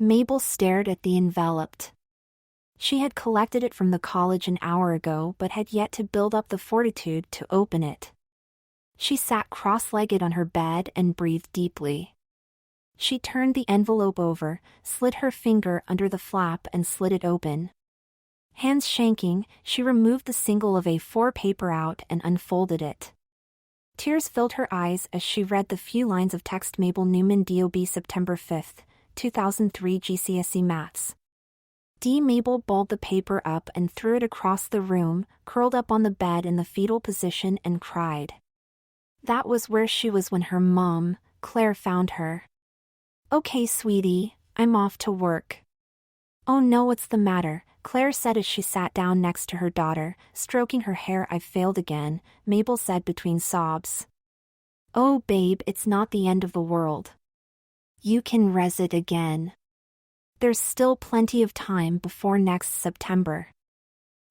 Mabel stared at the envelope. She had collected it from the college an hour ago but had yet to build up the fortitude to open it. She sat cross-legged on her bed and breathed deeply. She turned the envelope over, slid her finger under the flap and slid it open. Hands shaking, she removed the single of A4 paper out and unfolded it. Tears filled her eyes as she read the few lines of text. Mabel Newman, DOB, September 5, 2003, GCSE Maths. Mabel balled the paper up and threw it across the room, curled up on the bed in the fetal position and cried. That was where she was when her mom, Claire, found her. "Okay, sweetie, I'm off to work." "Oh no, what's the matter?" Claire said as she sat down next to her daughter, stroking her hair. "I've failed again," Mabel said between sobs. "Oh babe, it's not the end of the world. You can res it again. There's still plenty of time before next September.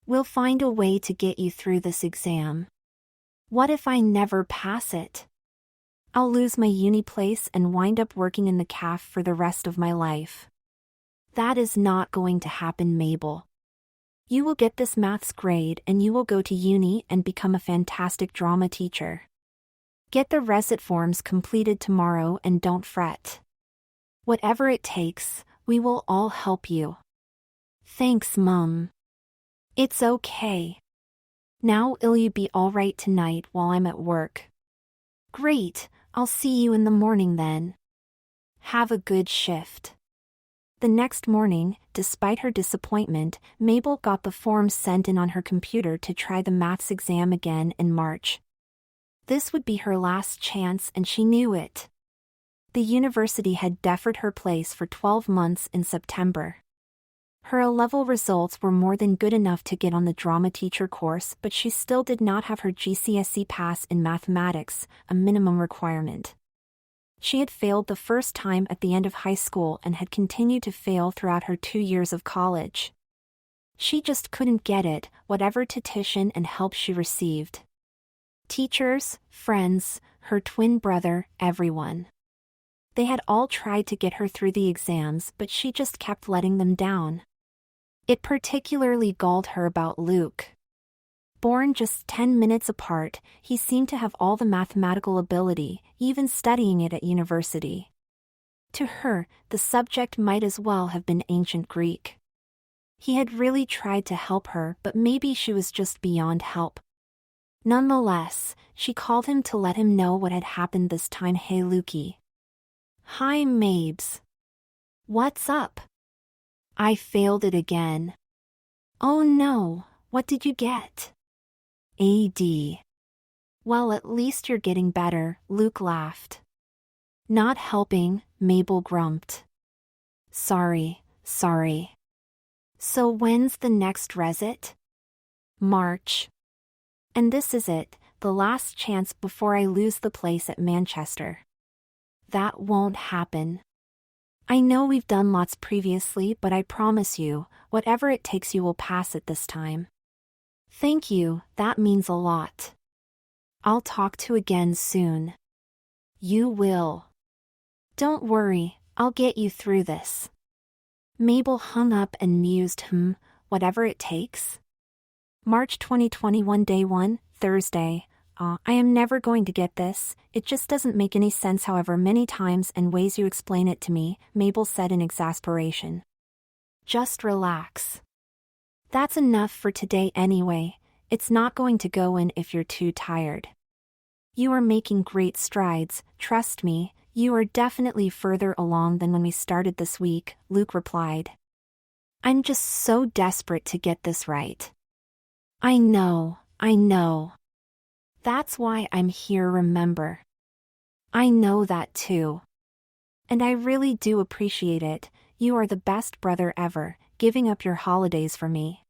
We'll find a way to get you through this exam. What if I never pass it? I'll lose my uni place and wind up working in the caf for the rest of my life. That is not going to happen, Mabel. You will get this maths grade and you will go to uni and become a fantastic drama teacher. Get the resit forms completed tomorrow and don't fret. Whatever it takes, we will all help you." "Thanks, Mum. It's okay. Now will you be all right tonight while I'm at work?" "Great, I'll see you in the morning then. Have a good shift." The next morning, despite her disappointment, Mabel got the forms sent in on her computer to try the maths exam again in March. This would be her last chance and she knew it. The university had deferred her place for 12 months in September. Her A-level results were more than good enough to get on the drama teacher course, but she still did not have her GCSE pass in mathematics, a minimum requirement. She had failed the first time at the end of high school and had continued to fail throughout her 2 years of college. She just couldn't get it, whatever tuition and help she received. Teachers, friends, her twin brother, everyone. They had all tried to get her through the exams, but she just kept letting them down. It particularly galled her about Luke. Born just 10 minutes apart, he seemed to have all the mathematical ability, even studying it at university. To her, the subject might as well have been ancient Greek. He had really tried to help her, but maybe she was just beyond help. Nonetheless, she called him to let him know what had happened this time. "Hey Lukey." "Hi Mabes. What's up?" "I failed it again." "Oh no, what did you get?" "AD. "Well, at least you're getting better," Luke laughed. "Not helping," Mabel grumped. Sorry. "So when's the next resit?" "March. And this is it, the last chance before I lose the place at Manchester." "That won't happen. I know we've done lots previously, but I promise you, whatever it takes you will pass it this time." "Thank you, that means a lot. I'll talk to you again soon." "You will. Don't worry, I'll get you through this." Mabel hung up and mused, whatever it takes? March 2021, Day 1, Thursday. I am never going to get this, it just doesn't make any sense however many times and ways you explain it to me, Mabel said in exasperation. "Just relax. That's enough for today anyway, it's not going to go in if you're too tired. You are making great strides, trust me, you are definitely further along than when we started this week," Luke replied. "I'm just so desperate to get this right." I know. That's why I'm here, remember. I know that too. And I really do appreciate it, you are the best brother ever, giving up your holidays for me.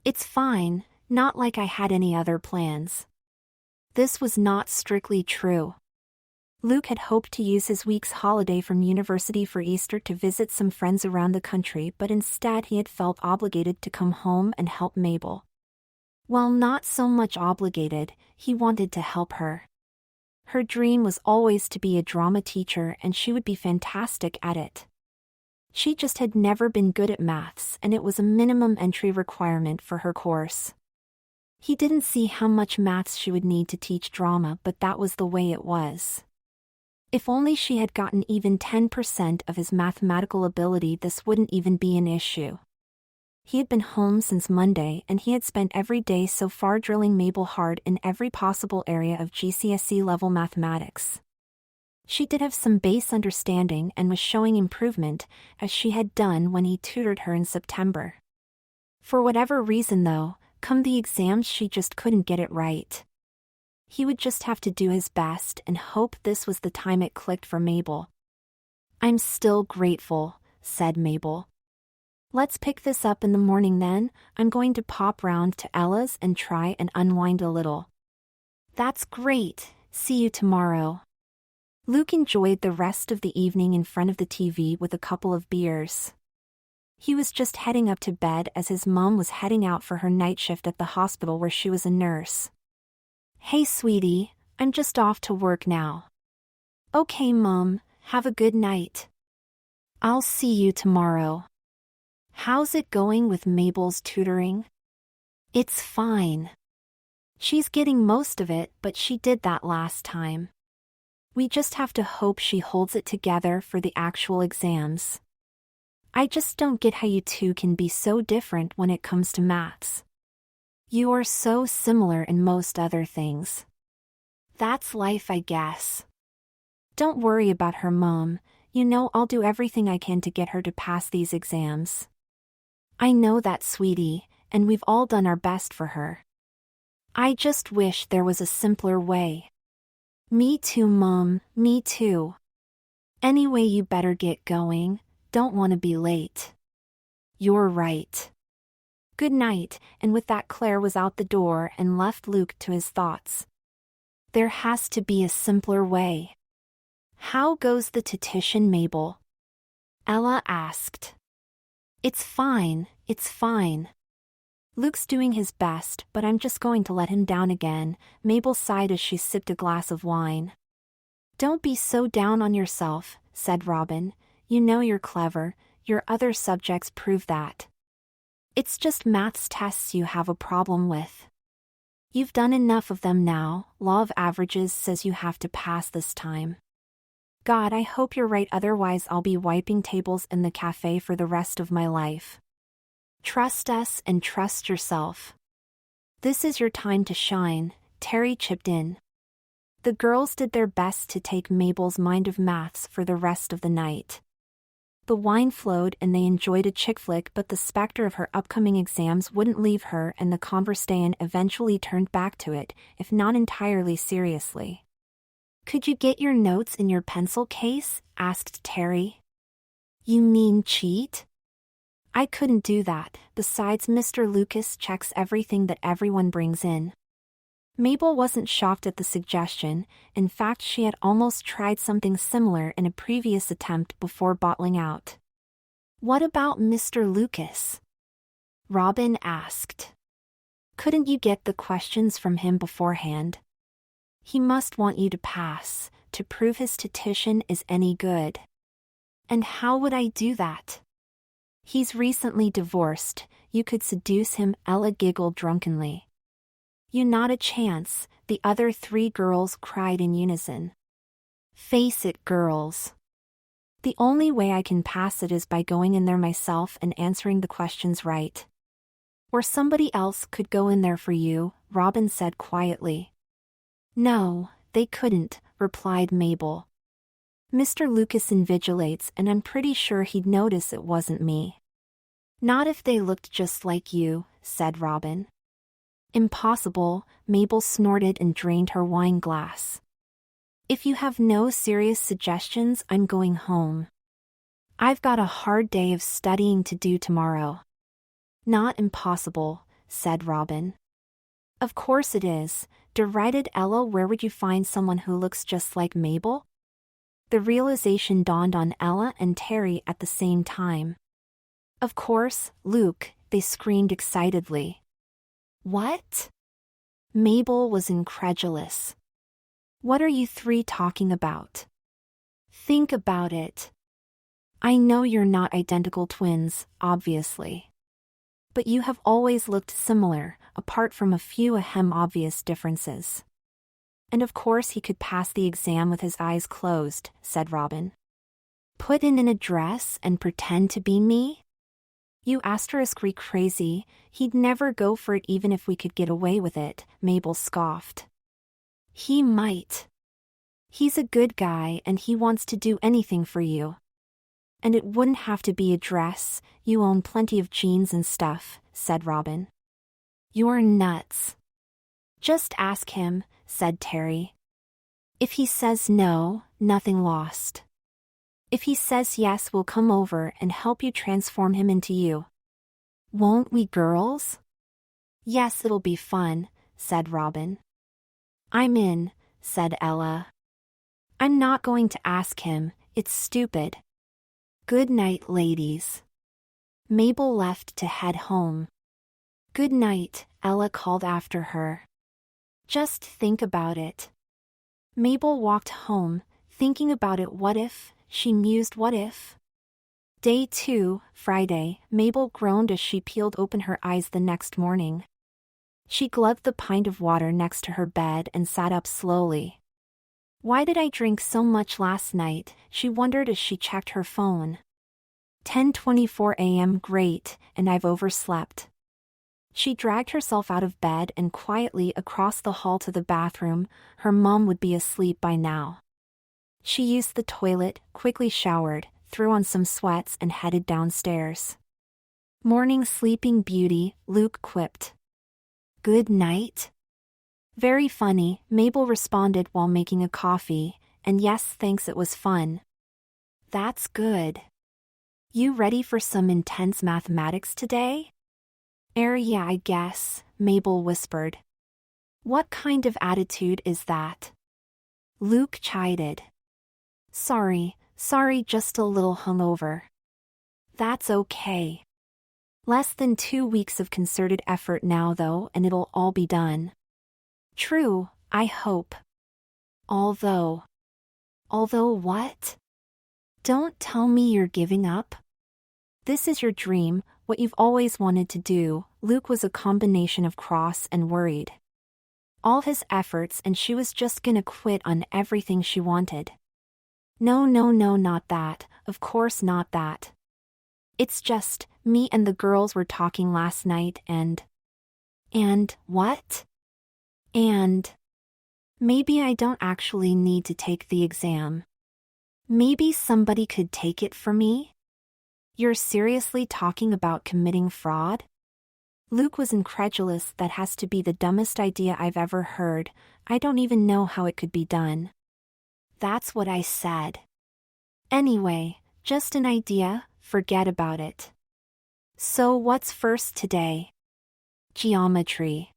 It's fine, not like I had any other plans. This was not strictly true. Luke had hoped to use his week's holiday from university for Easter to visit some friends around the country, but instead he had felt obligated to come home and help Mabel. Well, not so much obligated, he wanted to help her. Her dream was always to be a drama teacher and she would be fantastic at it. She just had never been good at maths, and it was a minimum entry requirement for her course. He didn't see how much maths she would need to teach drama, but that was the way it was. If only she had gotten even 10% of his mathematical ability, this wouldn't even be an issue. He had been home since Monday, and he had spent every day so far drilling Mabel hard in every possible area of GCSE-level mathematics. She did have some base understanding and was showing improvement, as she had done when he tutored her in September. For whatever reason though, come the exams she just couldn't get it right. He would just have to do his best and hope this was the time it clicked for Mabel. "I'm still grateful," said Mabel. "Let's pick this up in the morning then. I'm going to pop round to Ella's and try and unwind a little." "That's great. See you tomorrow." Luke enjoyed the rest of the evening in front of the TV with a couple of beers. He was just heading up to bed as his mom was heading out for her night shift at the hospital where she was a nurse. "Hey sweetie, I'm just off to work now." "Okay Mom, have a good night." "I'll see you tomorrow." "How's it going with Mabel's tutoring?" "It's fine. She's getting most of it, but she did that last time. We just have to hope she holds it together for the actual exams. I just don't get how you two can be so different when it comes to maths. You are so similar in most other things." "That's life, I guess." "Don't worry about her Mom. You know I'll do everything I can to get her to pass these exams." "I know that sweetie, and we've all done our best for her. I just wish there was a simpler way." "Me too Mom, me too. Anyway, you better get going, don't want to be late." "You're right." Good night, and with that Claire was out the door and left Luke to his thoughts. There has to be a simpler way. "How goes the petition, Mabel?" Ella asked. It's fine. Luke's doing his best, but I'm just going to let him down again," Mabel sighed as she sipped a glass of wine. "Don't be so down on yourself," said Robin. "You know you're clever, your other subjects prove that. It's just maths tests you have a problem with. You've done enough of them now, law of averages says you have to pass this time. God, I hope you're right, otherwise I'll be wiping tables in the cafe for the rest of my life. Trust us and trust yourself. This is your time to shine," Terry chipped in. The girls did their best to take Mabel's mind of maths for the rest of the night. The wine flowed and they enjoyed a chick flick, but the specter of her upcoming exams wouldn't leave her, and the conversation eventually turned back to it, if not entirely seriously. "Could you get your notes in your pencil case?" asked Terry. "You mean cheat?" "I couldn't do that, besides Mr. Lucas checks everything that everyone brings in." Mabel wasn't shocked at the suggestion. In fact, she had almost tried something similar in a previous attempt before bottling out. "What about Mr. Lucas?" Robin asked. "Couldn't you get the questions from him beforehand? He must want you to pass, to prove his petition is any good." "And how would I do that?" "He's recently divorced, you could seduce him," Ella giggled drunkenly. "You not a chance," the other three girls cried in unison. "Face it, girls. The only way I can pass it is by going in there myself and answering the questions right." "Or somebody else could go in there for you," Robin said quietly. "No, they couldn't," replied Mabel. "Mr. Lucas invigilates, and I'm pretty sure he'd notice it wasn't me." "Not if they looked just like you," said Robin. "Impossible," Mabel snorted and drained her wine glass. "If you have no serious suggestions, I'm going home. I've got a hard day of studying to do tomorrow." "Not impossible," said Robin. "Of course it is," derided Ella. "Where would you find someone who looks just like Mabel?" The realization dawned on Ella and Terry at the same time. "Of course, Luke," they screamed excitedly. "What?" Mabel was incredulous. "What are you three talking about? Think about it. I know you're not identical twins, obviously. But you have always looked similar, apart from a few obvious differences. And of course he could pass the exam with his eyes closed, said Robin. Put in an address and pretend to be me? You asterisk crazy, he'd never go for it even if we could get away with it, Mabel scoffed. He might. He's a good guy and he wants to do anything for you. And it wouldn't have to be a dress, you own plenty of jeans and stuff, said Robin. You're nuts. Just ask him, said Terry. If he says no, nothing lost. If he says yes, we'll come over and help you transform him into you. Won't we, girls? Yes, it'll be fun, said Robin. I'm in, said Ella. I'm not going to ask him, it's stupid. Good night, ladies. Mabel left to head home. Good night, Ella called after her. Just think about it. Mabel walked home, thinking about it. What if, she mused, what if? Day 2, Friday, Mabel groaned as she peeled open her eyes the next morning. She gloved the pint of water next to her bed and sat up slowly. Why did I drink so much last night, she wondered as she checked her phone. 10:24 a.m. Great, and I've overslept. She dragged herself out of bed and quietly across the hall to the bathroom. Her mom would be asleep by now. She used the toilet, quickly showered, threw on some sweats and headed downstairs. Morning, sleeping beauty, Luke quipped. Good night? Very funny, Mabel responded while making a coffee, and yes thanks, it was fun. That's good. You ready for some intense mathematics today? Yeah, I guess, Mabel whispered. What kind of attitude is that? Luke chided. Sorry, just a little hungover. That's okay. Less than 2 weeks of concerted effort now though, and it'll all be done. True, I hope. Although what? Don't tell me you're giving up. This is your dream, what you've always wanted to do. Luke was a combination of cross and worried. All his efforts, and she was just gonna quit on everything she wanted. No, not that, of course not that. It's just, me and the girls were talking last night and what? And maybe I don't actually need to take the exam. Maybe somebody could take it for me? You're seriously talking about committing fraud? Luke was incredulous. That has to be the dumbest idea I've ever heard. I don't even know how it could be done. That's what I said. Anyway, just an idea, forget about it. So what's first today? Geometry.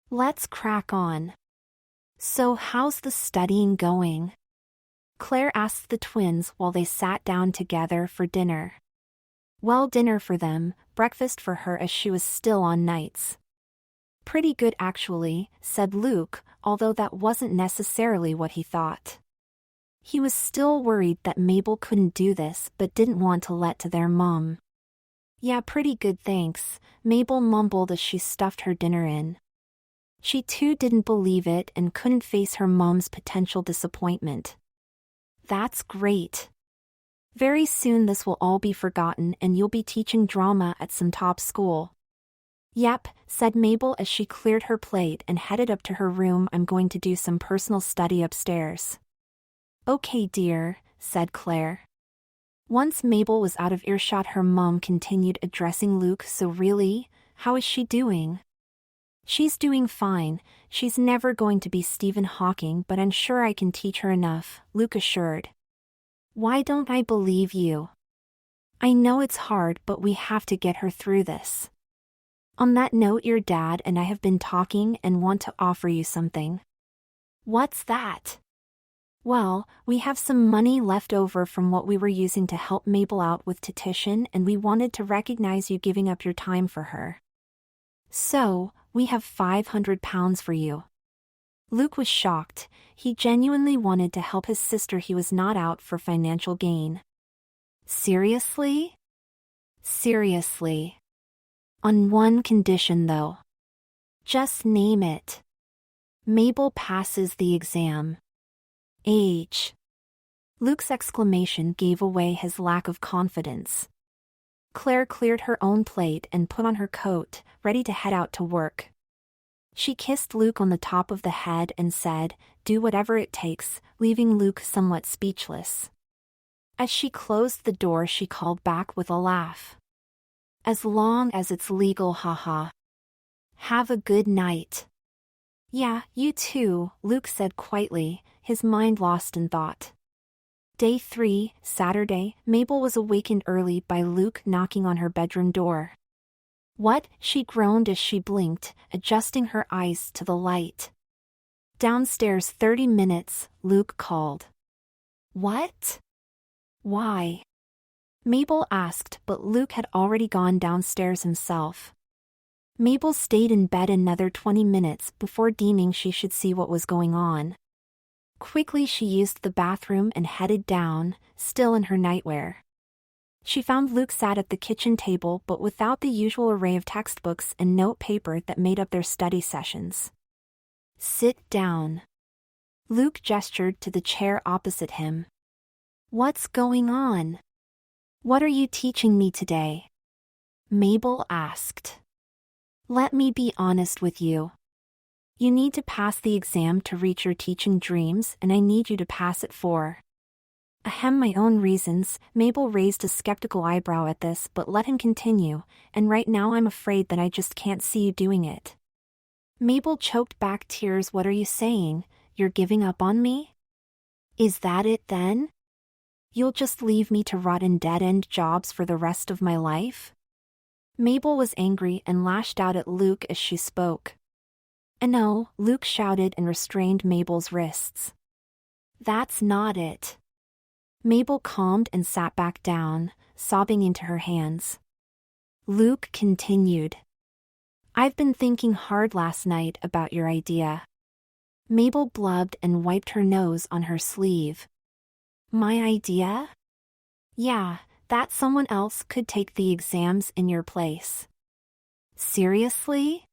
Let's crack on. So how's the studying going? Claire asked the twins while they sat down together for dinner. Well, dinner for them, breakfast for her as she was still on nights. Pretty good actually, said Luke, although that wasn't necessarily what he thought. He was still worried that Mabel couldn't do this but didn't want to let to their mom. Yeah, pretty good thanks, Mabel mumbled as she stuffed her dinner in. She too didn't believe it and couldn't face her mom's potential disappointment. That's great. Very soon this will all be forgotten and you'll be teaching drama at some top school. Yep, said Mabel as she cleared her plate and headed up to her room. I'm going to do some personal study upstairs. Okay, dear, said Claire. Once Mabel was out of earshot, her mom continued addressing Luke. So really, how is she doing? She's doing fine. She's never going to be Stephen Hawking, but I'm sure I can teach her enough, Luke assured. Why don't I believe you? I know it's hard, but we have to get her through this. On that note, your dad and I have been talking and want to offer you something. What's that? Well, we have some money left over from what we were using to help Mabel out with Tutoring, and we wanted to recognize you giving up your time for her. So, we have £500 for you. Luke was shocked. He genuinely wanted to help his sister. He was not out for financial gain. Seriously? Seriously. On one condition though. Just name it. Mabel passes the exam. Age. Luke's exclamation gave away his lack of confidence. Claire cleared her own plate and put on her coat, ready to head out to work. She kissed Luke on the top of the head and said, "Do whatever it takes," leaving Luke somewhat speechless. As she closed the door, she called back with a laugh. "As long as it's legal, haha. Have a good night." "Yeah, you too," Luke said quietly, his mind lost in thought. Day 3, Saturday, Mabel was awakened early by Luke knocking on her bedroom door. "What?" she groaned as she blinked, adjusting her eyes to the light. "Downstairs 30 minutes, Luke called. "What? Why?" Mabel asked, but Luke had already gone downstairs himself. Mabel stayed in bed another 20 minutes before deeming she should see what was going on. Quickly she used the bathroom and headed down, still in her nightwear. She found Luke sat at the kitchen table but without the usual array of textbooks and note paper that made up their study sessions. "Sit down." Luke gestured to the chair opposite him. "What's going on? What are you teaching me today?" Mabel asked. "Let me be honest with you. You need to pass the exam to reach your teaching dreams, and I need you to pass it for." Ahem, my own reasons. Mabel raised a skeptical eyebrow at this but let him continue, "And right now I'm afraid that I just can't see you doing it." Mabel choked back tears. "What are you saying? You're giving up on me? Is that it then? You'll just leave me to rot in dead-end jobs for the rest of my life?" Mabel was angry and lashed out at Luke as she spoke. "No," Luke shouted and restrained Mabel's wrists. "That's not it." Mabel calmed and sat back down, sobbing into her hands. Luke continued. "I've been thinking hard last night about your idea." Mabel blubbed and wiped her nose on her sleeve. "My idea?" "Yeah, that someone else could take the exams in your place." "Seriously?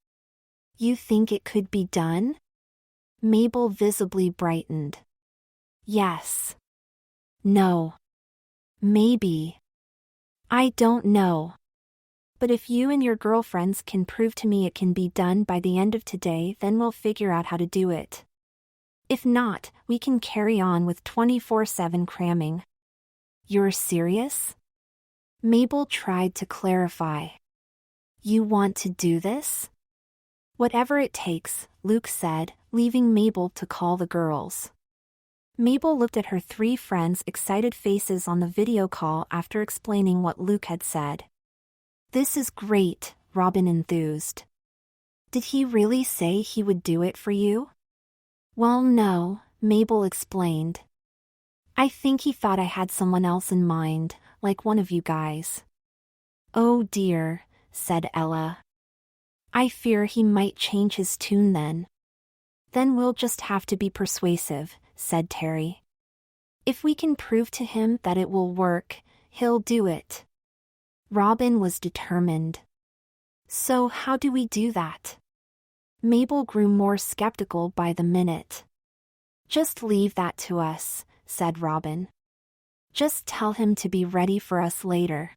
You think it could be done?" Mabel visibly brightened. "Yes. No. Maybe. I don't know. But if you and your girlfriends can prove to me it can be done by the end of today, then we'll figure out how to do it. If not, we can carry on with 24/7 cramming." "You're serious?" Mabel tried to clarify. "You want to do this?" "Whatever it takes," Luke said, leaving Mabel to call the girls. Mabel looked at her 3 friends' excited faces on the video call after explaining what Luke had said. "This is great," Robin enthused. "Did he really say he would do it for you?" "Well, no," Mabel explained. "I think he thought I had someone else in mind, like one of you guys." "Oh dear," said Ella. "I fear he might change his tune then." "Then we'll just have to be persuasive," said Terry. "If we can prove to him that it will work, he'll do it." Robin was determined. "So how do we do that?" Mabel grew more skeptical by the minute. "Just leave that to us," said Robin. "Just tell him to be ready for us later."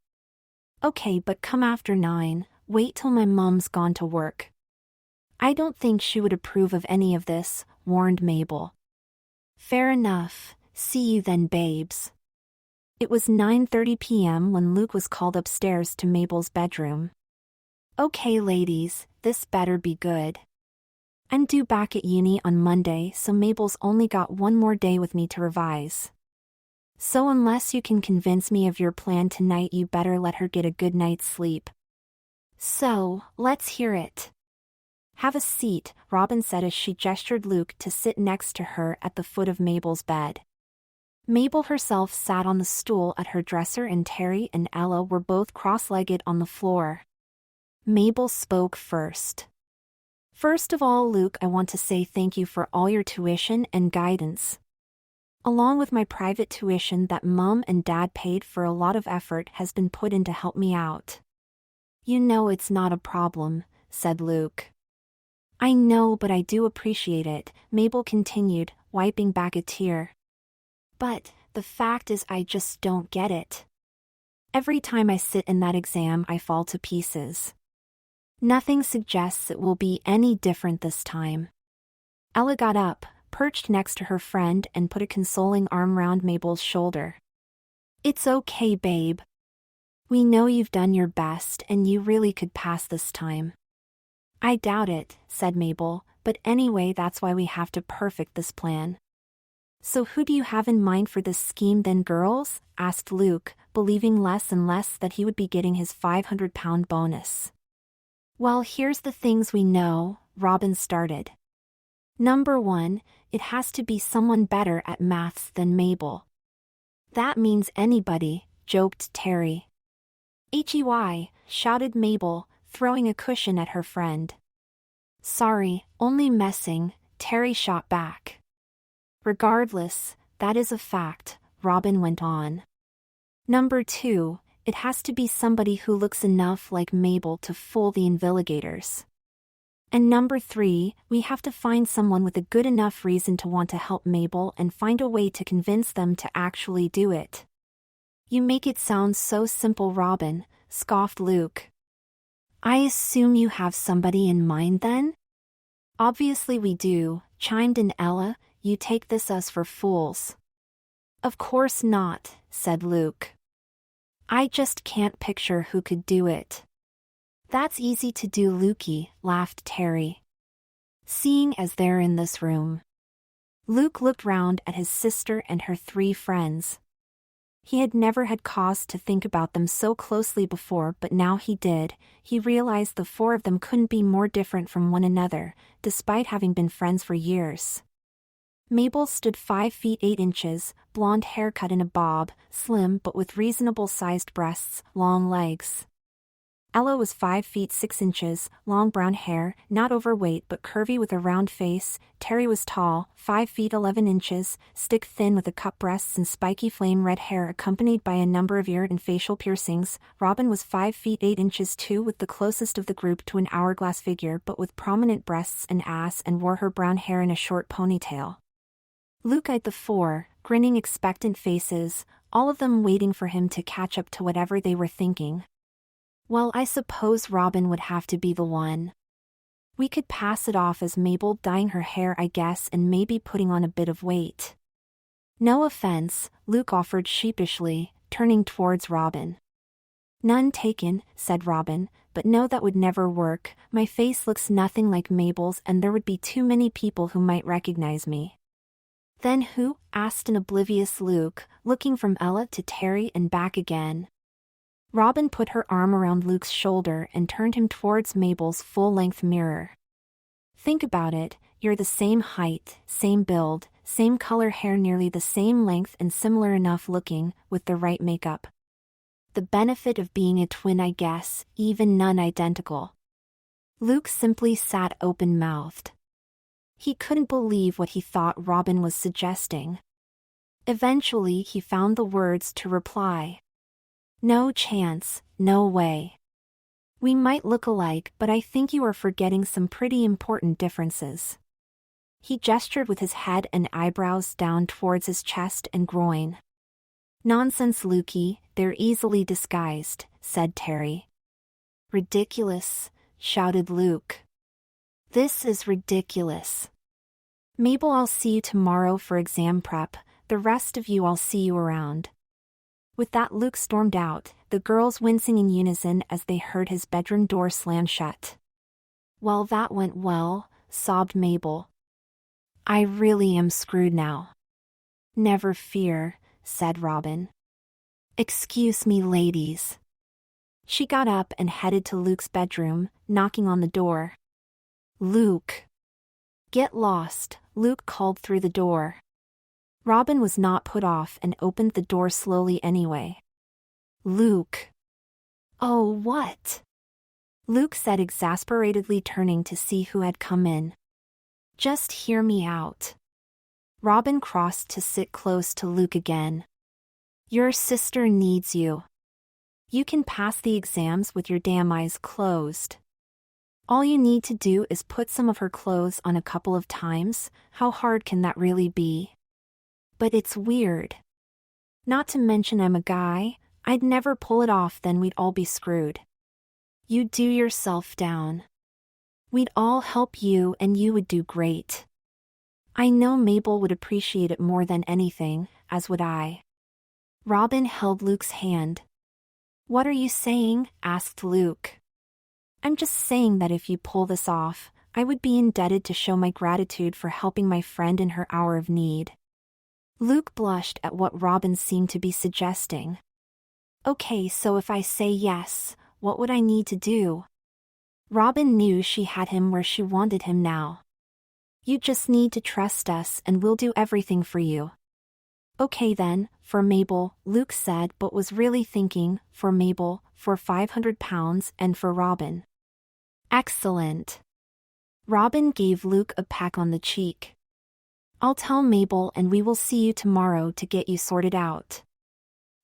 "Okay, but come after 9, wait till my mom's gone to work." "I don't think she would approve of any of this," warned Mabel. "Fair enough, see you then, babes." It was 9:30 p.m. when Luke was called upstairs to Mabel's bedroom. "Okay ladies, this better be good. I'm due back at uni on Monday, so Mabel's only got one more day with me to revise. So unless you can convince me of your plan tonight, you better let her get a good night's sleep." "So, let's hear it." "Have a seat," Robin said as she gestured Luke to sit next to her at the foot of Mabel's bed. Mabel herself sat on the stool at her dresser and Terry and Ella were both cross-legged on the floor. Mabel spoke first. "First of all, Luke, I want to say thank you for all your tuition and guidance. Along with my private tuition that Mom and Dad paid for, a lot of effort has been put in to help me out. You know it's not a problem, said Luke. I know, but I do appreciate it, Mabel continued, wiping back a tear. But the fact is I just don't get it. Every time I sit in that exam I fall to pieces. Nothing suggests it will be any different this time. Ella got up, perched next to her friend, and put a consoling arm round Mabel's shoulder. It's okay, babe. We know you've done your best and you really could pass this time. I doubt it, said Mabel, but anyway, that's why we have to perfect this plan. So who do you have in mind for this scheme then, girls? Asked Luke, believing less and less that he would be getting his £500 bonus. Well, here's the things we know, Robin started. Number 1, it has to be someone better at maths than Mabel. That means anybody, joked Terry. Hey, shouted Mabel, throwing a cushion at her friend. Sorry, only messing, Terry shot back. Regardless, that is a fact, Robin went on. Number 2, it has to be somebody who looks enough like Mabel to fool the Invigilators. And number 3, we have to find someone with a good enough reason to want to help Mabel and find a way to convince them to actually do it. You make it sound so simple, Robin, scoffed Luke. I assume you have somebody in mind then? Obviously we do, chimed in Ella, you take us for fools. Of course not, said Luke. I just can't picture who could do it. That's easy to do, Lukey, laughed Terry. Seeing as they're in this room. Luke looked round at his sister and her 3 friends. He had never had cause to think about them so closely before, but now he did. He realized the 4 of them couldn't be more different from one another, despite having been friends for years. Mabel stood 5 feet 8 inches, blonde hair cut in a bob, slim but with reasonable-sized breasts, long legs. Ella was 5 feet 6 inches, long brown hair, not overweight but curvy with a round face. Terry was tall, 5 feet 11 inches, stick-thin with a cup breasts and spiky flame red hair accompanied by a number of ear and facial piercings. Robin was 5 feet 8 inches too, with the closest of the group to an hourglass figure but with prominent breasts and ass, and wore her brown hair in a short ponytail. Luke eyed the 4, grinning expectant faces, all of them waiting for him to catch up to whatever they were thinking. Well, I suppose Robin would have to be the one. We could pass it off as Mabel dyeing her hair, I guess, and maybe putting on a bit of weight. No offense, Luke offered sheepishly, turning towards Robin. None taken, said Robin, but no, that would never work. My face looks nothing like Mabel's and there would be too many people who might recognize me. Then who? Asked an oblivious Luke, looking from Ella to Terry and back again. Robin put her arm around Luke's shoulder and turned him towards Mabel's full-length mirror. Think about it, you're the same height, same build, same color hair, nearly the same length and similar enough looking, with the right makeup. The benefit of being a twin, I guess, even none identical. Luke simply sat open-mouthed. He couldn't believe what he thought Robin was suggesting. Eventually he found the words to reply. No chance, no way. We might look alike, but I think you are forgetting some pretty important differences. He gestured with his head and eyebrows down towards his chest and groin. Nonsense, Lukey, they're easily disguised, said Terry. Ridiculous, shouted Luke. This is ridiculous. Mabel, I'll see you tomorrow for exam prep, the rest of you I'll see you around. With that, Luke stormed out, the girls wincing in unison as they heard his bedroom door slam shut. Well, that went well, sobbed Mabel. I really am screwed now. Never fear, said Robin. Excuse me, ladies. She got up and headed to Luke's bedroom, knocking on the door. Luke. Get lost, Luke called through the door. Robin was not put off and opened the door slowly anyway. Luke. Oh, what? Luke said exasperatedly, turning to see who had come in. Just hear me out. Robin crossed to sit close to Luke again. Your sister needs you. You can pass the exams with your damn eyes closed. All you need to do is put some of her clothes on a couple of times. How hard can that really be? But it's weird. Not to mention I'm a guy. I'd never pull it off, then we'd all be screwed. You do yourself down. We'd all help you and you would do great. I know Mabel would appreciate it more than anything, as would I. Robin held Luke's hand. What are you saying? Asked Luke. I'm just saying that if you pull this off, I would be indebted to show my gratitude for helping my friend in her hour of need. Luke blushed at what Robin seemed to be suggesting. Okay, so if I say yes, what would I need to do? Robin knew she had him where she wanted him now. You just need to trust us and we'll do everything for you. Okay then, for Mabel, Luke said, but was really thinking, for Mabel, for £500 and for Robin. Excellent. Robin gave Luke a peck on the cheek. I'll tell Mabel and we will see you tomorrow to get you sorted out.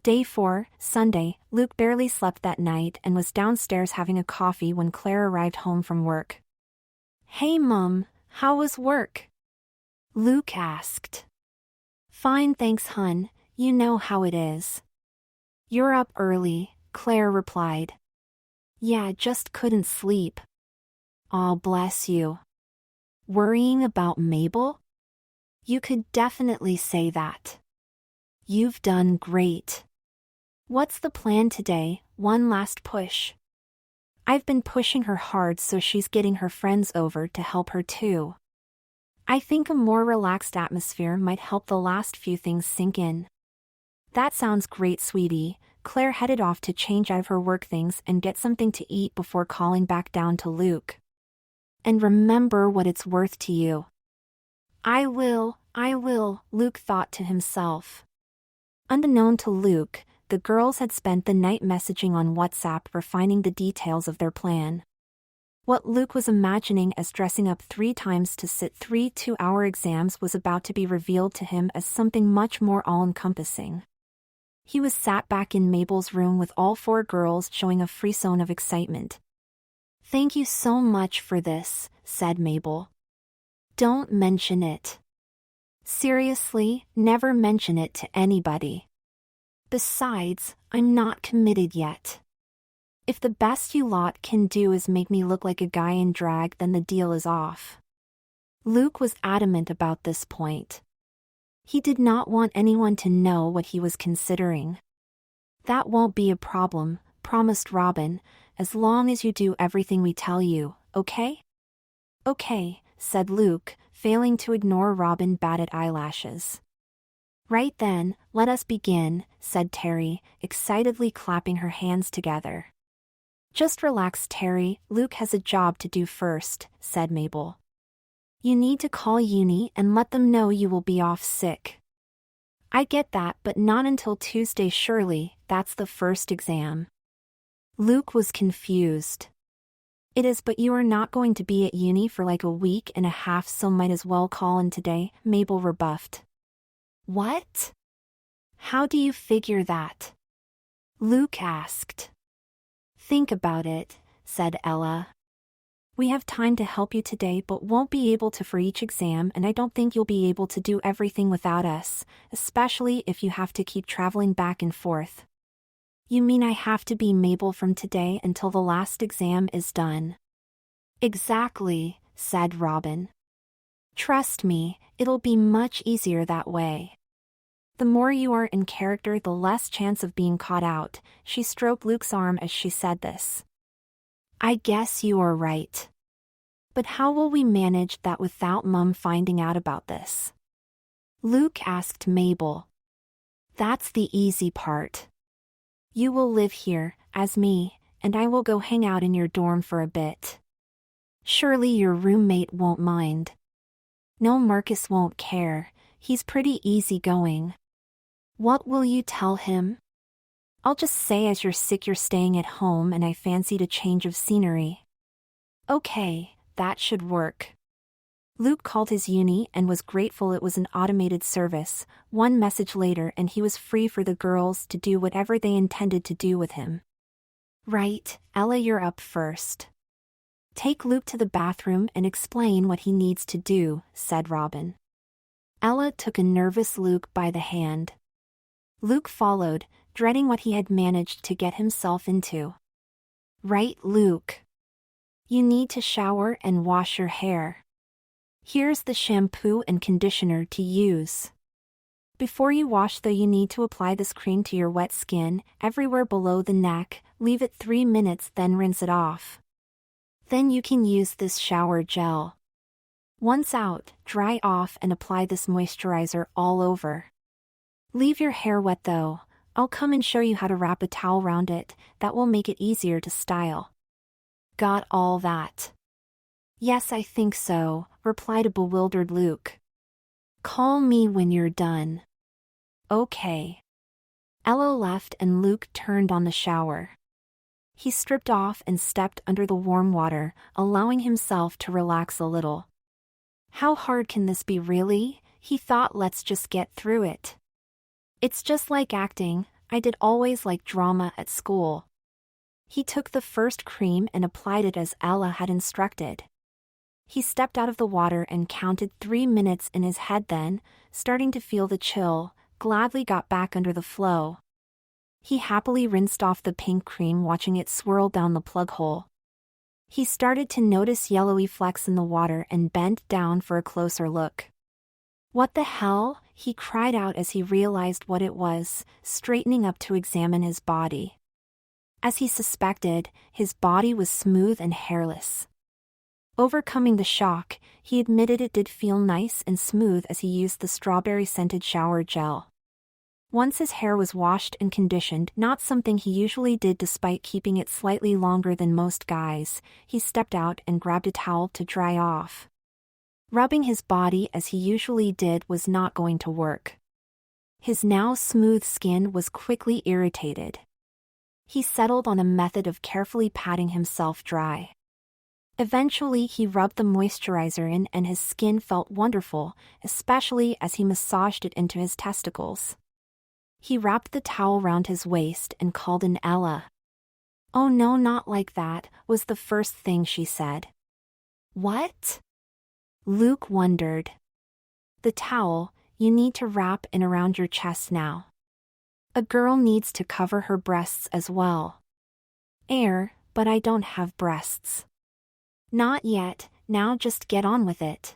Day 4, Sunday. Luke barely slept that night and was downstairs having a coffee when Claire arrived home from work. Hey Mum, how was work? Luke asked. Fine thanks hun, you know how it is. You're up early, Claire replied. Yeah, just couldn't sleep. Aw, bless you. Worrying about Mabel? You could definitely say that. You've done great. What's the plan today? One last push. I've been pushing her hard so she's getting her friends over to help her too. I think a more relaxed atmosphere might help the last few things sink in. That sounds great, sweetie. Claire headed off to change out of her work things and get something to eat before calling back down to Luke. And remember what it's worth to you. I will, Luke thought to himself. Unbeknown to Luke, the girls had spent the night messaging on WhatsApp refining the details of their plan. What Luke was imagining as dressing up 3 times to sit 3 two-hour exams was about to be revealed to him as something much more all-encompassing. He was sat back in Mabel's room with all 4 girls showing a frisson of excitement. Thank you so much for this, said Mabel. Don't mention it. Seriously, never mention it to anybody. Besides, I'm not committed yet. If the best you lot can do is make me look like a guy in drag, then the deal is off. Luke was adamant about this point. He did not want anyone to know what he was considering. That won't be a problem, promised Robin, as long as you do everything we tell you, okay? Okay, said Luke, failing to ignore Robin batted eyelashes. Right then, let us begin, said Terry, excitedly clapping her hands together. Just relax, Terry, Luke has a job to do first, said Mabel. You need to call uni and let them know you will be off sick. I get that, but not until Tuesday surely, that's the first exam. Luke was confused. It is, but you are not going to be at uni for like a week and a half, so might as well call in today, Mabel rebuffed. What? How do you figure that? Luke asked. Think about it, said Ella. We have time to help you today but won't be able to for each exam, and I don't think you'll be able to do everything without us, especially if you have to keep traveling back and forth. You mean I have to be Mabel from today until the last exam is done? Exactly, said Robin. Trust me, it'll be much easier that way. The more you are in character, the less chance of being caught out. She stroked Luke's arm as she said this. I guess you are right. But how will we manage that without Mum finding out about this? Luke asked Mabel. That's the easy part. You will live here, as me, and I will go hang out in your dorm for a bit. Surely your roommate won't mind. No, Marcus won't care, he's pretty easygoing. What will you tell him? I'll just say as you're sick you're staying at home and I fancied a change of scenery. Okay, that should work. Luke called his uni and was grateful it was an automated service. One message later and he was free for the girls to do whatever they intended to do with him. Right, Ella, you're up first. Take Luke to the bathroom and explain what he needs to do, said Robin. Ella took a nervous Luke by the hand. Luke followed, dreading what he had managed to get himself into. Right, Luke. You need to shower and wash your hair. Here's the shampoo and conditioner to use. Before you wash though, you need to apply this cream to your wet skin, everywhere below the neck, leave it 3 minutes then rinse it off. Then you can use this shower gel. Once out, dry off and apply this moisturizer all over. Leave your hair wet though. I'll come and show you how to wrap a towel around it, that will make it easier to style. Got all that? Yes, I think so, replied a bewildered Luke. Call me when you're done. Okay. Ella left and Luke turned on the shower. He stripped off and stepped under the warm water, allowing himself to relax a little. How hard can this be really? He thought, let's just get through it. It's just like acting, I did always like drama at school. He took the first cream and applied it as Ella had instructed. He stepped out of the water and counted 3 minutes in his head, then, starting to feel the chill, gladly got back under the flow. He happily rinsed off the pink cream, watching it swirl down the plug hole. He started to notice yellowy flecks in the water and bent down for a closer look. What the hell? He cried out as he realized what it was, straightening up to examine his body. As he suspected, his body was smooth and hairless. Overcoming the shock, he admitted it did feel nice and smooth as he used the strawberry-scented shower gel. Once his hair was washed and conditioned, not something he usually did despite keeping it slightly longer than most guys, he stepped out and grabbed a towel to dry off. Rubbing his body as he usually did was not going to work. His now smooth skin was quickly irritated. He settled on a method of carefully patting himself dry. Eventually he rubbed the moisturizer in and his skin felt wonderful, especially as he massaged it into his testicles. He wrapped the towel round his waist and called in Ella. Oh no, not like that, was the first thing she said. What? Luke wondered. The towel, you need to wrap in around your chest now. A girl needs to cover her breasts as well. But I don't have breasts. Not yet, now just get on with it.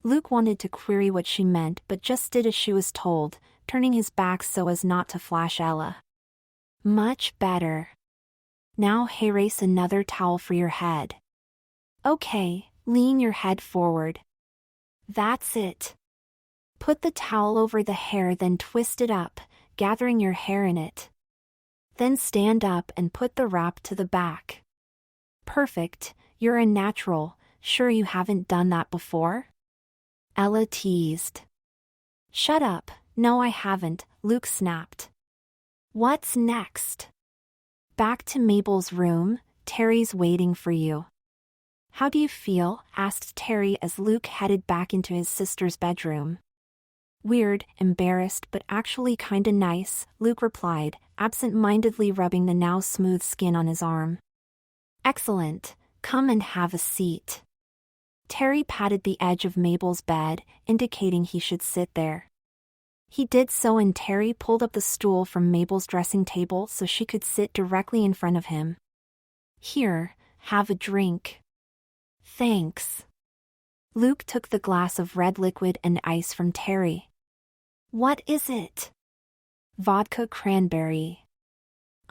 Luke wanted to query what she meant but just did as she was told, turning his back so as not to flash Ella. Much better. Now race another towel for your head. Okay, lean your head forward. That's it. Put the towel over the hair, then twist it up, gathering your hair in it. Then stand up and put the wrap to the back. Perfect, you're a natural, sure you haven't done that before? Ella teased. Shut up, no I haven't, Luke snapped. What's next? Back to Mabel's room, Terry's waiting for you. How do you feel? Asked Terry as Luke headed back into his sister's bedroom. Weird, embarrassed but actually kinda nice, Luke replied, absent-mindedly rubbing the now smooth skin on his arm. Excellent, come and have a seat. Terry patted the edge of Mabel's bed, indicating he should sit there. He did so and Terry pulled up the stool from Mabel's dressing table so she could sit directly in front of him. Here, have a drink. Thanks. Luke took the glass of red liquid and ice from Terry. What is it? Vodka cranberry.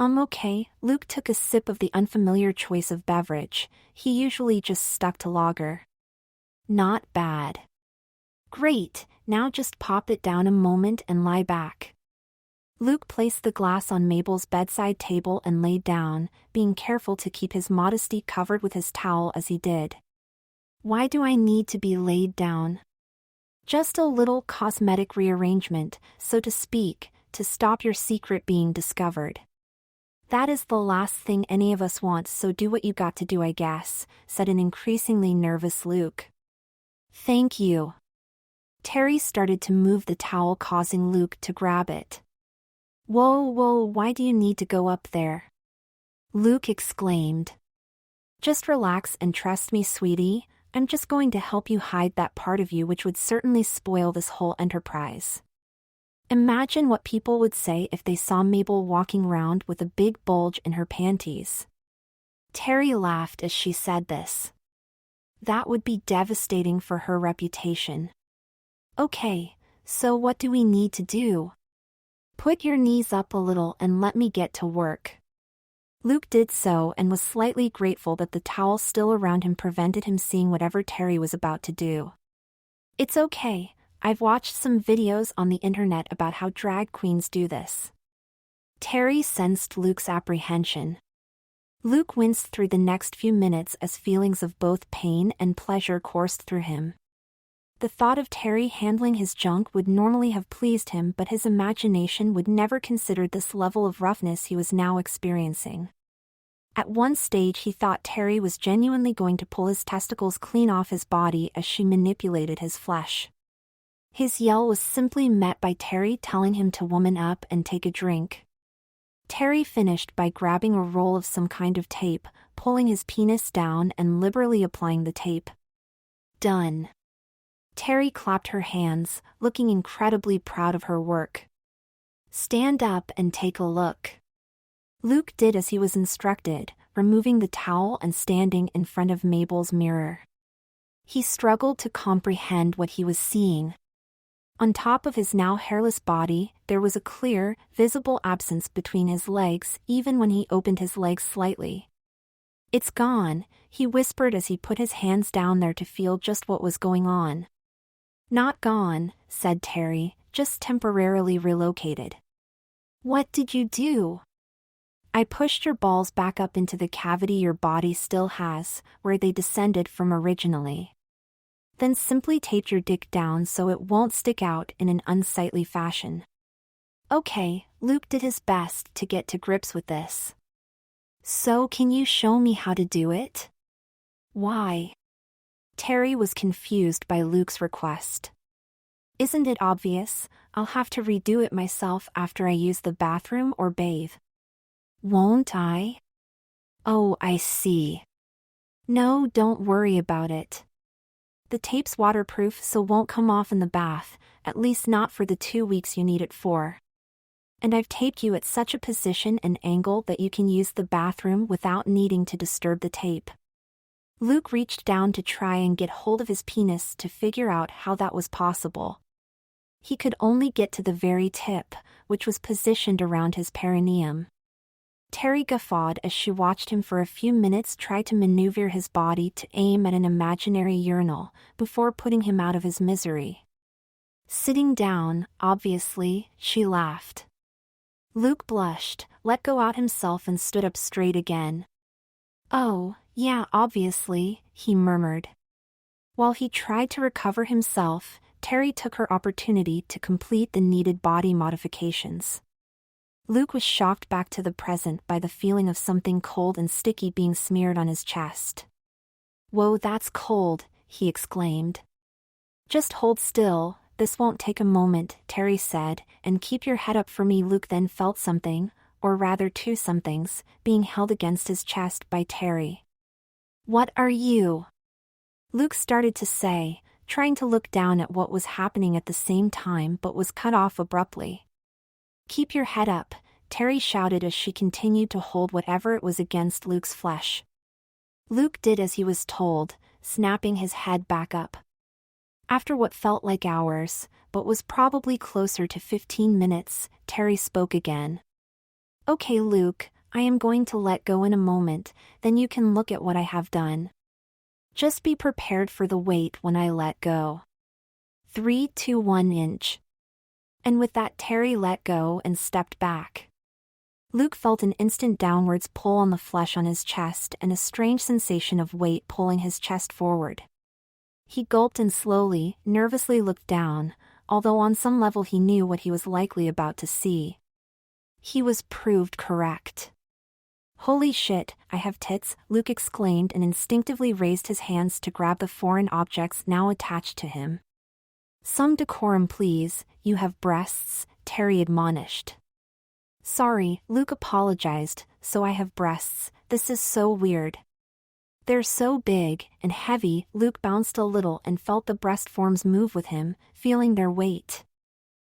Okay, Luke took a sip of the unfamiliar choice of beverage. He usually just stuck to lager. Not bad. Great, now just pop it down a moment and lie back. Luke placed the glass on Mabel's bedside table and laid down, being careful to keep his modesty covered with his towel as he did. Why do I need to be laid down? Just a little cosmetic rearrangement, so to speak, to stop your secret being discovered. That is the last thing any of us want, so do what you got to do, I guess, said an increasingly nervous Luke. Thank you. Terry started to move the towel, causing Luke to grab it. Whoa, why do you need to go up there? Luke exclaimed. Just relax and trust me, sweetie. I'm just going to help you hide that part of you which would certainly spoil this whole enterprise. Imagine what people would say if they saw Mabel walking around with a big bulge in her panties. Terry laughed as she said this. That would be devastating for her reputation. Okay, so what do we need to do? Put your knees up a little and let me get to work. Luke did so and was slightly grateful that the towel still around him prevented him seeing whatever Terry was about to do. It's okay, I've watched some videos on the internet about how drag queens do this. Terry sensed Luke's apprehension. Luke winced through the next few minutes as feelings of both pain and pleasure coursed through him. The thought of Terry handling his junk would normally have pleased him, but his imagination would never consider this level of roughness he was now experiencing. At one stage he thought Terry was genuinely going to pull his testicles clean off his body as she manipulated his flesh. His yell was simply met by Terry telling him to woman up and take a drink. Terry finished by grabbing a roll of some kind of tape, pulling his penis down and liberally applying the tape. Done. Terry clapped her hands, looking incredibly proud of her work. Stand up and take a look. Luke did as he was instructed, removing the towel and standing in front of Mabel's mirror. He struggled to comprehend what he was seeing. On top of his now hairless body, there was a clear, visible absence between his legs even when he opened his legs slightly. It's gone, he whispered as he put his hands down there to feel just what was going on. Not gone, said Terry, just temporarily relocated. What did you do? I pushed your balls back up into the cavity your body still has, where they descended from originally. Then simply tape your dick down so it won't stick out in an unsightly fashion. Okay, Luke did his best to get to grips with this. So can you show me how to do it? Why? Terry was confused by Luke's request. Isn't it obvious? I'll have to redo it myself after I use the bathroom or bathe. Won't I? Oh, I see. No, don't worry about it. The tape's waterproof so won't come off in the bath, at least not for the 2 weeks you need it for. And I've taped you at such a position and angle that you can use the bathroom without needing to disturb the tape. Luke reached down to try and get hold of his penis to figure out how that was possible. He could only get to the very tip, which was positioned around his perineum. Terry guffawed as she watched him for a few minutes try to maneuver his body to aim at an imaginary urinal, before putting him out of his misery. Sitting down, obviously, she laughed. Luke blushed, let go out himself and stood up straight again. Oh, yeah, obviously, he murmured. While he tried to recover himself, Terry took her opportunity to complete the needed body modifications. Luke was shocked back to the present by the feeling of something cold and sticky being smeared on his chest. Whoa, that's cold, he exclaimed. Just hold still, this won't take a moment, Terry said, and keep your head up for me. Luke then felt something, or rather two somethings, being held against his chest by Terry. What are you? Luke started to say, trying to look down at what was happening at the same time but was cut off abruptly. Keep your head up, Terry shouted as she continued to hold whatever it was against Luke's flesh. Luke did as he was told, snapping his head back up. After what felt like hours, but was probably closer to 15 minutes, Terry spoke again. Okay, Luke, I am going to let go in a moment, then you can look at what I have done. Just be prepared for the weight when I let go. 3 to 1 inch. And with that, Terry let go and stepped back. Luke felt an instant downwards pull on the flesh on his chest and a strange sensation of weight pulling his chest forward. He gulped and slowly, nervously looked down, although on some level he knew what he was likely about to see. He was proved correct. Holy shit, I have tits, Luke exclaimed and instinctively raised his hands to grab the foreign objects now attached to him. Some decorum please, you have breasts, Terry admonished. Sorry, Luke apologized, so I have breasts, this is so weird. They're so big and heavy, Luke bounced a little and felt the breast forms move with him, feeling their weight.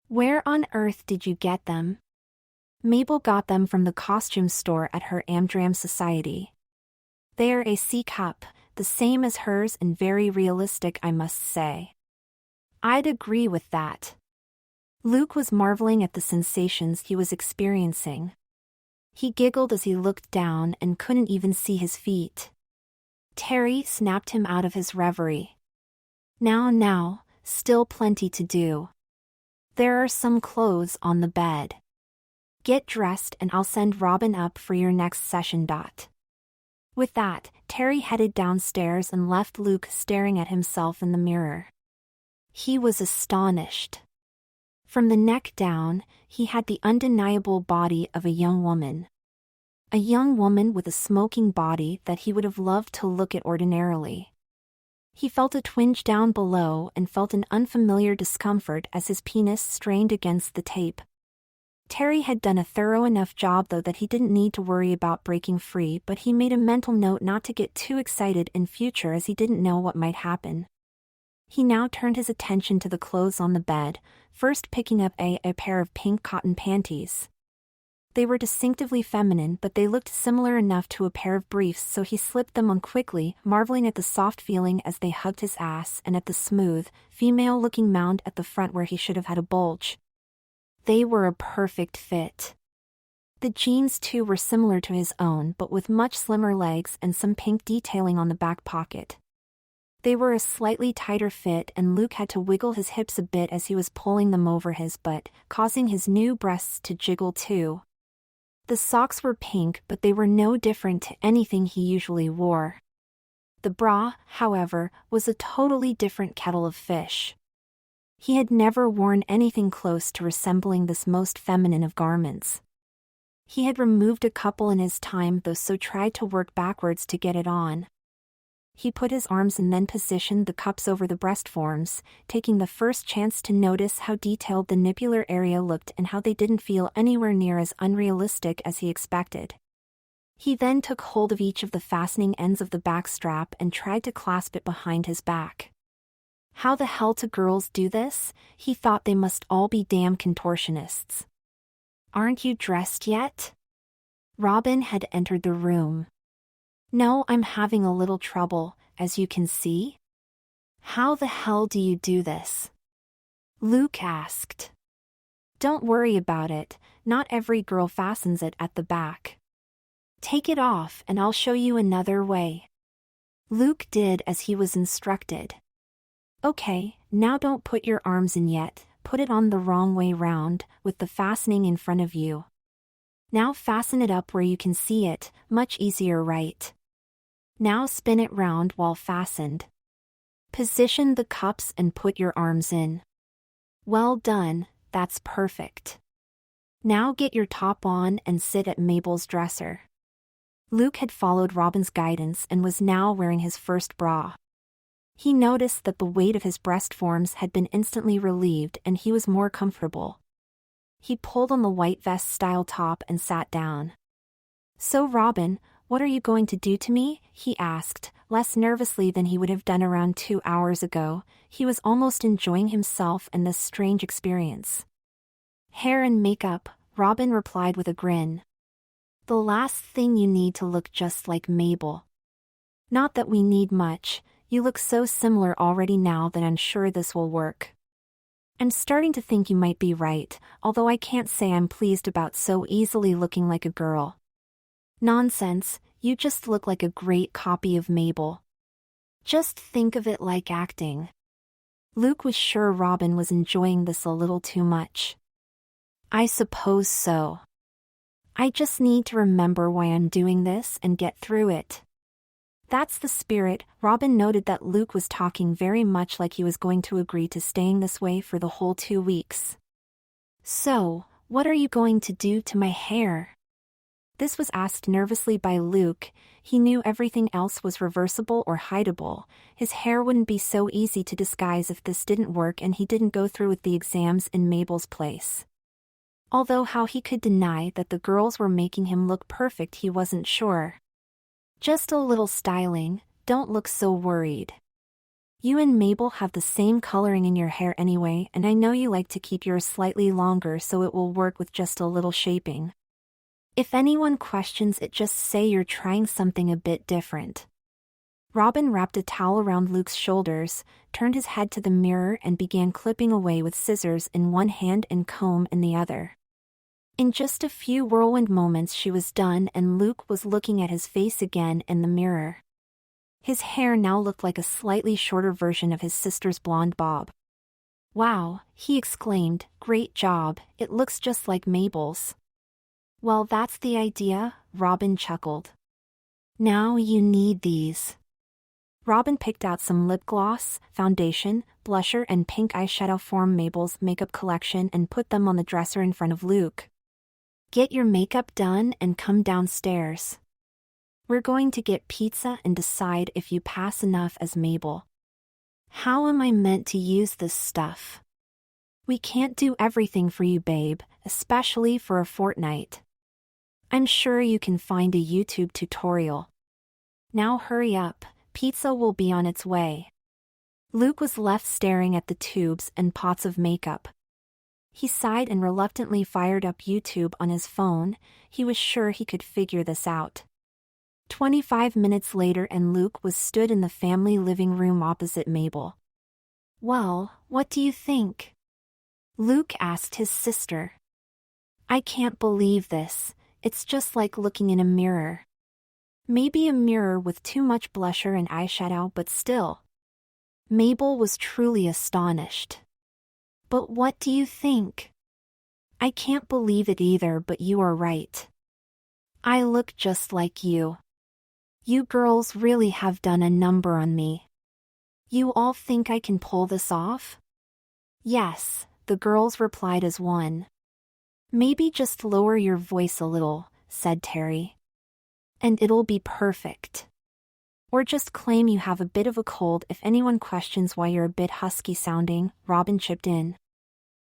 Where on earth did you get them? Mabel got them from the costume store at her Amdram Society. They're a C-cup, the same as hers and very realistic I must say. I'd agree with that. Luke was marveling at the sensations he was experiencing. He giggled as he looked down and couldn't even see his feet. Terry snapped him out of his reverie. Now, still plenty to do. There are some clothes on the bed. Get dressed and I'll send Robin up for your next session. With that, Terry headed downstairs and left Luke staring at himself in the mirror. He was astonished. From the neck down, he had the undeniable body of a young woman. A young woman with a smoking body that he would have loved to look at ordinarily. He felt a twinge down below and felt an unfamiliar discomfort as his penis strained against the tape. Terry had done a thorough enough job though that he didn't need to worry about breaking free, but he made a mental note not to get too excited in future as he didn't know what might happen. He now turned his attention to the clothes on the bed, first picking up a pair of pink cotton panties. They were distinctively feminine, but they looked similar enough to a pair of briefs, so he slipped them on quickly, marveling at the soft feeling as they hugged his ass and at the smooth, female-looking mound at the front where he should have had a bulge. They were a perfect fit. The jeans too were similar to his own but with much slimmer legs and some pink detailing on the back pocket. They were a slightly tighter fit and Luke had to wiggle his hips a bit as he was pulling them over his butt, causing his new breasts to jiggle too. The socks were pink but they were no different to anything he usually wore. The bra, however, was a totally different kettle of fish. He had never worn anything close to resembling this most feminine of garments. He had removed a couple in his time though, so tried to work backwards to get it on. He put his arms and then positioned the cups over the breast forms, taking the first chance to notice how detailed the nippular area looked and how they didn't feel anywhere near as unrealistic as he expected. He then took hold of each of the fastening ends of the back strap and tried to clasp it behind his back. How the hell do girls do this? He thought they must all be damn contortionists. Aren't you dressed yet? Robin had entered the room. No, I'm having a little trouble, as you can see. How the hell do you do this? Luke asked. Don't worry about it, not every girl fastens it at the back. Take it off and I'll show you another way. Luke did as he was instructed. Okay, now don't put your arms in yet, put it on the wrong way round, with the fastening in front of you. Now fasten it up where you can see it, much easier, right? Now spin it round while fastened. Position the cups and put your arms in. Well done, that's perfect. Now get your top on and sit at Mabel's dresser. Luke had followed Robin's guidance and was now wearing his first bra. He noticed that the weight of his breast forms had been instantly relieved and he was more comfortable. He pulled on the white vest-style top and sat down. So Robin, what are you going to do to me? He asked, less nervously than he would have done around 2 hours ago. He was almost enjoying himself and this strange experience. Hair and makeup, Robin replied with a grin. The last thing you need to look just like Mabel. Not that we need much, you look so similar already now that I'm sure this will work. I'm starting to think you might be right, although I can't say I'm pleased about so easily looking like a girl. Nonsense, you just look like a great copy of Mabel. Just think of it like acting. Luke was sure Robin was enjoying this a little too much. I suppose so. I just need to remember why I'm doing this and get through it. That's the spirit. Robin noted that Luke was talking very much like he was going to agree to staying this way for the whole 2 weeks. So, what are you going to do to my hair? This was asked nervously by Luke. He knew everything else was reversible or hideable. His hair wouldn't be so easy to disguise if this didn't work and he didn't go through with the exams in Mabel's place. Although how he could deny that the girls were making him look perfect, he wasn't sure. Just a little styling, don't look so worried. You and Mabel have the same coloring in your hair anyway, and I know you like to keep yours slightly longer, so it will work with just a little shaping. If anyone questions it, just say you're trying something a bit different. Robin wrapped a towel around Luke's shoulders, turned his head to the mirror and began clipping away with scissors in one hand and comb in the other. In just a few whirlwind moments she was done, and Luke was looking at his face again in the mirror. His hair now looked like a slightly shorter version of his sister's blonde bob. "Wow," he exclaimed, "great job, it looks just like Mabel's." "Well, that's the idea," Robin chuckled. "Now you need these." Robin picked out some lip gloss, foundation, blusher and pink eyeshadow from Mabel's makeup collection and put them on the dresser in front of Luke. "Get your makeup done and come downstairs. We're going to get pizza and decide if you pass enough as Mabel." "How am I meant to use this stuff?" "We can't do everything for you, babe, especially for a fortnight. I'm sure you can find a YouTube tutorial. Now hurry up, pizza will be on its way." Luke was left staring at the tubes and pots of makeup. He sighed and reluctantly fired up YouTube on his phone. He was sure he could figure this out. 25 minutes later and Luke was stood in the family living room opposite Mabel. "Well, what do you think?" Luke asked his sister. "I can't believe this. It's just like looking in a mirror." "Maybe a mirror with too much blusher and eyeshadow, but still." Mabel was truly astonished. "But what do you think?" "I can't believe it either, but you are right. I look just like you. You girls really have done a number on me." "You all think I can pull this off?" "Yes," the girls replied as one. "Maybe just lower your voice a little," said Terry. "And it'll be perfect. Or just claim you have a bit of a cold if anyone questions why you're a bit husky sounding," Robin chipped in.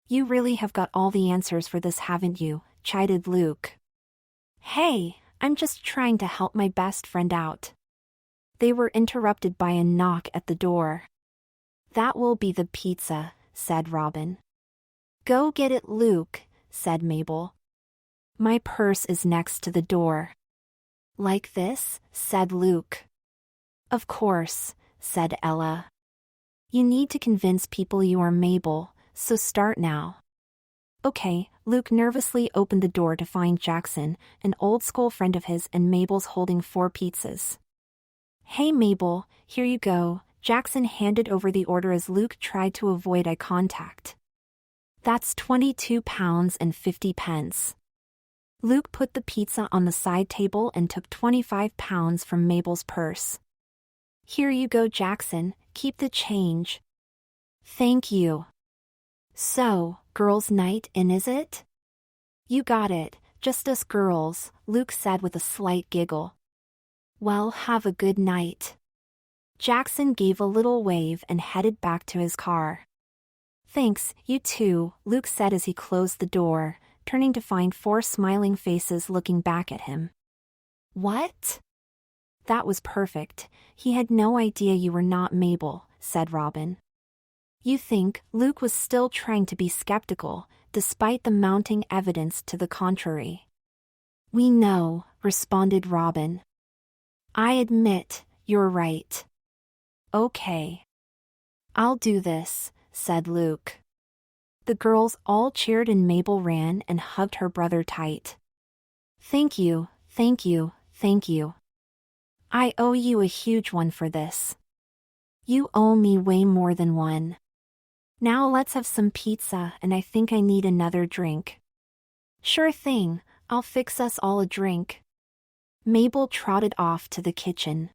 "You really have got all the answers for this, haven't you?" chided Luke. "Hey, I'm just trying to help my best friend out." They were interrupted by a knock at the door. "That will be the pizza," said Robin. "Go get it, Luke," said Mabel. "My purse is next to the door." "Like this?" said Luke. "Of course," said Ella. "You need to convince people you are Mabel, so start now." "Okay." Luke nervously opened the door to find Jackson, an old school friend of his, and Mabel's holding 4 pizzas. "Hey Mabel, here you go." Jackson handed over the order as Luke tried to avoid eye contact. "That's £22.50. Luke put the pizza on the side table and took £25 from Mabel's purse. "Here you go, Jackson, keep the change." "Thank you." "So, girls' night in, is it?" "You got it, just us girls," Luke said with a slight giggle. "Well, have a good night." Jackson gave a little wave and headed back to his car. "Thanks, you too," Luke said as he closed the door, turning to find 4 smiling faces looking back at him. "What?" "That was perfect. He had no idea you were not Mabel," said Robin. "You think?" Luke was still trying to be skeptical, despite the mounting evidence to the contrary. "We know," responded Robin. "I admit, you're right." "Okay. I'll do this," said Luke. The girls all cheered and Mabel ran and hugged her brother tight. "Thank you, thank you, thank you. I owe you a huge one for this." "You owe me way more than one. Now let's have some pizza, and I think I need another drink." "Sure thing, I'll fix us all a drink." Mabel trotted off to the kitchen.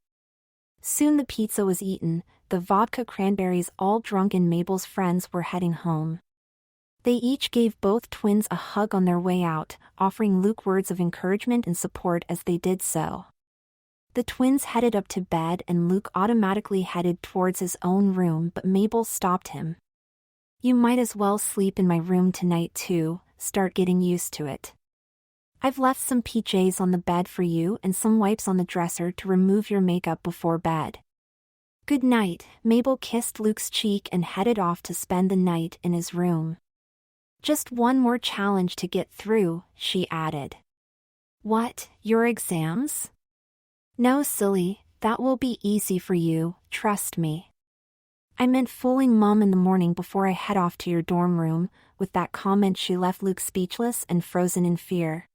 Soon the pizza was eaten, the vodka cranberries all drunk, and Mabel's friends were heading home. They each gave both twins a hug on their way out, offering Luke words of encouragement and support as they did so. The twins headed up to bed and Luke automatically headed towards his own room, but Mabel stopped him. "You might as well sleep in my room tonight too, start getting used to it. I've left some PJs on the bed for you and some wipes on the dresser to remove your makeup before bed." "Good night." Mabel kissed Luke's cheek and headed off to spend the night in his room. "Just one more challenge to get through," she added. "What, your exams?" "No, silly, that will be easy for you, trust me. I meant fooling Mom in the morning before I head off to your dorm room." With that comment she left Luke speechless and frozen in fear.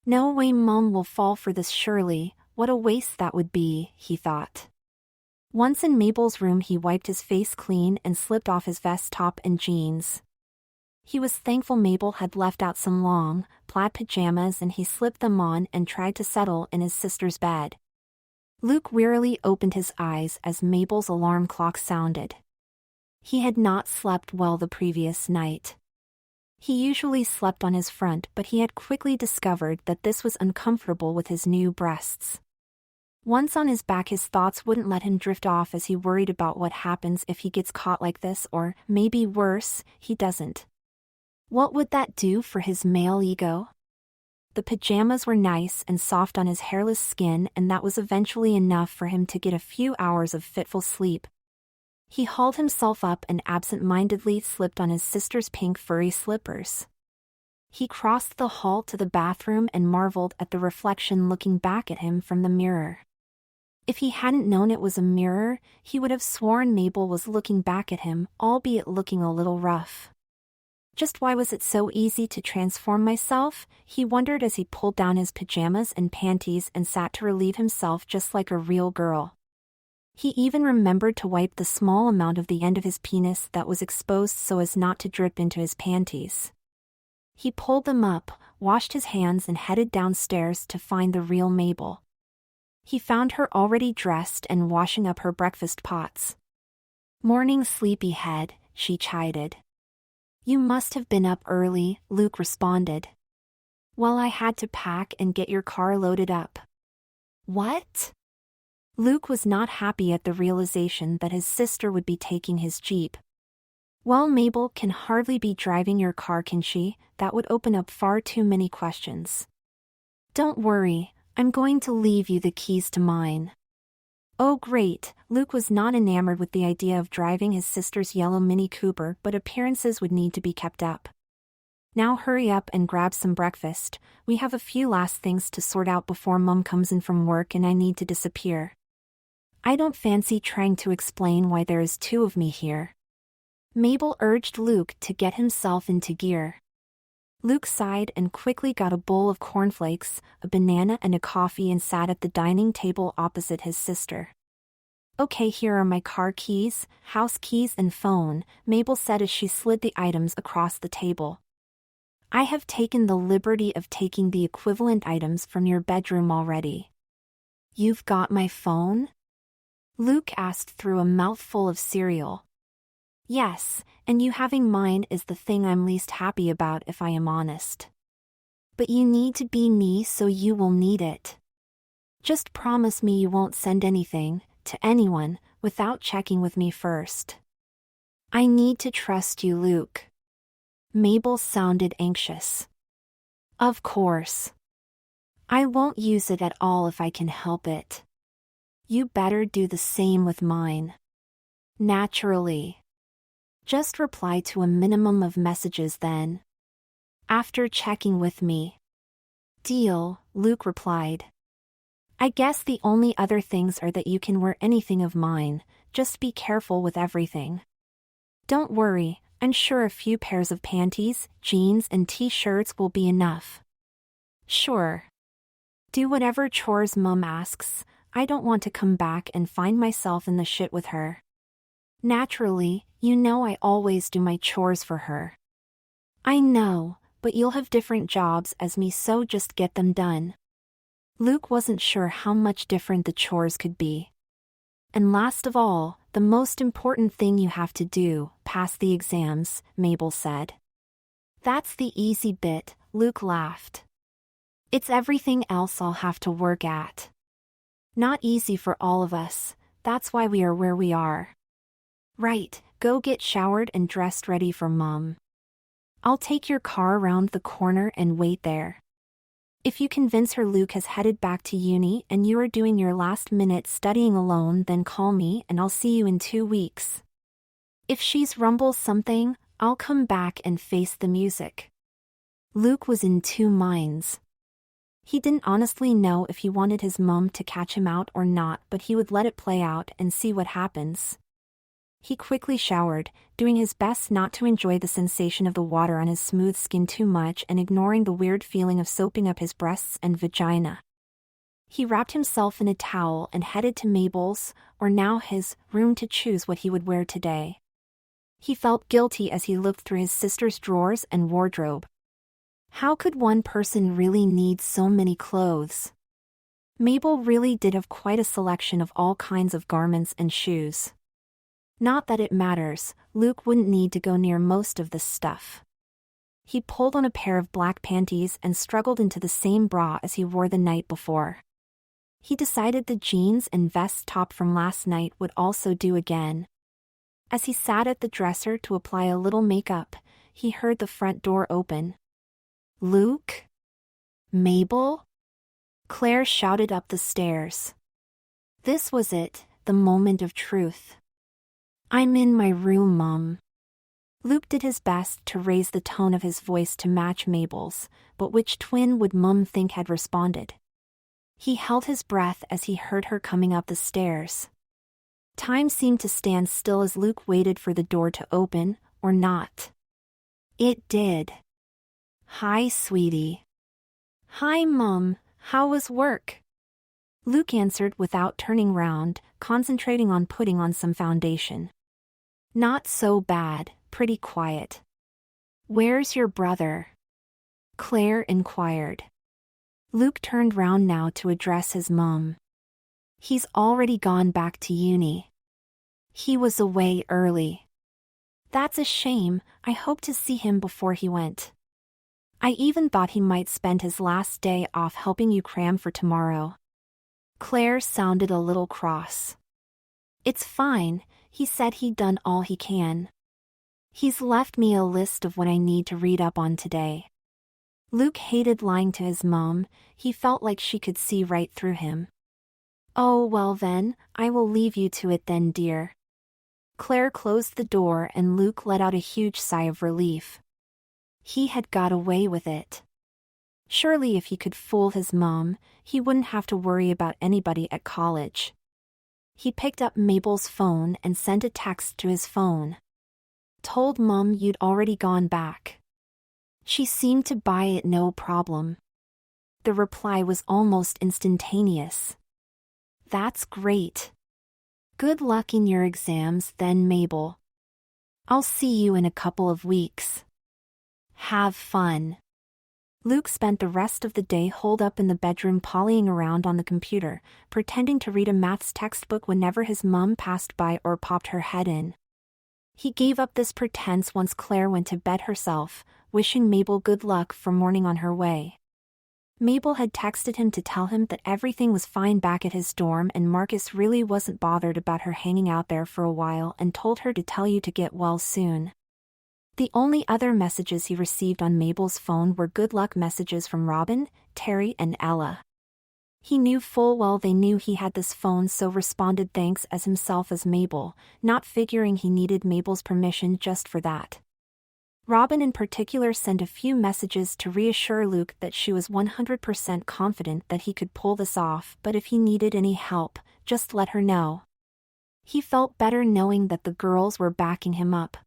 "No way Mom will fall for this surely, what a waste that would be," he thought. Once in Mabel's room he wiped his face clean and slipped off his vest top and jeans. He was thankful Mabel had left out some long, plaid pajamas and he slipped them on and tried to settle in his sister's bed. Luke wearily opened his eyes as Mabel's alarm clock sounded. He had not slept well the previous night. He usually slept on his front, but he had quickly discovered that this was uncomfortable with his new breasts. Once on his back his thoughts wouldn't let him drift off as he worried about what happens if he gets caught like this or, maybe worse, he doesn't. What would that do for his male ego? The pajamas were nice and soft on his hairless skin, and that was eventually enough for him to get a few hours of fitful sleep. He hauled himself up and absent-mindedly slipped on his sister's pink furry slippers. He crossed the hall to the bathroom and marveled at the reflection looking back at him from the mirror. If he hadn't known it was a mirror, he would have sworn Mabel was looking back at him, albeit looking a little rough. Just why was it so easy to transform myself? He wondered as he pulled down his pajamas and panties and sat to relieve himself just like a real girl. He even remembered to wipe the small amount of the end of his penis that was exposed so as not to drip into his panties. He pulled them up, washed his hands and headed downstairs to find the real Mabel. He found her already dressed and washing up her breakfast pots. "Morning, sleepyhead," she chided. "You must have been up early," Luke responded. "Well, I had to pack and get your car loaded up." "What?" Luke was not happy at the realization that his sister would be taking his Jeep. "Well, Mabel can hardly be driving your car, can she? That would open up far too many questions." "Don't worry, I'm going to leave you the keys to mine." Oh great, Luke was not enamored with the idea of driving his sister's yellow Mini Cooper, but appearances would need to be kept up. "Now hurry up and grab some breakfast, we have a few last things to sort out before Mum comes in from work and I need to disappear." "I don't fancy trying to explain why there is two of me here." Mabel urged Luke to get himself into gear. Luke sighed and quickly got a bowl of cornflakes, a banana and a coffee and sat at the dining table opposite his sister. "Okay, here are my car keys, house keys and phone," Mabel said as she slid the items across the table. "I have taken the liberty of taking the equivalent items from your bedroom already." "You've got my phone?" Luke asked through a mouthful of cereal. "Yes, and you having mine is the thing I'm least happy about if I am honest. But you need to be me so you will need it. Just promise me you won't send anything, to anyone, without checking with me first." "I need to trust you, Luke." Mabel sounded anxious. "Of course. I won't use it at all if I can help it. You better do the same with mine." "Naturally. Just reply to a minimum of messages then. After checking with me." "Deal," Luke replied. "I guess the only other things are that you can wear anything of mine, just be careful with everything." "Don't worry, I'm sure a few pairs of panties, jeans and t-shirts will be enough." "Sure. Do whatever chores Mum asks, I don't want to come back and find myself in the shit with her." "Naturally, you know I always do my chores for her." "I know, but you'll have different jobs as me so just get them done." Luke wasn't sure how much different the chores could be. "And last of all, the most important thing you have to do, pass the exams," Mabel said. That's the easy bit, Luke laughed. It's everything else I'll have to work at. Not easy for all of us, that's why we are where we are. Right, go get showered and dressed ready for Mom. I'll take your car around the corner and wait there. If you convince her Luke has headed back to uni and you are doing your last-minute studying alone, then call me and I'll see you in 2 weeks. If she's rumbles something, I'll come back and face the music. Luke was in 2 minds. He didn't honestly know if he wanted his mom to catch him out or not, but he would let it play out and see what happens. He quickly showered, doing his best not to enjoy the sensation of the water on his smooth skin too much and ignoring the weird feeling of soaping up his breasts and vagina. He wrapped himself in a towel and headed to Mabel's, or now his, room to choose what he would wear today. He felt guilty as he looked through his sister's drawers and wardrobe. How could one person really need so many clothes? Mabel really did have quite a selection of all kinds of garments and shoes. Not that it matters, Luke wouldn't need to go near most of this stuff. He pulled on a pair of black panties and struggled into the same bra as he wore the night before. He decided the jeans and vest top from last night would also do again. As he sat at the dresser to apply a little makeup, he heard the front door open. Luke? Mabel? Claire shouted up the stairs. This was it, the moment of truth. I'm in my room, Mom. Luke did his best to raise the tone of his voice to match Mabel's, but which twin would Mom think had responded? He held his breath as he heard her coming up the stairs. Time seemed to stand still as Luke waited for the door to open, or not. It did. Hi, sweetie. Hi, Mom. How was work? Luke answered without turning round, concentrating on putting on some foundation. Not so bad, pretty quiet. Where's your brother? Claire inquired. Luke turned round now to address his mom. He's already gone back to uni. He was away early. That's a shame, I hoped to see him before he went. I even thought he might spend his last day off helping you cram for tomorrow. Claire sounded a little cross. It's fine, he said he'd done all he can. He's left me a list of what I need to read up on today. Luke hated lying to his mom, he felt like she could see right through him. Oh well then, I will leave you to it then, dear. Claire closed the door and Luke let out a huge sigh of relief. He had got away with it. Surely if he could fool his mom, he wouldn't have to worry about anybody at college. He picked up Mabel's phone and sent a text to his phone. Told Mom you'd already gone back. She seemed to buy it no problem. The reply was almost instantaneous. That's great. Good luck in your exams then, Mabel. I'll see you in a couple of weeks. Have fun. Luke spent the rest of the day holed up in the bedroom polying around on the computer, pretending to read a maths textbook whenever his mom passed by or popped her head in. He gave up this pretense once Claire went to bed herself, wishing Mabel good luck for morning on her way. Mabel had texted him to tell him that everything was fine back at his dorm and Marcus really wasn't bothered about her hanging out there for a while and told her to tell you to get well soon. The only other messages he received on Mabel's phone were good luck messages from Robin, Terry and Ella. He knew full well they knew he had this phone, so responded thanks as himself as Mabel, not figuring he needed Mabel's permission just for that. Robin in particular sent a few messages to reassure Luke that she was 100% confident that he could pull this off, but if he needed any help, just let her know. He felt better knowing that the girls were backing him up.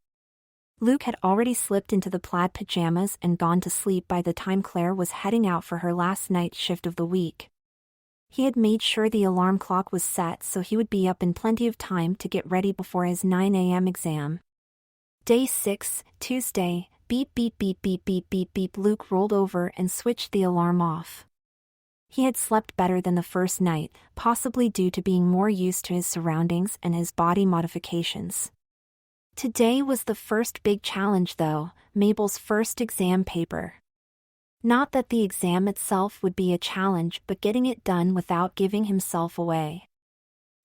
Luke had already slipped into the plaid pajamas and gone to sleep by the time Claire was heading out for her last night shift of the week. He had made sure the alarm clock was set so he would be up in plenty of time to get ready before his 9 a.m. exam. Day 6, Tuesday, beep beep beep beep beep beep beep. Luke rolled over and switched the alarm off. He had slept better than the first night, possibly due to being more used to his surroundings and his body modifications. Today was the first big challenge though, Mabel's first exam paper. Not that the exam itself would be a challenge, but getting it done without giving himself away.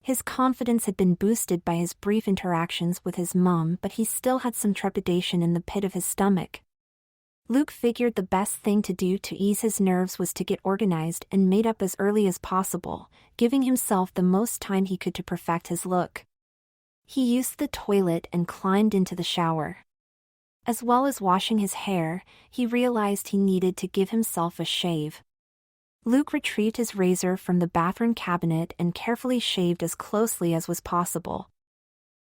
His confidence had been boosted by his brief interactions with his mom, but he still had some trepidation in the pit of his stomach. Luke figured the best thing to do to ease his nerves was to get organized and made up as early as possible, giving himself the most time he could to perfect his look. He used the toilet and climbed into the shower. As well as washing his hair, he realized he needed to give himself a shave. Luke retrieved his razor from the bathroom cabinet and carefully shaved as closely as was possible.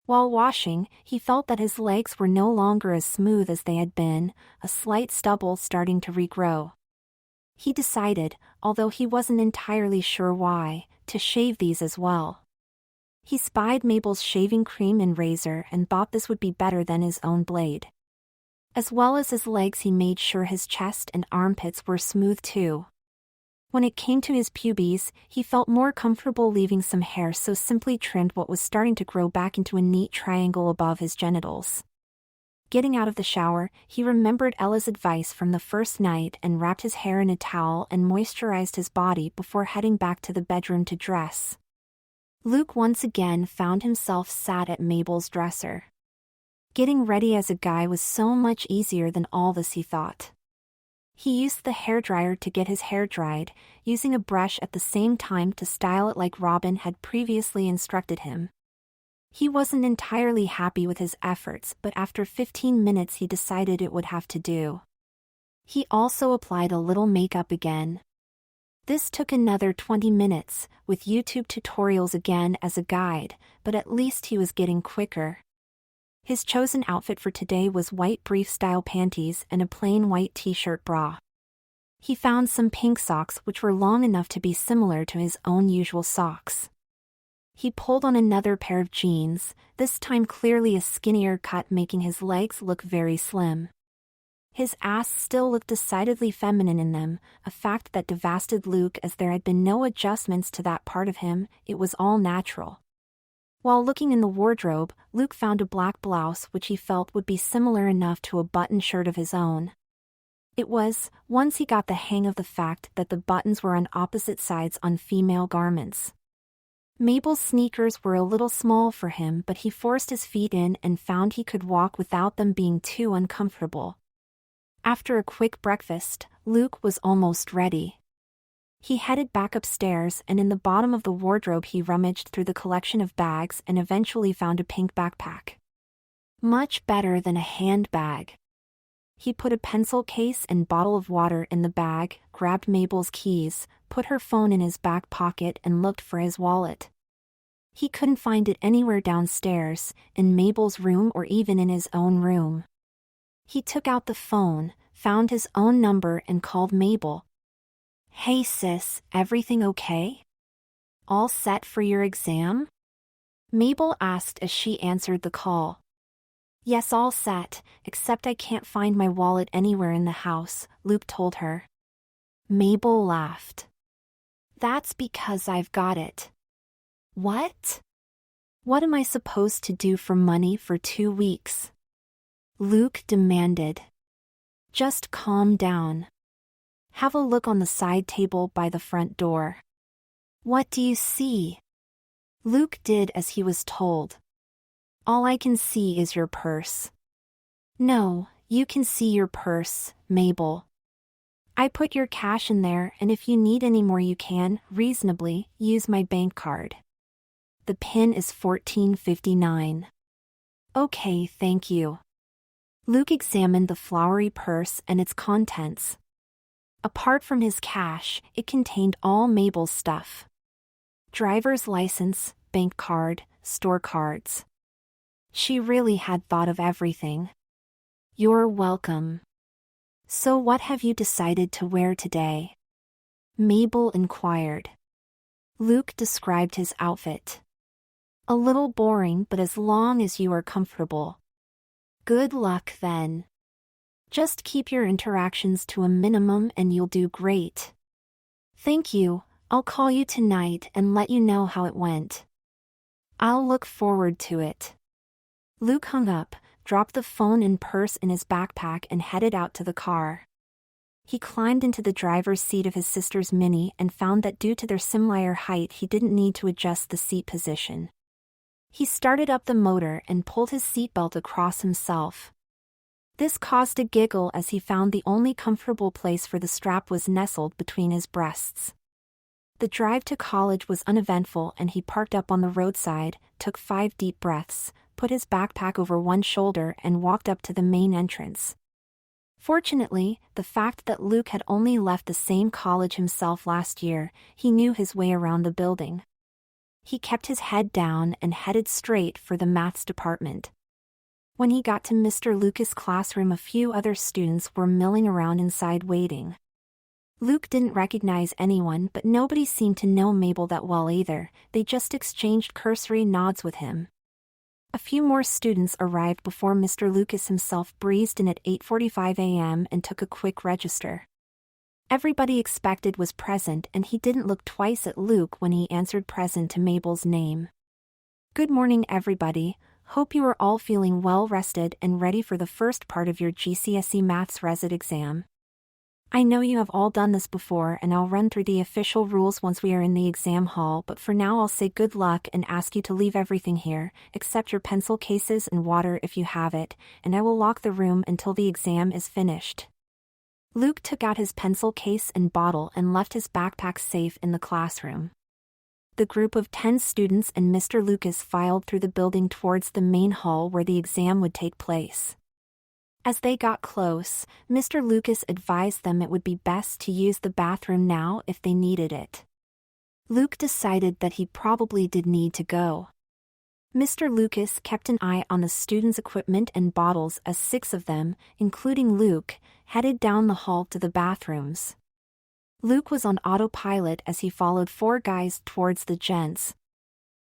While washing, he felt that his legs were no longer as smooth as they had been, a slight stubble starting to regrow. He decided, although he wasn't entirely sure why, to shave these as well. He spied Mabel's shaving cream and razor and thought this would be better than his own blade. As well as his legs, he made sure his chest and armpits were smooth too. When it came to his pubes, he felt more comfortable leaving some hair, so simply trimmed what was starting to grow back into a neat triangle above his genitals. Getting out of the shower, he remembered Ella's advice from the first night and wrapped his hair in a towel and moisturized his body before heading back to the bedroom to dress. Luke once again found himself sat at Mabel's dresser. Getting ready as a guy was so much easier than all this, he thought. He used the hairdryer to get his hair dried, using a brush at the same time to style it like Robin had previously instructed him. He wasn't entirely happy with his efforts, but after 15 minutes he decided it would have to do. He also applied a little makeup again. This took another 20 minutes, with YouTube tutorials again as a guide, but at least he was getting quicker. His chosen outfit for today was white brief-style panties and a plain white t-shirt bra. He found some pink socks which were long enough to be similar to his own usual socks. He pulled on another pair of jeans, this time clearly a skinnier cut, making his legs look very slim. His ass still looked decidedly feminine in them, a fact that devastated Luke as there had been no adjustments to that part of him, it was all natural. While looking in the wardrobe, Luke found a black blouse which he felt would be similar enough to a button shirt of his own. It was, once he got the hang of the fact that the buttons were on opposite sides on female garments. Mabel's sneakers were a little small for him, but he forced his feet in and found he could walk without them being too uncomfortable. After a quick breakfast, Luke was almost ready. He headed back upstairs, and in the bottom of the wardrobe he rummaged through the collection of bags and eventually found a pink backpack. Much better than a handbag. He put a pencil case and bottle of water in the bag, grabbed Mabel's keys, put her phone in his back pocket and looked for his wallet. He couldn't find it anywhere downstairs, in Mabel's room or even in his own room. He took out the phone, found his own number and called Mabel. "Hey sis, everything okay? All set for your exam?" Mabel asked as she answered the call. "Yes, all set, except I can't find my wallet anywhere in the house," Luke told her. Mabel laughed. "That's because I've got it." "What? What am I supposed to do for money for 2 weeks?" Luke demanded. "Just calm down. Have a look on the side table by the front door." "What do you see?" Luke did as he was told. "All I can see is your purse." "No, you can see your purse, Mabel. I put your cash in there, and if you need any more you can, reasonably, use my bank card. The PIN is 1459. "Okay, thank you." Luke examined the flowery purse and its contents. Apart from his cash, it contained all Mabel's stuff. Driver's license, bank card, store cards. She really had thought of everything. "You're welcome. So what have you decided to wear today?" Mabel inquired. Luke described his outfit. "A little boring, but as long as you are comfortable." "Good luck then. Just keep your interactions to a minimum and you'll do great." "Thank you, I'll call you tonight and let you know how it went." "I'll look forward to it." Luke hung up, dropped the phone and purse in his backpack and headed out to the car. He climbed into the driver's seat of his sister's Mini and found that due to their similar height he didn't need to adjust the seat position. He started up the motor and pulled his seatbelt across himself. This caused a giggle as he found the only comfortable place for the strap was nestled between his breasts. The drive to college was uneventful and he parked up on the roadside, took 5 deep breaths, put his backpack over one shoulder and walked up to the main entrance. Fortunately, the fact that Luke had only left the same college himself last year, he knew his way around the building. He kept his head down and headed straight for the maths department. When he got to Mr. Lucas' classroom, a few other students were milling around inside waiting. Luke didn't recognize anyone, but nobody seemed to know Mabel that well either. They just exchanged cursory nods with him. A few more students arrived before Mr. Lucas himself breezed in at 8:45 a.m. and took a quick register. Everybody expected was present and he didn't look twice at Luke when he answered present to Mabel's name. "Good morning everybody, hope you are all feeling well rested and ready for the first part of your GCSE Maths Resit exam. I know you have all done this before and I'll run through the official rules once we are in the exam hall, but for now I'll say good luck and ask you to leave everything here, except your pencil cases and water if you have it, and I will lock the room until the exam is finished." Luke took out his pencil case and bottle and left his backpack safe in the classroom. The group of 10 students and Mr. Lucas filed through the building towards the main hall where the exam would take place. As they got close, Mr. Lucas advised them it would be best to use the bathroom now if they needed it. Luke decided that he probably did need to go. Mr. Lucas kept an eye on the students' equipment and bottles as 6 of them, including Luke, headed down the hall to the bathrooms. Luke was on autopilot as he followed 4 guys towards the gents.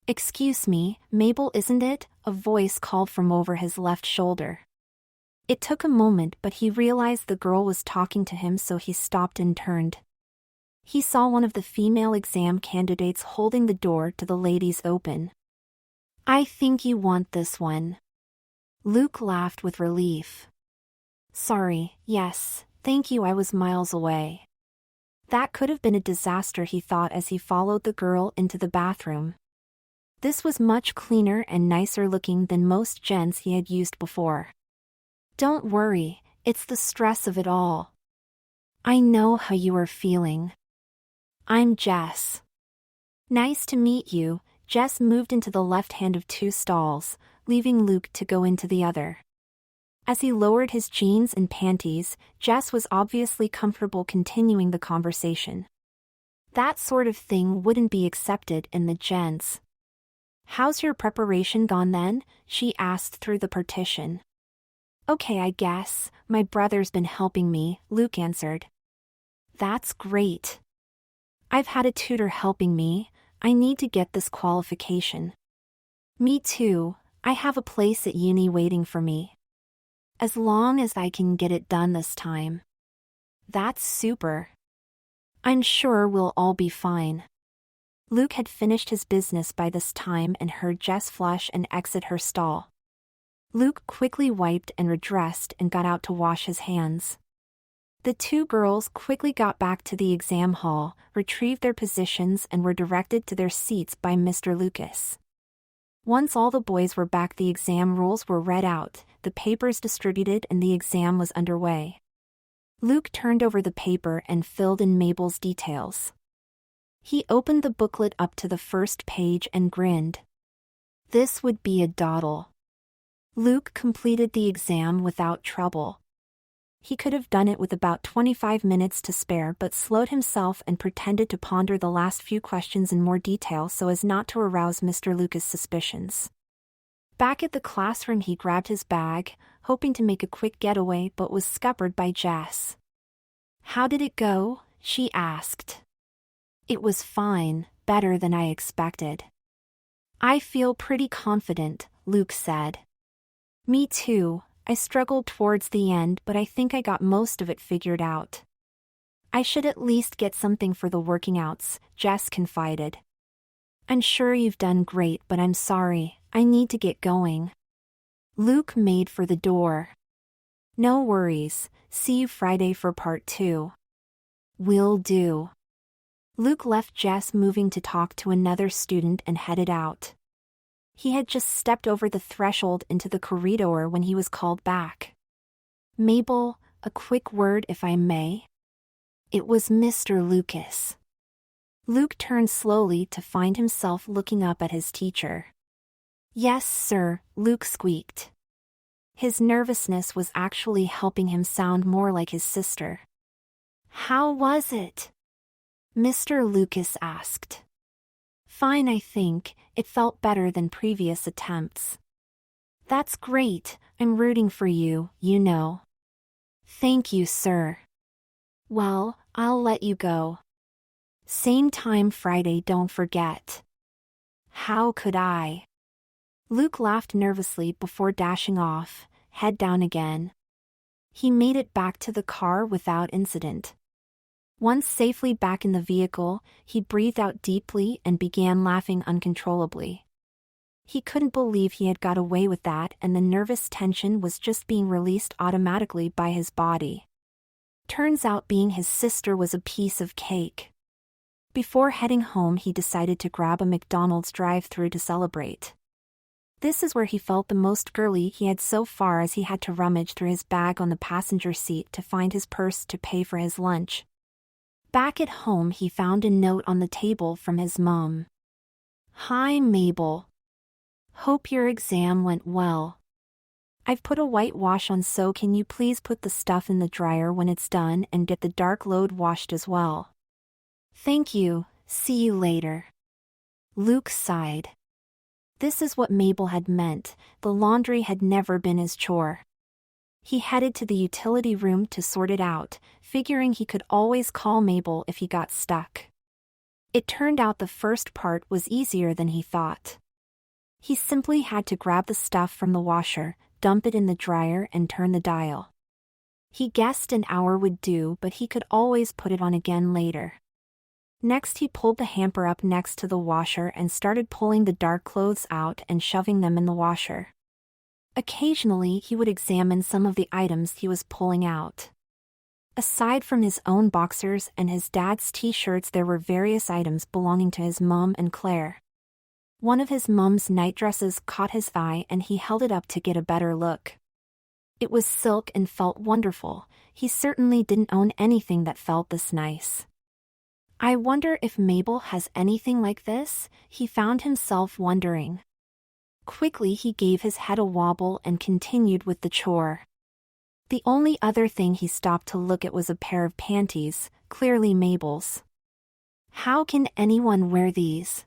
"Excuse me, Mabel isn't it?" a voice called from over his left shoulder. It took a moment, but he realized the girl was talking to him, so he stopped and turned. He saw one of the female exam candidates holding the door to the ladies open. "I think you want this one." Luke laughed with relief. "Sorry, yes, thank you, I was miles away." That could have been a disaster, he thought as he followed the girl into the bathroom. This was much cleaner and nicer looking than most gents he had used before. "Don't worry, it's the stress of it all. I know how you are feeling. I'm Jess." "Nice to meet you." Jess moved into the left hand of 2 stalls, leaving Luke to go into the other. As he lowered his jeans and panties, Jess was obviously comfortable continuing the conversation. That sort of thing wouldn't be accepted in the gents. "How's your preparation gone then?" she asked through the partition. "Okay, I guess, my brother's been helping me," Luke answered. "That's great. I've had a tutor helping me, I need to get this qualification." "Me too, I have a place at uni waiting for me. As long as I can get it done this time." "That's super. I'm sure we'll all be fine." Luke had finished his business by this time and heard Jess flush and exit her stall. Luke quickly wiped and redressed and got out to wash his hands. The 2 girls quickly got back to the exam hall, retrieved their positions and were directed to their seats by Mr. Lucas. Once all the boys were back, the exam rules were read out, the papers distributed and the exam was underway. Luke turned over the paper and filled in Mabel's details. He opened the booklet up to the first page and grinned. This would be a dawdle. Luke completed the exam without trouble. He could have done it with about 25 minutes to spare, but slowed himself and pretended to ponder the last few questions in more detail so as not to arouse Mr. Lucas' suspicions. Back at the classroom, he grabbed his bag, hoping to make a quick getaway, but was scuppered by Jess. "How did it go?" she asked. "It was fine, better than I expected." "I feel pretty confident," Luke said. "Me too, I struggled towards the end, but I think I got most of it figured out." "I should at least get something for the working outs," Jess confided. "I'm sure you've done great, but I'm sorry, I need to get going." Luke made for the door. No worries, see you Friday for part 2. Will do. Luke left Jess moving to talk to another student and headed out. He had just stepped over the threshold into the corridor when he was called back. Mabel, a quick word if I may. It was Mr. Lucas. Luke turned slowly to find himself looking up at his teacher. Yes, sir, Luke squeaked. His nervousness was actually helping him sound more like his sister. How was it? Mr. Lucas asked. Fine, I think. It felt better than previous attempts. That's great, I'm rooting for you, you know. Thank you, sir. Well, I'll let you go. Same time Friday, don't forget. How could I? Luke laughed nervously before dashing off, head down again. He made it back to the car without incident. Once safely back in the vehicle, he breathed out deeply and began laughing uncontrollably. He couldn't believe he had got away with that, and the nervous tension was just being released automatically by his body. Turns out being his sister was a piece of cake. Before heading home, he decided to grab a McDonald's drive-thru to celebrate. This is where he felt the most girly he had so far, as he had to rummage through his bag on the passenger seat to find his purse to pay for his lunch. Back at home, he found a note on the table from his mom. Hi, Mabel. Hope your exam went well. I've put a whitewash on, so can you please put the stuff in the dryer when it's done and get the dark load washed as well? Thank you, see you later. Luke sighed. This is what Mabel had meant, the laundry had never been his chore. He headed to the utility room to sort it out, figuring he could always call Mabel if he got stuck. It turned out the first part was easier than he thought. He simply had to grab the stuff from the washer, dump it in the dryer and turn the dial. He guessed an hour would do, but he could always put it on again later. Next, he pulled the hamper up next to the washer and started pulling the dark clothes out and shoving them in the washer. Occasionally, he would examine some of the items he was pulling out. Aside from his own boxers and his dad's t-shirts, there were various items belonging to his mom and Claire. One of his mom's nightdresses caught his eye and he held it up to get a better look. It was silk and felt wonderful. He certainly didn't own anything that felt this nice. I wonder if Mabel has anything like this, he found himself wondering. Quickly, he gave his head a wobble and continued with the chore. The only other thing he stopped to look at was a pair of panties, clearly Mabel's. How can anyone wear these?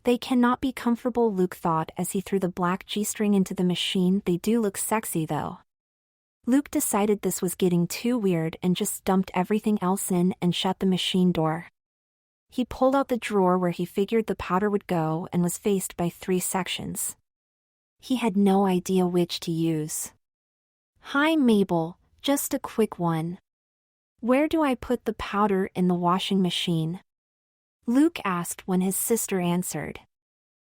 They cannot be comfortable, Luke thought as he threw the black G-string into the machine. They do look sexy though. Luke decided this was getting too weird and just dumped everything else in and shut the machine door. He pulled out the drawer where he figured the powder would go and was faced by 3 sections. He had no idea which to use. Hi, Mabel, just a quick one. Where do I put the powder in the washing machine? Luke asked when his sister answered.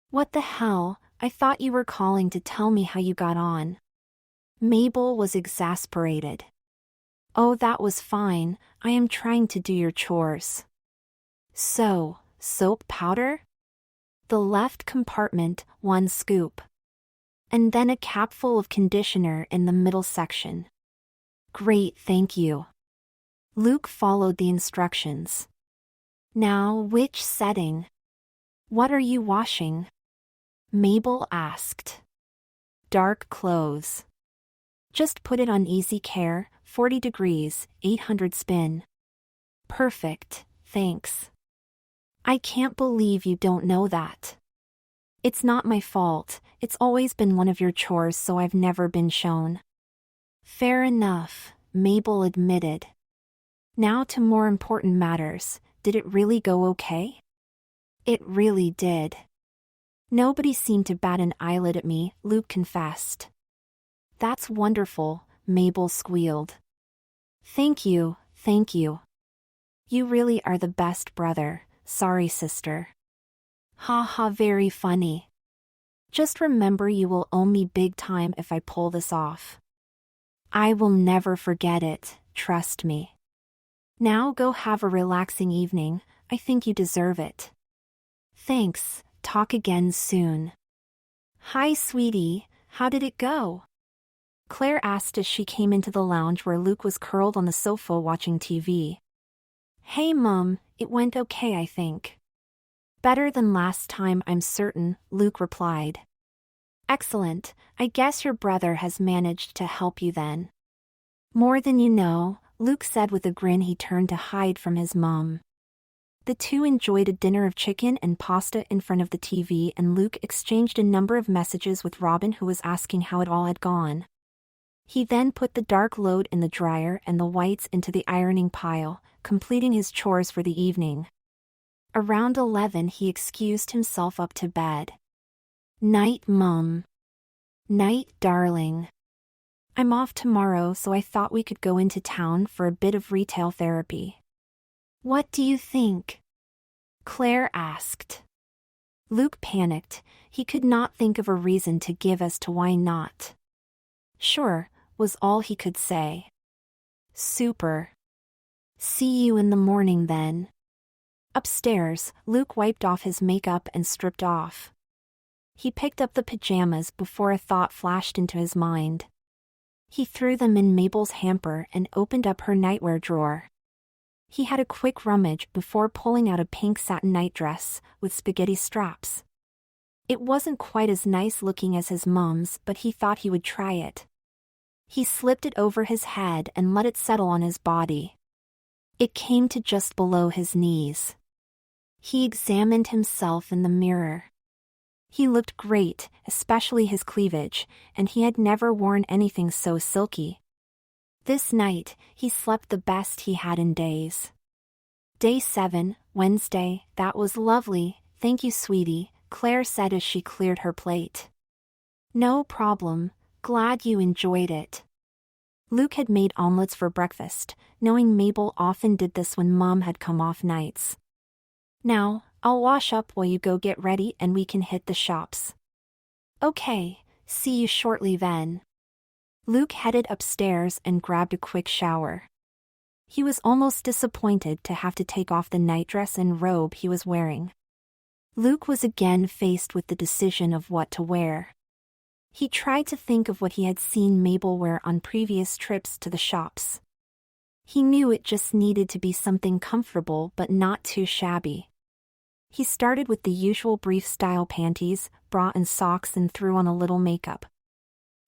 What the hell, I thought you were calling to tell me how you got on. Mabel was exasperated. Oh, that was fine, I am trying to do your chores. So, soap powder? The left compartment, 1 scoop. And then a capful of conditioner in the middle section. Great, thank you. Luke followed the instructions. Now, which setting? What are you washing? Mabel asked. Dark clothes. Just put it on easy care, 40 degrees, 800 spin. Perfect, thanks. I can't believe you don't know that. It's not my fault, it's always been one of your chores, so I've never been shown. Fair enough, Mabel admitted. Now to more important matters, did it really go okay? It really did. Nobody seemed to bat an eyelid at me, Luke confessed. That's wonderful, Mabel squealed. Thank you, thank you. You really are the best brother, sorry sister. Ha ha, very funny. Just remember you will owe me big time if I pull this off. I will never forget it, trust me. Now go have a relaxing evening, I think you deserve it. Thanks, talk again soon. Hi sweetie, how did it go? Claire asked as she came into the lounge where Luke was curled on the sofa watching TV. Hey Mum, it went okay I think. Better than last time I'm certain, Luke replied. Excellent, I guess your brother has managed to help you then. More than you know, Luke said with a grin he turned to hide from his mom. The two enjoyed a dinner of chicken and pasta in front of the TV and Luke exchanged a number of messages with Robin who was asking how it all had gone. He then put the dark load in the dryer and the whites into the ironing pile, completing his chores for the evening. Around 11 he excused himself up to bed. Night Mum. Night darling. I'm off tomorrow so I thought we could go into town for a bit of retail therapy. What do you think? Claire asked. Luke panicked, he could not think of a reason to give as to why not. Sure, was all he could say. Super. See you in the morning then. Upstairs, Luke wiped off his makeup and stripped off. He picked up the pajamas before a thought flashed into his mind. He threw them in Mabel's hamper and opened up her nightwear drawer. He had a quick rummage before pulling out a pink satin nightdress with spaghetti straps. It wasn't quite as nice looking as his mom's, but he thought he would try it. He slipped it over his head and let it settle on his body. It came to just below his knees. He examined himself in the mirror. He looked great, especially his cleavage, and he had never worn anything so silky. This night, he slept the best he had in days. Day 7, Wednesday, that was lovely, thank you sweetie, Claire said as she cleared her plate. No problem, glad you enjoyed it. Luke had made omelets for breakfast, knowing Mabel often did this when Mom had come off nights. Now, I'll wash up while you go get ready and we can hit the shops. Okay, see you shortly then. Luke headed upstairs and grabbed a quick shower. He was almost disappointed to have to take off the nightdress and robe he was wearing. Luke was again faced with the decision of what to wear. He tried to think of what he had seen Mabel wear on previous trips to the shops. He knew it just needed to be something comfortable but not too shabby. He started with the usual brief-style panties, bra and socks and threw on a little makeup.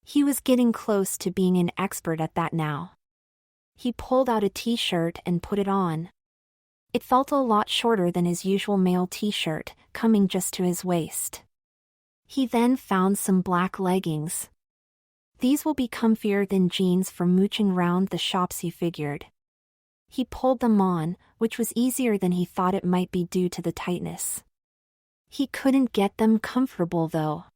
He was getting close to being an expert at that now. He pulled out a t-shirt and put it on. It felt a lot shorter than his usual male t-shirt, coming just to his waist. He then found some black leggings. These will be comfier than jeans for mooching round the shops, he figured. He pulled them on, which was easier than he thought it might be due to the tightness. He couldn't get them comfortable though.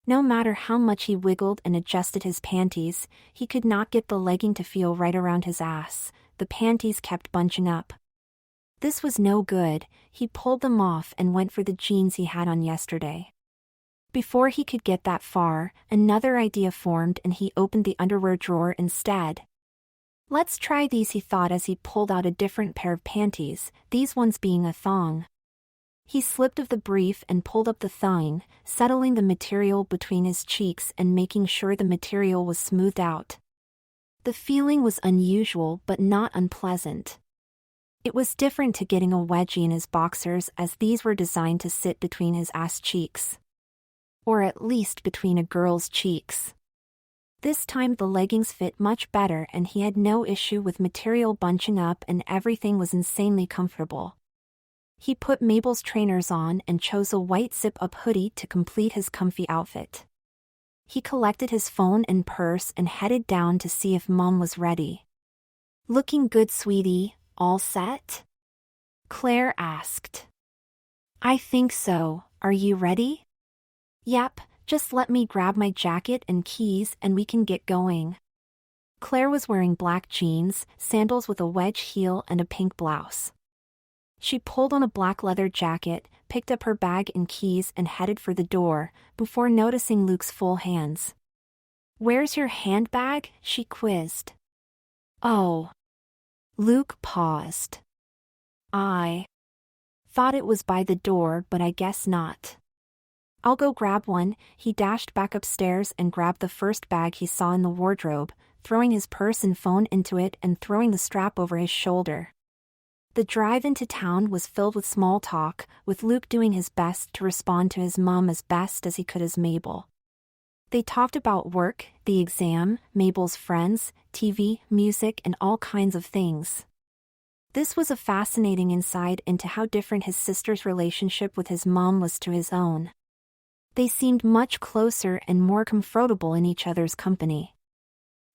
No matter how much he wiggled and adjusted his panties, he could not get the legging to feel right around his ass. The panties kept bunching up. This was no good, he pulled them off and went for the jeans he had on yesterday. Before he could get that far, another idea formed and he opened the underwear drawer instead. Let's try these, he thought as he pulled out a different pair of panties, these ones being a thong. He slipped of the brief and pulled up the thong, settling the material between his cheeks and making sure the material was smoothed out. The feeling was unusual but not unpleasant. It was different to getting a wedgie in his boxers as these were designed to sit between his ass cheeks. Or at least between a girl's cheeks. This time the leggings fit much better and he had no issue with material bunching up and everything was insanely comfortable. He put Mabel's trainers on and chose a white zip-up hoodie to complete his comfy outfit. He collected his phone and purse and headed down to see if Mom was ready. Looking good, sweetie, all set? Claire asked. I think so, are you ready? Yep, just let me grab my jacket and keys and we can get going. Claire was wearing black jeans, sandals with a wedge heel and a pink blouse. She pulled on a black leather jacket, picked up her bag and keys and headed for the door, before noticing Luke's full hands. "Where's your handbag?" she quizzed. "Oh." Luke paused. "I thought it was by the door, but I guess not." "I'll go grab one." He dashed back upstairs and grabbed the first bag he saw in the wardrobe, throwing his purse and phone into it and throwing the strap over his shoulder. The drive into town was filled with small talk, with Luke doing his best to respond to his mom as best as he could as Mabel. They talked about work, the exam, Mabel's friends, TV, music, and all kinds of things. This was a fascinating insight into how different his sister's relationship with his mom was to his own. They seemed much closer and more comfortable in each other's company.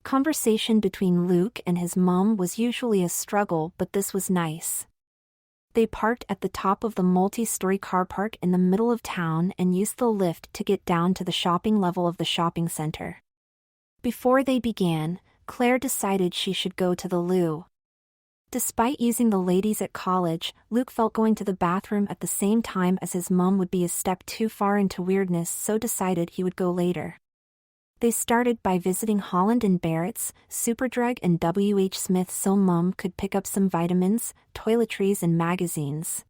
Conversation between Luke and his mom was usually a struggle, but this was nice. They parked at the top of the multi-story car park in the middle of town and used the lift to get down to the shopping level of the shopping center. Before they began, Claire decided she should go to the loo. Despite using the ladies at college, Luke felt going to the bathroom at the same time as his mom would be a step too far into weirdness, so decided he would go later. They started by visiting Holland and Barrett's, Superdrug and W.H. Smith so Mom could pick up some vitamins, toiletries and magazines.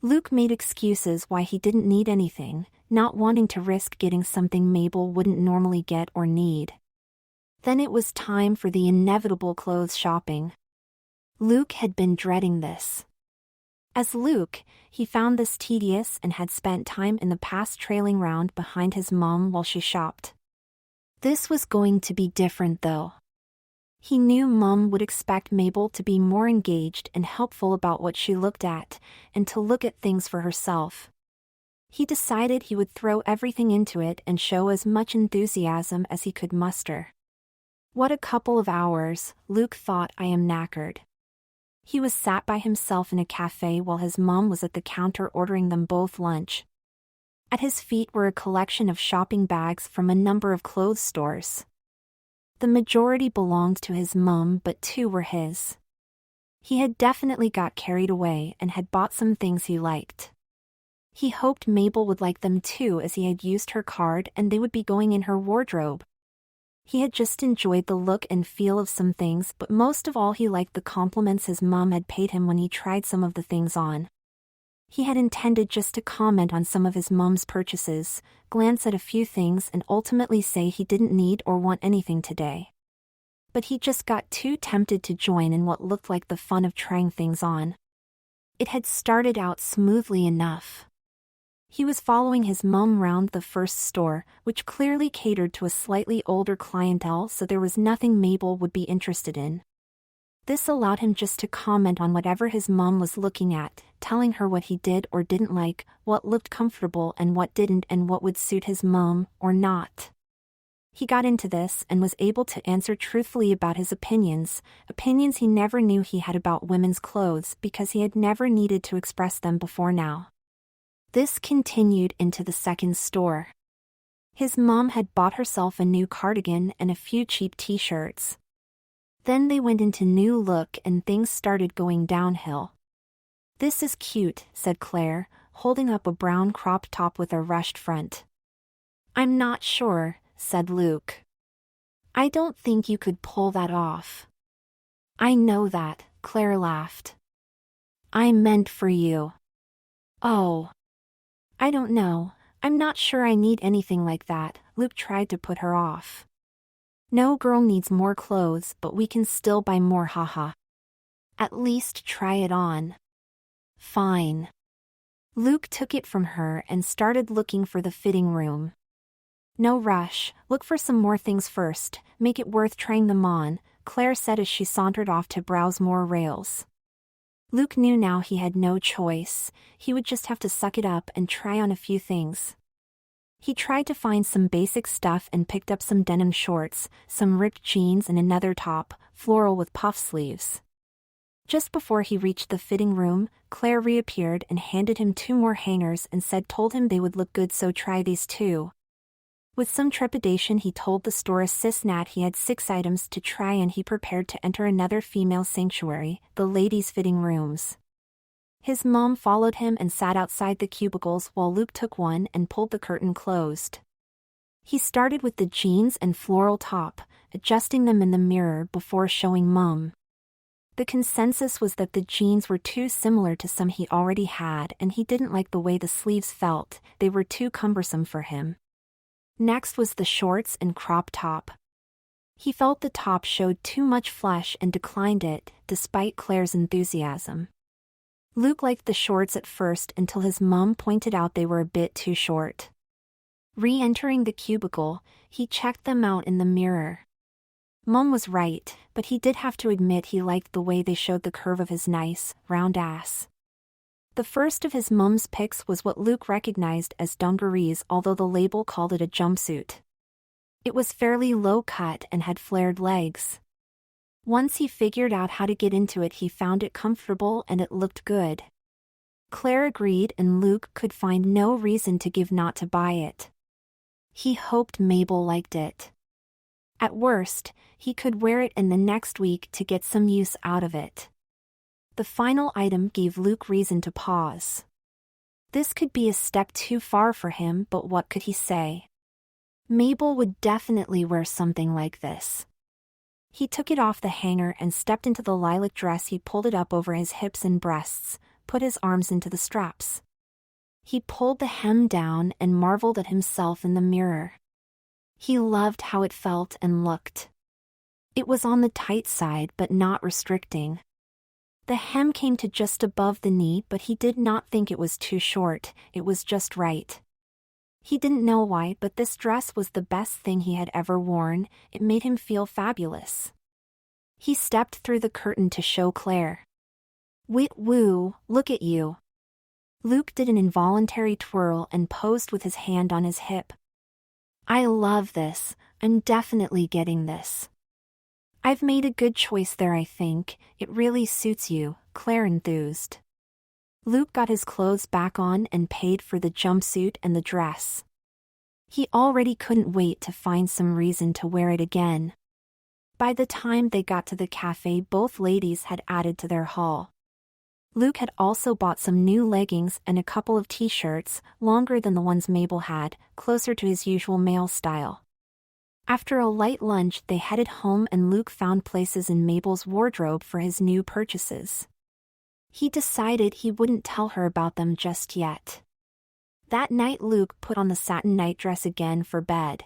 Luke made excuses why he didn't need anything, not wanting to risk getting something Mabel wouldn't normally get or need. Then it was time for the inevitable clothes shopping. Luke had been dreading this. As Luke, he found this tedious and had spent time in the past trailing round behind his mom while she shopped. This was going to be different though. He knew Mom would expect Mabel to be more engaged and helpful about what she looked at, and to look at things for herself. He decided he would throw everything into it and show as much enthusiasm as he could muster. What a couple of hours, Luke thought. I am knackered. He was sat by himself in a cafe while his mom was at the counter ordering them both lunch. At his feet were a collection of shopping bags from a number of clothes stores. The majority belonged to his mom, but 2 were his. He had definitely got carried away and had bought some things he liked. He hoped Mabel would like them too, as he had used her card and they would be going in her wardrobe. He had just enjoyed the look and feel of some things, but most of all he liked the compliments his mom had paid him when he tried some of the things on. He had intended just to comment on some of his mom's purchases, glance at a few things and ultimately say he didn't need or want anything today. But he just got too tempted to join in what looked like the fun of trying things on. It had started out smoothly enough. He was following his mom round the first store, which clearly catered to a slightly older clientele, so there was nothing Mabel would be interested in. This allowed him just to comment on whatever his mom was looking at, telling her what he did or didn't like, what looked comfortable and what didn't, and what would suit his mom or not. He got into this and was able to answer truthfully about his opinions he never knew he had about women's clothes because he had never needed to express them before now. This continued into the second store. His mom had bought herself a new cardigan and a few cheap t-shirts. Then they went into new look and things started going downhill. "This is cute," said Claire, holding up a brown crop top with a rushed front. "I'm not sure," said Luke. "I don't think you could pull that off." "I know that," Claire laughed. "I meant for you." "Oh. I don't know. I'm not sure I need anything like that." Luke tried to put her off. "No girl needs more clothes, but we can still buy more, haha. At least try it on." "Fine." Luke took it from her and started looking for the fitting room. "No rush, look for some more things first, make it worth trying them on," Claire said as she sauntered off to browse more rails. Luke knew now he had no choice, he would just have to suck it up and try on a few things. He tried to find some basic stuff and picked up some denim shorts, some ripped jeans and another top, floral with puff sleeves. Just before he reached the fitting room, Claire reappeared and handed him 2 more hangers and told him they would look good, so try these too. With some trepidation he told the store assistant he had 6 items to try and he prepared to enter another female sanctuary, the ladies' fitting rooms. His mom followed him and sat outside the cubicles while Luke took one and pulled the curtain closed. He started with the jeans and floral top, adjusting them in the mirror before showing Mom. The consensus was that the jeans were too similar to some he already had, and he didn't like the way the sleeves felt. They were too cumbersome for him. Next was the shorts and crop top. He felt the top showed too much flesh and declined it, despite Claire's enthusiasm. Luke liked the shorts at first until his mom pointed out they were a bit too short. Re-entering the cubicle, he checked them out in the mirror. Mom was right, but he did have to admit he liked the way they showed the curve of his nice, round ass. The first of his mom's picks was what Luke recognized as dungarees, although the label called it a jumpsuit. It was fairly low-cut and had flared legs. Once he figured out how to get into it, he found it comfortable and it looked good. Claire agreed, and Luke could find no reason to give not to buy it. He hoped Mabel liked it. At worst, he could wear it in the next week to get some use out of it. The final item gave Luke reason to pause. This could be a step too far for him, but what could he say? Mabel would definitely wear something like this. He took it off the hanger and stepped into the lilac dress. He pulled it up over his hips and breasts, put his arms into the straps. He pulled the hem down and marveled at himself in the mirror. He loved how it felt and looked. It was on the tight side but not restricting. The hem came to just above the knee, but he did not think it was too short. It was just right. He didn't know why, but this dress was the best thing he had ever worn. It made him feel fabulous. He stepped through the curtain to show Claire. "Wit woo, look at you." Luke did an involuntary twirl and posed with his hand on his hip. "I love this. I'm definitely getting this." "I've made a good choice there, I think. It really suits you," Claire enthused. Luke got his clothes back on and paid for the jumpsuit and the dress. He already couldn't wait to find some reason to wear it again. By the time they got to the cafe, both ladies had added to their haul. Luke had also bought some new leggings and a couple of t-shirts, longer than the ones Mabel had, closer to his usual male style. After a light lunch, they headed home, and Luke found places in Mabel's wardrobe for his new purchases. He decided he wouldn't tell her about them just yet. That night, Luke put on the satin nightdress again for bed.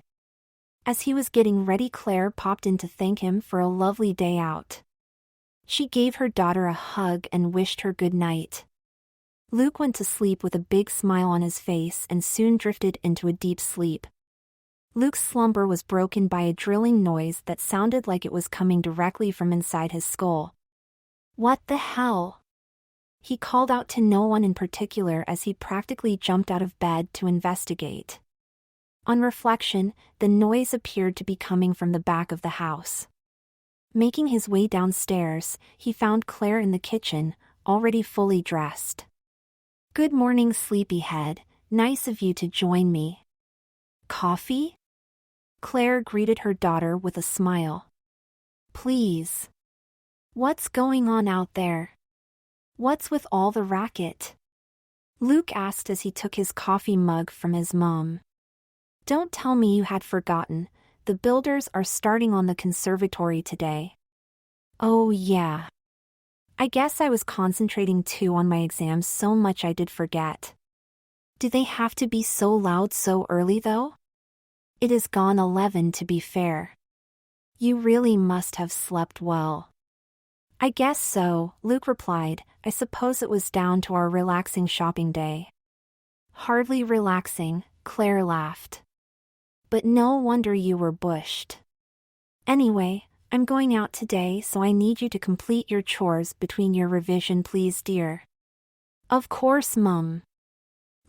As he was getting ready, Claire popped in to thank him for a lovely day out. She gave her daughter a hug and wished her good night. Luke went to sleep with a big smile on his face and soon drifted into a deep sleep. Luke's slumber was broken by a drilling noise that sounded like it was coming directly from inside his skull. "What the hell?" He called out to no one in particular as he practically jumped out of bed to investigate. On reflection, the noise appeared to be coming from the back of the house. Making his way downstairs, he found Claire in the kitchen, already fully dressed. "Good morning, sleepyhead. Nice of you to join me." "Coffee?" Claire greeted her daughter with a smile. "Please." "What's going on out there? What's with all the racket?" Luke asked as he took his coffee mug from his mom. "Don't tell me you had forgotten. The builders are starting on the conservatory today." "Oh yeah. I guess I was concentrating too on my exams so much I did forget." "Do they have to be so loud so early though?" "It is gone 11 to be fair." "You really must have slept well." "I guess so," Luke replied. "I suppose it was down to our relaxing shopping day." "Hardly relaxing," Claire laughed. "But no wonder you were bushed. Anyway, I'm going out today, so I need you to complete your chores between your revision, please, dear." "Of course, Mum."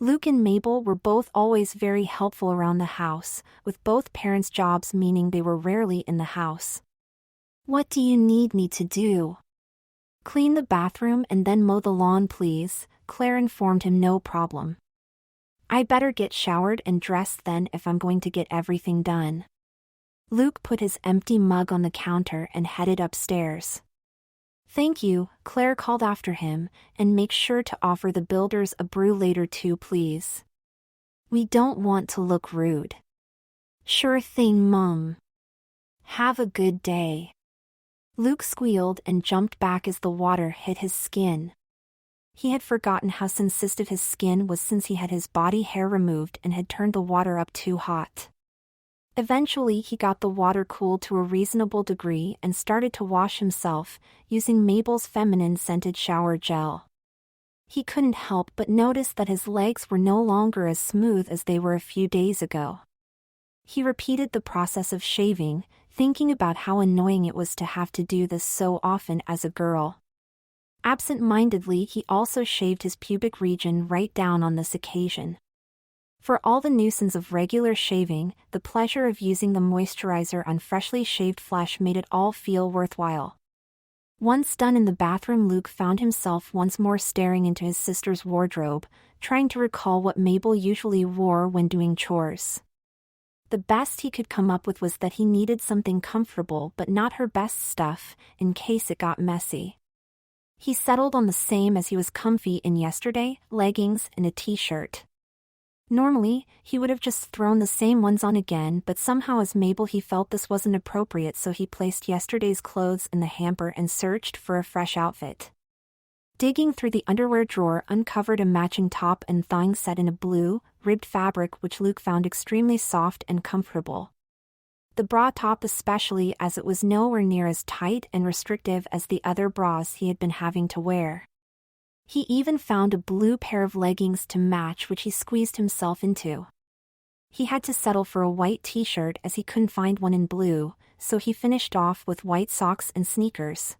Luke and Mabel were both always very helpful around the house, with both parents' jobs meaning they were rarely in the house. "What do you need me to do?" "Clean the bathroom and then mow the lawn, please," Claire informed him. "No problem." "I better get showered and dressed then if I'm going to get everything done." Luke put his empty mug on the counter and headed upstairs. Thank you, Claire called after him, and make sure to offer the builders a brew later too, please. We don't want to look rude. Sure thing, Mum. Have a good day. Luke squealed and jumped back as the water hit his skin. He had forgotten how sensitive his skin was since he had his body hair removed and had turned the water up too hot. Eventually he got the water cooled to a reasonable degree and started to wash himself, using Mabel's feminine scented shower gel. He couldn't help but notice that his legs were no longer as smooth as they were a few days ago. He repeated the process of shaving, thinking about how annoying it was to have to do this so often as a girl. Absent-mindedly, he also shaved his pubic region right down on this occasion. For all the nuisance of regular shaving, the pleasure of using the moisturizer on freshly shaved flesh made it all feel worthwhile. Once done in the bathroom, Luke found himself once more staring into his sister's wardrobe, trying to recall what Mabel usually wore when doing chores. The best he could come up with was that he needed something comfortable but not her best stuff, in case it got messy. He settled on the same as he was comfy in yesterday, leggings and a t-shirt. Normally, he would have just thrown the same ones on again, but somehow as Mabel he felt this wasn't appropriate, so he placed yesterday's clothes in the hamper and searched for a fresh outfit. Digging through the underwear drawer uncovered a matching top and thong set in a blue, ribbed fabric which Luke found extremely soft and comfortable. The bra top especially, as it was nowhere near as tight and restrictive as the other bras he had been having to wear. He even found a blue pair of leggings to match, which he squeezed himself into. He had to settle for a white t-shirt as he couldn't find one in blue, so he finished off with white socks and sneakers.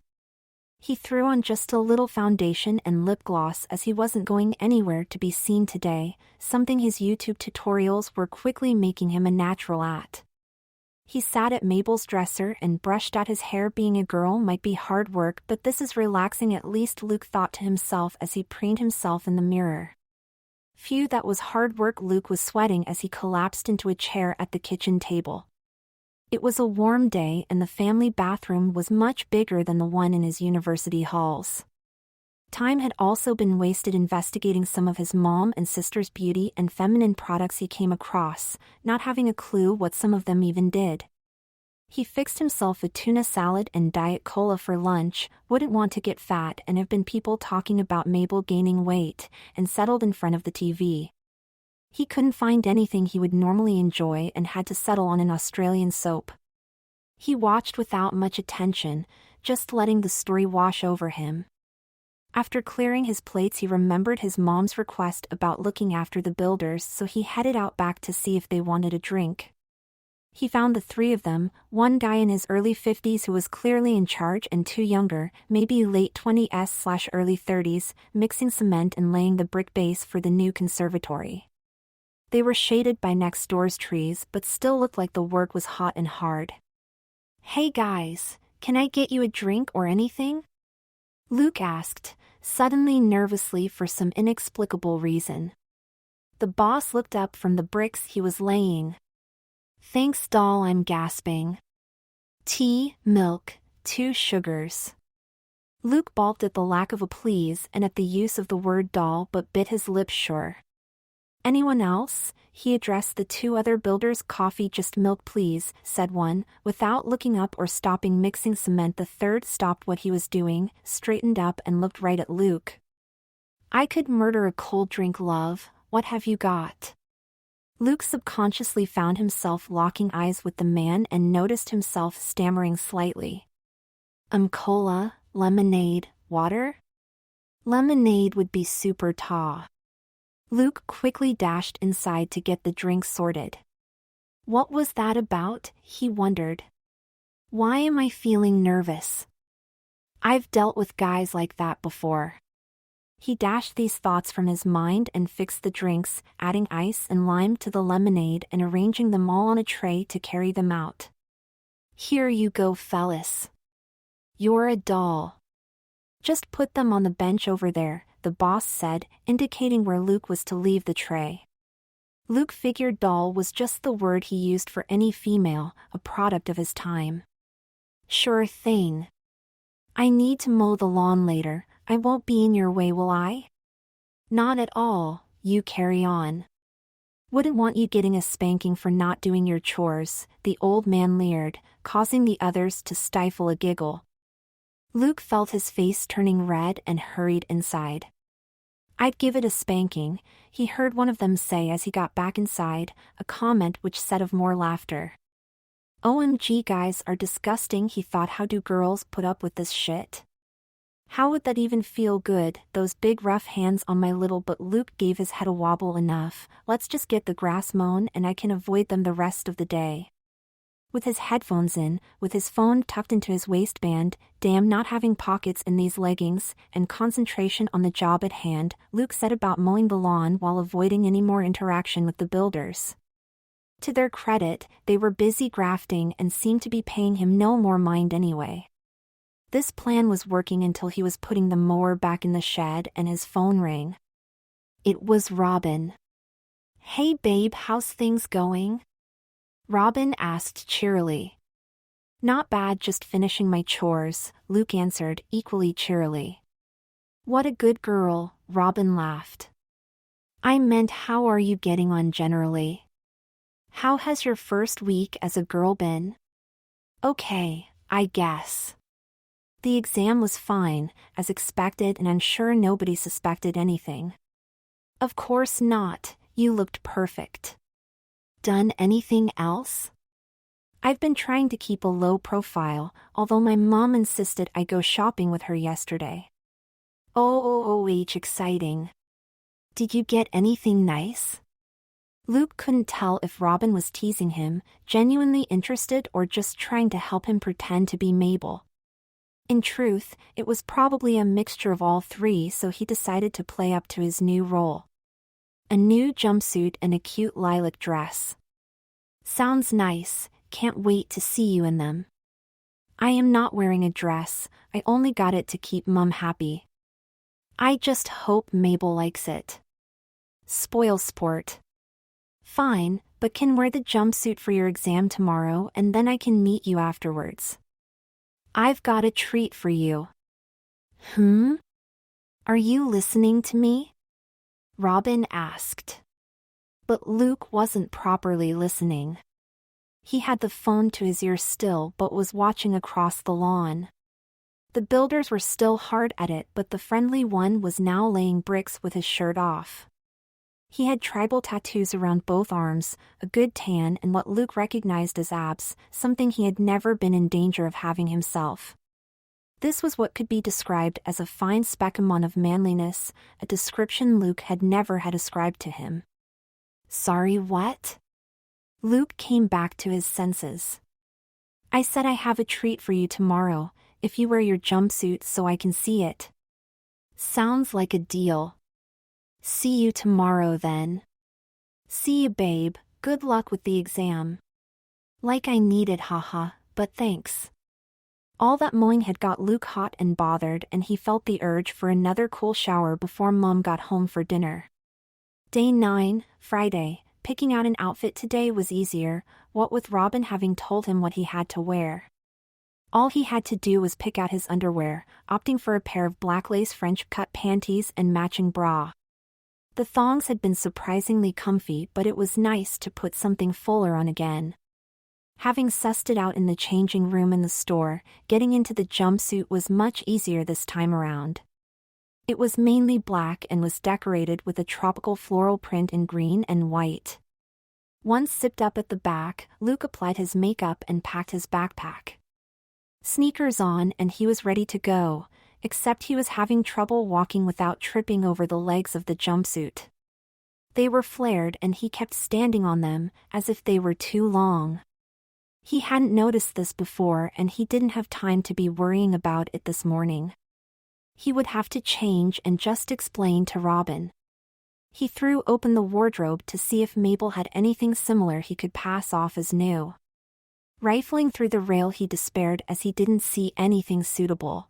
He threw on just a little foundation and lip gloss as he wasn't going anywhere to be seen today, something his YouTube tutorials were quickly making him a natural at. He sat at Mabel's dresser and brushed out his hair. Being a girl might be hard work, but this is relaxing, at least Luke thought to himself as he preened himself in the mirror. Phew, that was hard work. Luke was sweating as he collapsed into a chair at the kitchen table. It was a warm day and the family bathroom was much bigger than the one in his university halls. Time had also been wasted investigating some of his mom and sister's beauty and feminine products he came across, not having a clue what some of them even did. He fixed himself a tuna salad and Diet Cola for lunch, wouldn't want to get fat and have been people talking about Mabel gaining weight, and settled in front of the TV. He couldn't find anything he would normally enjoy and had to settle on an Australian soap. He watched without much attention, just letting the story wash over him. After clearing his plates, he remembered his mom's request about looking after the builders, so he headed out back to see if they wanted a drink. He found the three of them, one guy in his early 50s who was clearly in charge and two younger, maybe late 20s/early 30s, mixing cement and laying the brick base for the new conservatory. They were shaded by next door's trees but still looked like the work was hot and hard. "Hey guys, can I get you a drink or anything?" Luke asked, suddenly nervously for some inexplicable reason. The boss looked up from the bricks he was laying. "Thanks, doll," I'm gasping. "Tea, milk, 2 sugars." Luke balked at the lack of a please and at the use of the word doll but bit his lips sure. "Anyone else?" He addressed the 2 other builders. "Coffee, just milk please," said one, without looking up or stopping mixing cement. The third stopped what he was doing, straightened up and looked right at Luke. "I could murder a cold drink, love. What have you got?" Luke subconsciously found himself locking eyes with the man and noticed himself stammering slightly. Cola, lemonade, water?" "Lemonade would be super tall." Luke quickly dashed inside to get the drink sorted. What was that about, he wondered. Why am I feeling nervous? I've dealt with guys like that before. He dashed these thoughts from his mind and fixed the drinks, adding ice and lime to the lemonade and arranging them all on a tray to carry them out. "Here you go, fellas. You're a doll. Just put them on the bench over there," the boss said, indicating where Luke was to leave the tray. Luke figured doll was just the word he used for any female, a product of his time. "Sure thing. I need to mow the lawn later. I won't be in your way, will I? Not at all, you carry on. Wouldn't want you getting a spanking for not doing your chores, the old man leered, causing the others to stifle a giggle. Luke felt his face turning red and hurried inside. I'd give it a spanking, he heard one of them say as he got back inside, a comment which set of more laughter. OMG, guys are disgusting, he thought. How do girls put up with this shit? How would that even feel good, those big rough hands on my little? But Luke gave his head a wobble. Enough, let's just get the grass mown and I can avoid them the rest of the day. With his headphones in, with his phone tucked into his waistband, damn not having pockets in these leggings, and concentration on the job at hand, Luke set about mowing the lawn while avoiding any more interaction with the builders. To their credit, they were busy grafting and seemed to be paying him no more mind anyway. This plan was working until he was putting the mower back in the shed and his phone rang. It was Robin. Hey babe, how's things going? Robin asked cheerily. Not bad, just finishing my chores, Luke answered equally cheerily. What a good girl, Robin laughed. I meant, how are you getting on generally? How has your first week as a girl been? Okay, I guess. The exam was fine, as expected, and I'm sure nobody suspected anything. Of course not, you looked perfect. Done anything else? I've been trying to keep a low profile, although my mom insisted I go shopping with her yesterday. Oh, exciting. Did you get anything nice? Luke couldn't tell if Robin was teasing him, genuinely interested, or just trying to help him pretend to be Mabel. In truth, it was probably a mixture of all three, so he decided to play up to his new role. A new jumpsuit and a cute lilac dress. Sounds nice, can't wait to see you in them. I am not wearing a dress, I only got it to keep Mum happy. I just hope Mabel likes it. Spoil sport. Fine, but can wear the jumpsuit for your exam tomorrow and then I can meet you afterwards. I've got a treat for you. Are you listening to me? Robin asked. But Luke wasn't properly listening. He had the phone to his ear still but was watching across the lawn. The builders were still hard at it, but the friendly one was now laying bricks with his shirt off. He had tribal tattoos around both arms, a good tan and what Luke recognized as abs, something he had never been in danger of having himself. This was what could be described as a fine specimen of manliness, a description Luke had never had ascribed to him. Sorry, what? Luke came back to his senses. I said I have a treat for you tomorrow, if you wear your jumpsuit so I can see it. Sounds like a deal. See you tomorrow then. See you, babe, good luck with the exam. Like I need it, haha, but thanks. All that mowing had got Luke hot and bothered, and he felt the urge for another cool shower before Mom got home for dinner. Day 9, Friday. Picking out an outfit today was easier, what with Robin having told him what he had to wear. All he had to do was pick out his underwear, opting for a pair of black lace French-cut panties and matching bra. The thongs had been surprisingly comfy, but it was nice to put something fuller on again. Having sussed it out in the changing room in the store, getting into the jumpsuit was much easier this time around. It was mainly black and was decorated with a tropical floral print in green and white. Once zipped up at the back, Luke applied his makeup and packed his backpack. Sneakers on and he was ready to go, except he was having trouble walking without tripping over the legs of the jumpsuit. They were flared and he kept standing on them, as if they were too long. He hadn't noticed this before and he didn't have time to be worrying about it this morning. He would have to change and just explain to Robin. He threw open the wardrobe to see if Mabel had anything similar he could pass off as new. Rifling through the rail, he despaired as he didn't see anything suitable.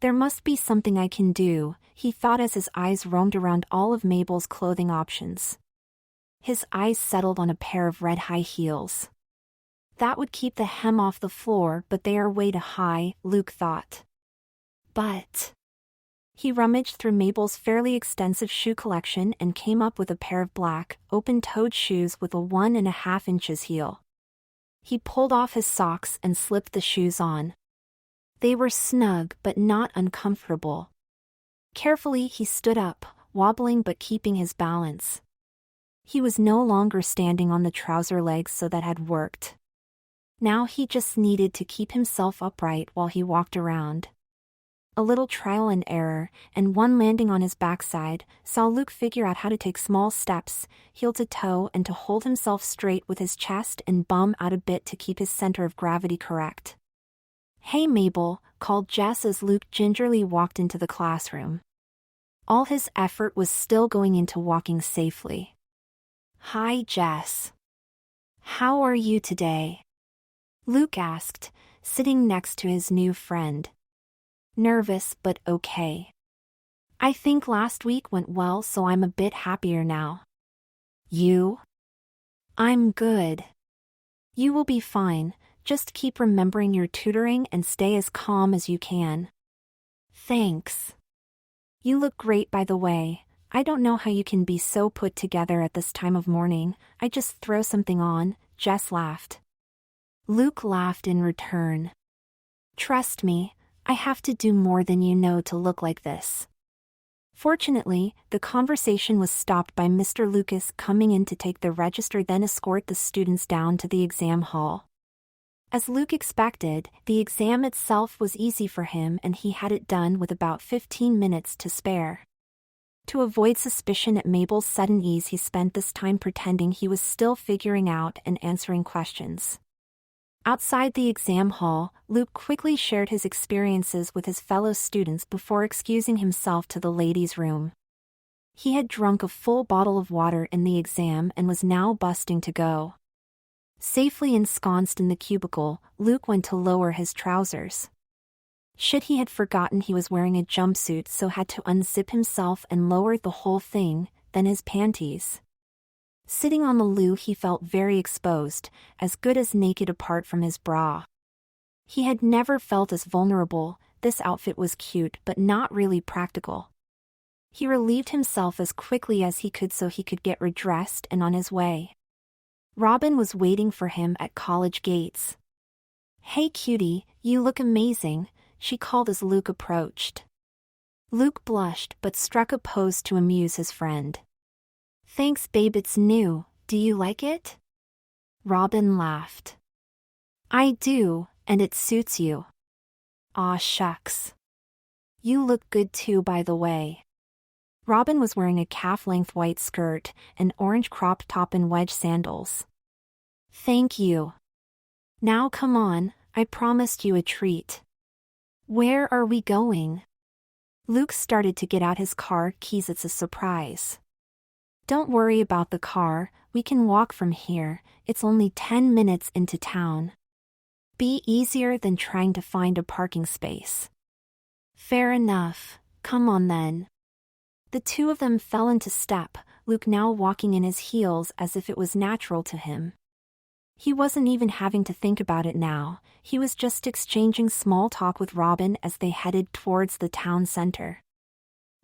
There must be something I can do, he thought as his eyes roamed around all of Mabel's clothing options. His eyes settled on a pair of red high heels. That would keep the hem off the floor, but they are way too high, Luke thought. But he rummaged through Mabel's fairly extensive shoe collection and came up with a pair of black, open-toed shoes with a 1.5 inches heel. He pulled off his socks and slipped the shoes on. They were snug but not uncomfortable. Carefully he stood up, wobbling but keeping his balance. He was no longer standing on the trouser legs, so that had worked. Now he just needed to keep himself upright while he walked around. A little trial and error, and one landing on his backside, saw Luke figure out how to take small steps, heel to toe, and to hold himself straight with his chest and bum out a bit to keep his center of gravity correct. "Hey Mabel," called Jess as Luke gingerly walked into the classroom. All his effort was still going into walking safely. "Hi Jess. How are you today?" Luke asked, sitting next to his new friend. "Nervous but okay. I think last week went well, so I'm a bit happier now." "You?" "I'm good. You will be fine, just keep remembering your tutoring and stay as calm as you can." "Thanks. You look great, by the way. I don't know how you can be so put together at this time of morning. I just throw something on," Jess laughed. Luke laughed in return. "Trust me, I have to do more than you know to look like this." Fortunately, the conversation was stopped by Mr. Lucas coming in to take the register, then escort the students down to the exam hall. As Luke expected, the exam itself was easy for him and he had it done with about 15 minutes to spare. To avoid suspicion at Mabel's sudden ease, he spent this time pretending he was still figuring out and answering questions. Outside the exam hall, Luke quickly shared his experiences with his fellow students before excusing himself to the ladies' room. He had drunk a full bottle of water in the exam and was now busting to go. Safely ensconced in the cubicle, Luke went to lower his trousers. Shit, he had forgotten he was wearing a jumpsuit, so had to unzip himself and lower the whole thing, then his panties. Sitting on the loo, he felt very exposed, as good as naked apart from his bra. He had never felt as vulnerable. This outfit was cute but not really practical. He relieved himself as quickly as he could so he could get redressed and on his way. Robin was waiting for him at college gates. "Hey cutie, you look amazing," she called as Luke approached. Luke blushed but struck a pose to amuse his friend. "Thanks babe, it's new, do you like it?" Robin laughed. "I do, and it suits you." "Aw shucks. You look good too, by the way." Robin was wearing a calf-length white skirt, an orange crop top and wedge sandals. "Thank you. Now come on, I promised you a treat." "Where are we going?" Luke started to get out his car keys. "It's a surprise." "Don't worry about the car, we can walk from here, it's only 10 minutes into town. Be easier than trying to find a parking space." "Fair enough, come on then." The two of them fell into step, Luke now walking in his heels as if it was natural to him. He wasn't even having to think about it now, he was just exchanging small talk with Robin as they headed towards the town center.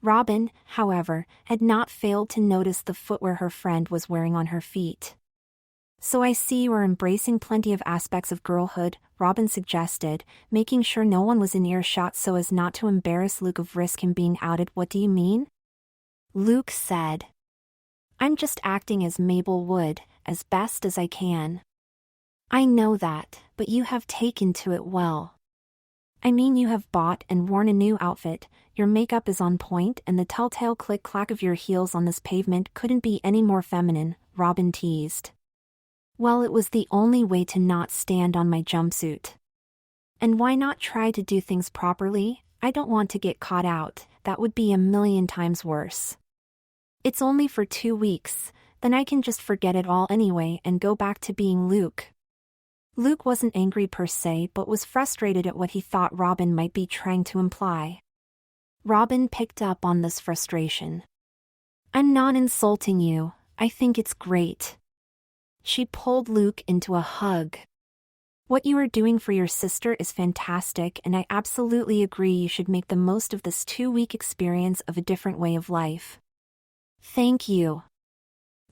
Robin, however, had not failed to notice the footwear her friend was wearing on her feet. "So I see you are embracing plenty of aspects of girlhood," Robin suggested, making sure no one was in earshot so as not to embarrass Luke of risk him being outed. "What do you mean?" Luke said. "I'm just acting as Mabel would, as best as I can." "I know that, but you have taken to it well. I mean, you have bought and worn a new outfit, your makeup is on point, and the telltale click-clack of your heels on this pavement couldn't be any more feminine," Robin teased. "Well, it was the only way to not stand on my jumpsuit. And why not try to do things properly? I don't want to get caught out, that would be a million times worse. It's only for 2 weeks, then I can just forget it all anyway and go back to being Luke." Luke wasn't angry per se but was frustrated at what he thought Robin might be trying to imply. Robin picked up on this frustration. "I'm not insulting you, I think it's great." She pulled Luke into a hug. What you are doing for your sister is fantastic, and I absolutely agree you should make the most of this 2-week experience of a different way of life. Thank you.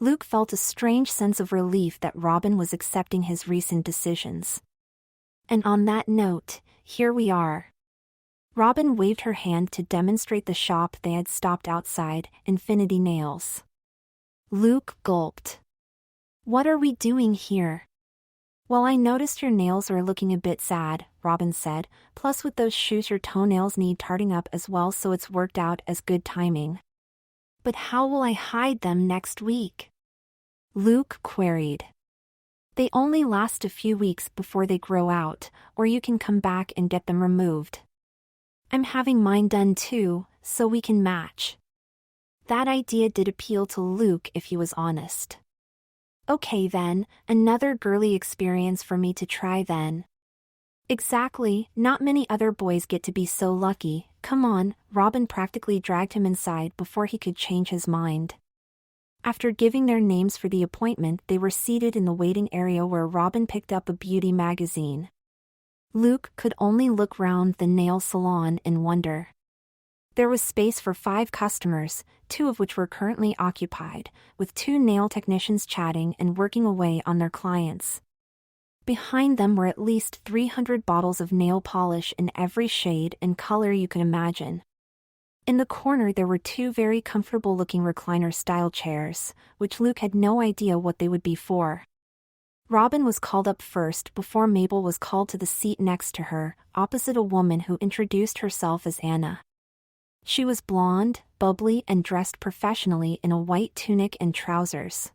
Luke felt a strange sense of relief that Robin was accepting his recent decisions. And on that note, here we are. Robin waved her hand to demonstrate the shop they had stopped outside, Infinity Nails. Luke gulped. What are we doing here? Well, I noticed your nails are looking a bit sad, Robin said, plus with those shoes your toenails need tarting up as well, so it's worked out as good timing. But how will I hide them next week? Luke queried. They only last a few weeks before they grow out, or you can come back and get them removed. I'm having mine done too, so we can match. That idea did appeal to Luke if he was honest. Okay then, another girly experience for me to try then. Exactly, not many other boys get to be so lucky. Come on, Robin practically dragged him inside before he could change his mind. After giving their names for the appointment, they were seated in the waiting area where Robin picked up a beauty magazine. Luke could only look round the nail salon in wonder. There was space for 5 customers, 2 of which were currently occupied, with 2 nail technicians chatting and working away on their clients. Behind them were at least 300 bottles of nail polish in every shade and color you could imagine. In the corner there were 2 very comfortable-looking recliner-style chairs, which Luke had no idea what they would be for. Robin was called up first before Mabel was called to the seat next to her, opposite a woman who introduced herself as Anna. She was blonde, bubbly, and dressed professionally in a white tunic and trousers.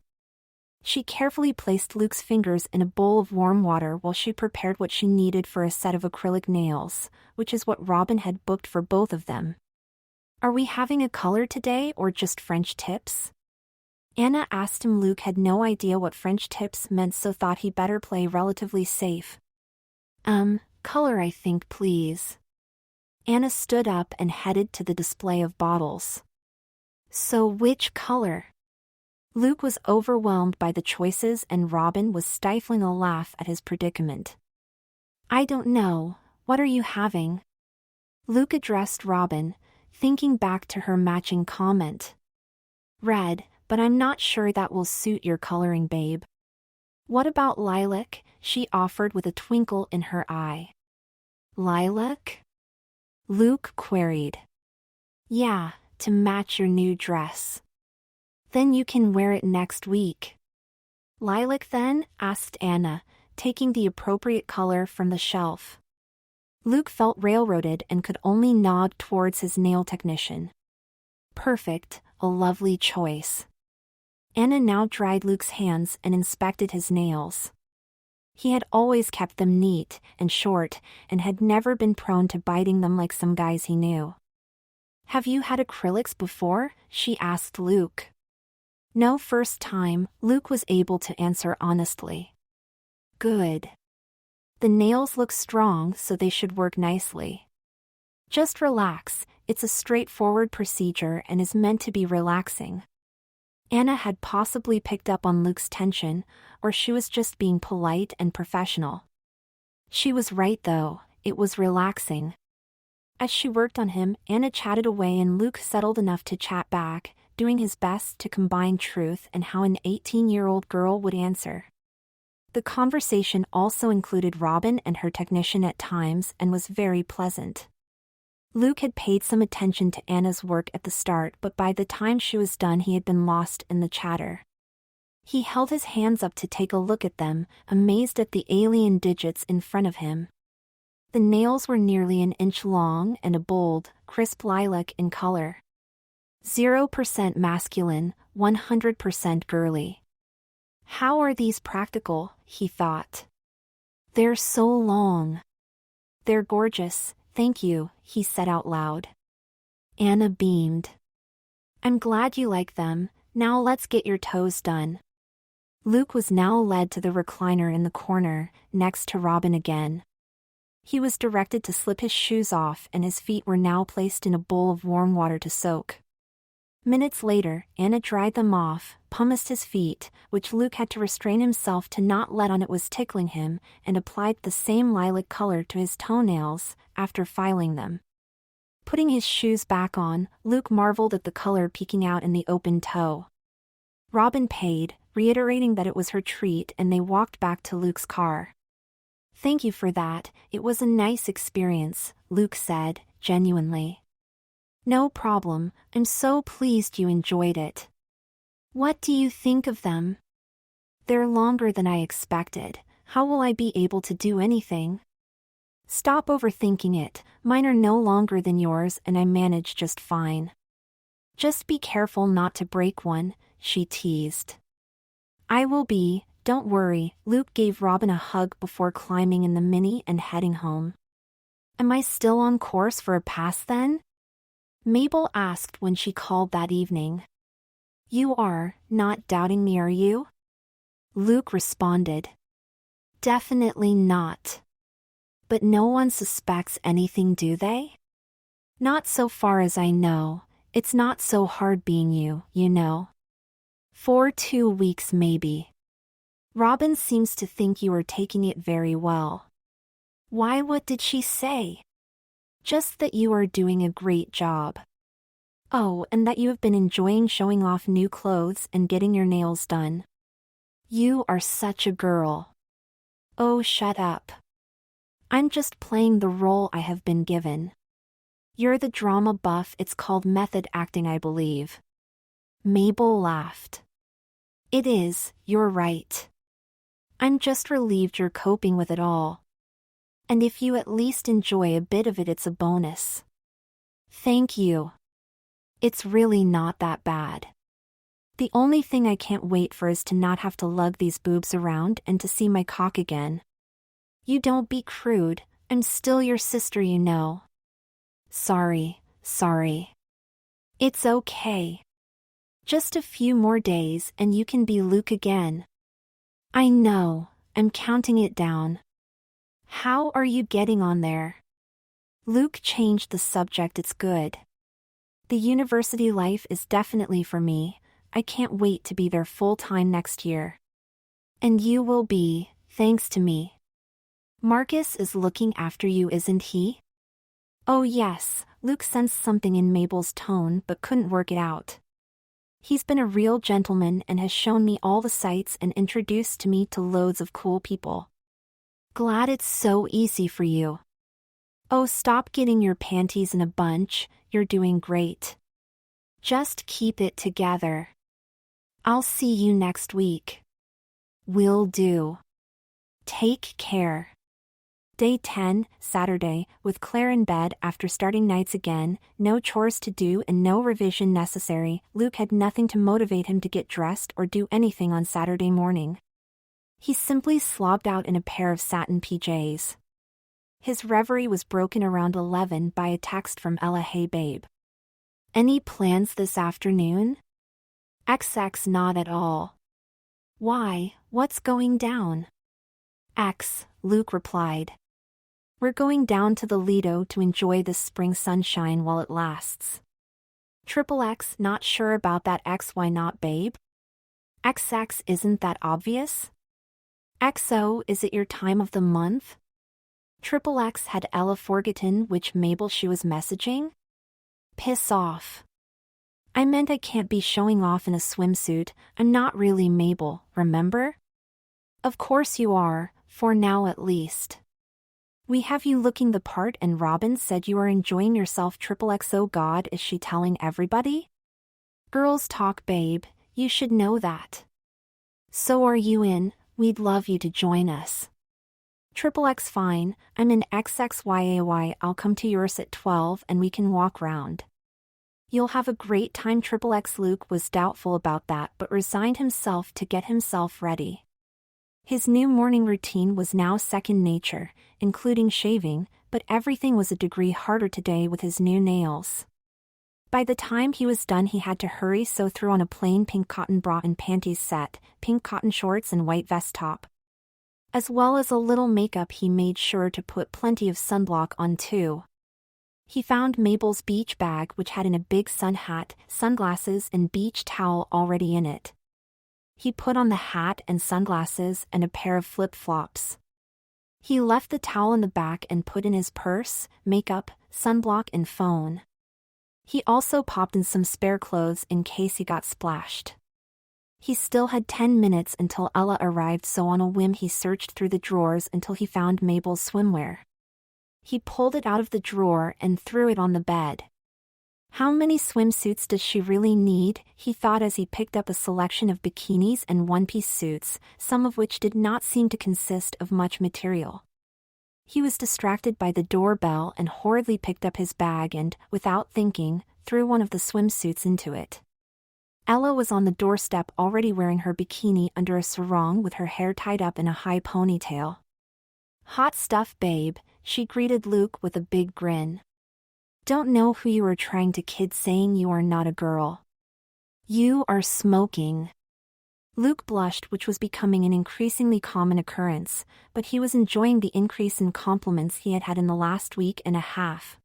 She carefully placed Luke's fingers in a bowl of warm water while she prepared what she needed for a set of acrylic nails, which is what Robin had booked for both of them. Are we having a color today or just French tips? Anna asked him. Luke had no idea what French tips meant, so thought he better play relatively safe. Color I think, please. Anna stood up and headed to the display of bottles. So which color? Luke was overwhelmed by the choices and Robin was stifling a laugh at his predicament. I don't know, what are you having? Luke addressed Robin, thinking back to her matching comment. Red, but I'm not sure that will suit your coloring, babe. What about lilac? She offered with a twinkle in her eye. Lilac? Luke queried. Yeah, to match your new dress. Then you can wear it next week. Lilac then? Asked Anna, taking the appropriate color from the shelf. Luke felt railroaded and could only nod towards his nail technician. Perfect, a lovely choice. Anna now dried Luke's hands and inspected his nails. He had always kept them neat and short and had never been prone to biting them like some guys he knew. Have you had acrylics before? She asked Luke. No, first time, Luke was able to answer honestly. Good. The nails look strong, so they should work nicely. Just relax, it's a straightforward procedure and is meant to be relaxing. Anna had possibly picked up on Luke's tension, or she was just being polite and professional. She was right though, it was relaxing. As she worked on him, Anna chatted away and Luke settled enough to chat back, doing his best to combine truth and how an 18-year-old girl would answer. The conversation also included Robin and her technician at times and was very pleasant. Luke had paid some attention to Anna's work at the start, but by the time she was done he had been lost in the chatter. He held his hands up to take a look at them, amazed at the alien digits in front of him. The nails were nearly an inch long and a bold, crisp lilac in color. 0% masculine, 100% girly. How are these practical, he thought. They're so long. They're gorgeous, thank you, he said out loud. Anna beamed. I'm glad you like them, now let's get your toes done. Luke was now led to the recliner in the corner, next to Robin again. He was directed to slip his shoes off and his feet were now placed in a bowl of warm water to soak. Minutes later, Anna dried them off, pumiceed his feet, which Luke had to restrain himself to not let on it was tickling him, and applied the same lilac color to his toenails, after filing them. Putting his shoes back on, Luke marveled at the color peeking out in the open toe. Robin paid, reiterating that it was her treat, and they walked back to Luke's car. "Thank you for that, it was a nice experience," Luke said, genuinely. "No problem, I'm so pleased you enjoyed it." "What do you think of them?" "They're longer than I expected. How will I be able to do anything?" "Stop overthinking it, mine are no longer than yours and I manage just fine." "Just be careful not to break one," she teased. "I will be, don't worry." Luke gave Robin a hug before climbing in the Mini and heading home. "Am I still on course for a pass then?" Mabel asked when she called that evening. "You are not doubting me, are you?" Luke responded. "Definitely not." "But no one suspects anything, do they?" "Not so far as I know. It's not so hard being you, you know." "For 2 weeks maybe." "Robin seems to think you are taking it very well." "Why, what did she say?" "Just that you are doing a great job." "Oh, and that you have been enjoying showing off new clothes and getting your nails done." "You are such a girl." "Oh, shut up. I'm just playing the role I have been given." "You're the drama buff, it's called method acting, I believe." Mabel laughed. "It is, you're right. I'm just relieved you're coping with it all. And if you at least enjoy a bit of it, it's a bonus." "Thank you. It's really not that bad. The only thing I can't wait for is to not have to lug these boobs around and to see my cock again." "You don't be crude, I'm still your sister, you know." Sorry. "It's okay. Just a few more days and you can be Luke again." "I know, I'm counting it down." "How are you getting on there?" Luke changed the subject. "It's good. The university life is definitely for me. I can't wait to be there full-time next year." "And you will be, thanks to me. Marcus is looking after you, isn't he?" "Oh yes." Luke sensed something in Mabel's tone but couldn't work it out. "He's been a real gentleman and has shown me all the sights and introduced me to loads of cool people." "Glad it's so easy for you." "Oh, stop getting your panties in a bunch, you're doing great. Just keep it together." "I'll see you next week." "Will do. Take care." Day 10, Saturday, with Claire in bed after starting nights again, no chores to do and no revision necessary, Luke had nothing to motivate him to get dressed or do anything on Saturday morning. He simply slobbed out in a pair of satin PJs. His reverie was broken around 11 by a text from Ella. "Hey babe. Any plans this afternoon?" XX. "Not at all." "Why, what's going down?" X. Luke replied. "We're going down to the Lido to enjoy the spring sunshine while it lasts." XX. "Not sure about that X. Why not, babe?" XX. "Isn't that obvious?" XO. "Is it your time of the month?" XX. Had Ella forgotten which Mabel she was messaging? Piss off. "I meant I can't be showing off in a swimsuit, I'm not really Mabel, remember?" "Of course you are, for now at least. We have you looking the part and Robin said you are enjoying yourself. XXX. Oh God, is she telling everybody?" "Girls talk, babe, you should know that." "So are you in? We'd love you to join us." XXX. "Fine, I'm in XXYAY, I'll come to yours at 12 and we can walk round." "You'll have a great time." XXX. Luke was doubtful about that but resigned himself to get himself ready. His new morning routine was now second nature, including shaving, but everything was a degree harder today with his new nails. By the time he was done he had to hurry, so threw on a plain pink cotton bra and panties set, pink cotton shorts and white vest top. As well as a little makeup, he made sure to put plenty of sunblock on too. He found Mabel's beach bag, which had in a big sun hat, sunglasses and beach towel already in it. He put on the hat and sunglasses and a pair of flip-flops. He left the towel in the back and put in his purse, makeup, sunblock and phone. He also popped in some spare clothes in case he got splashed. He still had 10 minutes until Ella arrived, so on a whim he searched through the drawers until he found Mabel's swimwear. He pulled it out of the drawer and threw it on the bed. How many swimsuits does she really need? He thought as he picked up a selection of bikinis and one-piece suits, some of which did not seem to consist of much material. He was distracted by the doorbell and hurriedly picked up his bag and, without thinking, threw one of the swimsuits into it. Ella was on the doorstep already wearing her bikini under a sarong with her hair tied up in a high ponytail. "Hot stuff, babe," she greeted Luke with a big grin. "Don't know who you are trying to kid saying you are not a girl. You are smoking." Luke blushed, which was becoming an increasingly common occurrence, but he was enjoying the increase in compliments he had had in the last week and a half.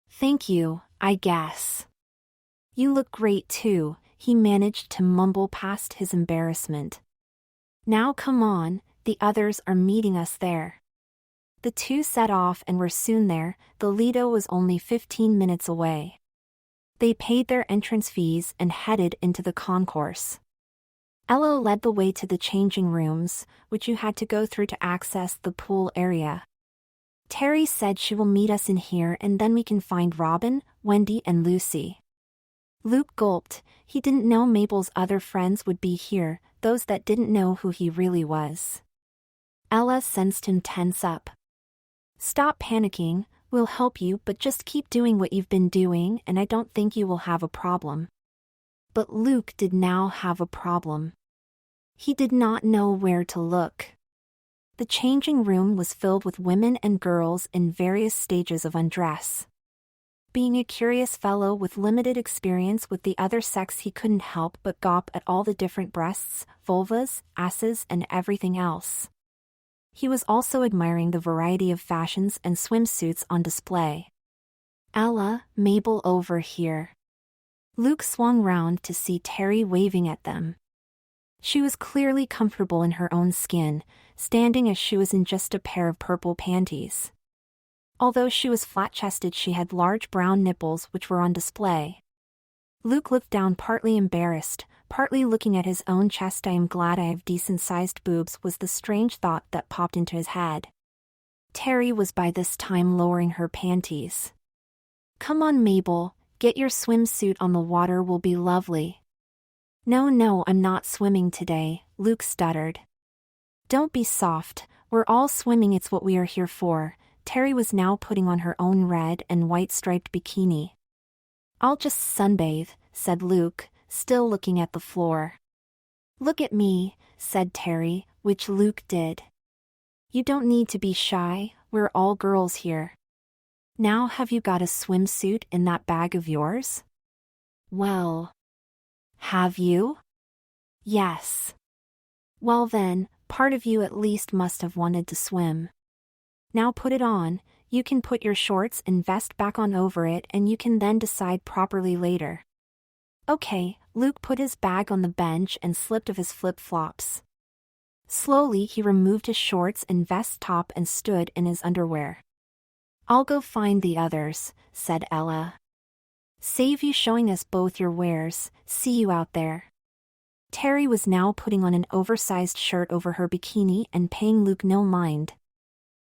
"Thank you, I guess. You look great too," he managed to mumble past his embarrassment. "Now come on, the others are meeting us there." The two set off and were soon there. The Lido was only 15 minutes away. They paid their entrance fees and headed into the concourse. Ella led the way to the changing rooms, which you had to go through to access the pool area. "Terry said she will meet us in here and then we can find Robin, Wendy and Lucy." Luke gulped. He didn't know Mabel's other friends would be here, those that didn't know who he really was. Ella sensed him tense up. "Stop panicking, we'll help you, but just keep doing what you've been doing and I don't think you will have a problem." But Luke did now have a problem. He did not know where to look. The changing room was filled with women and girls in various stages of undress. Being a curious fellow with limited experience with the other sex, he couldn't help but gawp at all the different breasts, vulvas, asses and everything else. He was also admiring the variety of fashions and swimsuits on display. "Ella, Mabel over here." Luke swung round to see Terry waving at them. She was clearly comfortable in her own skin, standing as she was in just a pair of purple panties. Although she was flat-chested, she had large brown nipples which were on display. Luke looked down, partly embarrassed, partly looking at his own chest. "I am glad I have decent-sized boobs," was the strange thought that popped into his head. Terry was by this time lowering her panties. "Come on, Mabel, get your swimsuit on, the water will be lovely." No, I'm not swimming today," Luke stuttered. "Don't be soft, we're all swimming, it's what we are here for." Terry was now putting on her own red and white striped bikini. "I'll just sunbathe," said Luke, still looking at the floor. "Look at me," said Terry, which Luke did. "You don't need to be shy, we're all girls here. Now have you got a swimsuit in that bag of yours?" "Well, have you?" "Yes." "Well then, part of you at least must have wanted to swim. Now put it on, you can put your shorts and vest back on over it and you can then decide properly later." "Okay." Luke put his bag on the bench and slipped off his flip-flops. Slowly he removed his shorts and vest top and stood in his underwear. "I'll go find the others," said Ella. "Save you showing us both your wares, see you out there." Terry was now putting on an oversized shirt over her bikini and paying Luke no mind.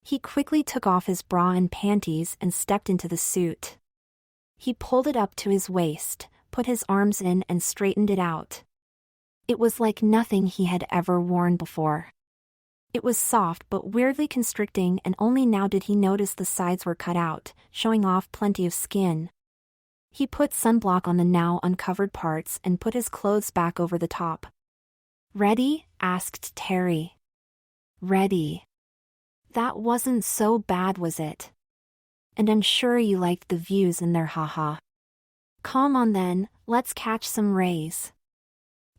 He quickly took off his bra and panties and stepped into the suit. He pulled it up to his waist, put his arms in and straightened it out. It was like nothing he had ever worn before. It was soft but weirdly constricting, and only now did he notice the sides were cut out, showing off plenty of skin. He put sunblock on the now uncovered parts and put his clothes back over the top. "Ready?" asked Terry. "Ready." That wasn't so bad, was it? And I'm sure you liked the views in there, haha. Come on then, let's catch some rays.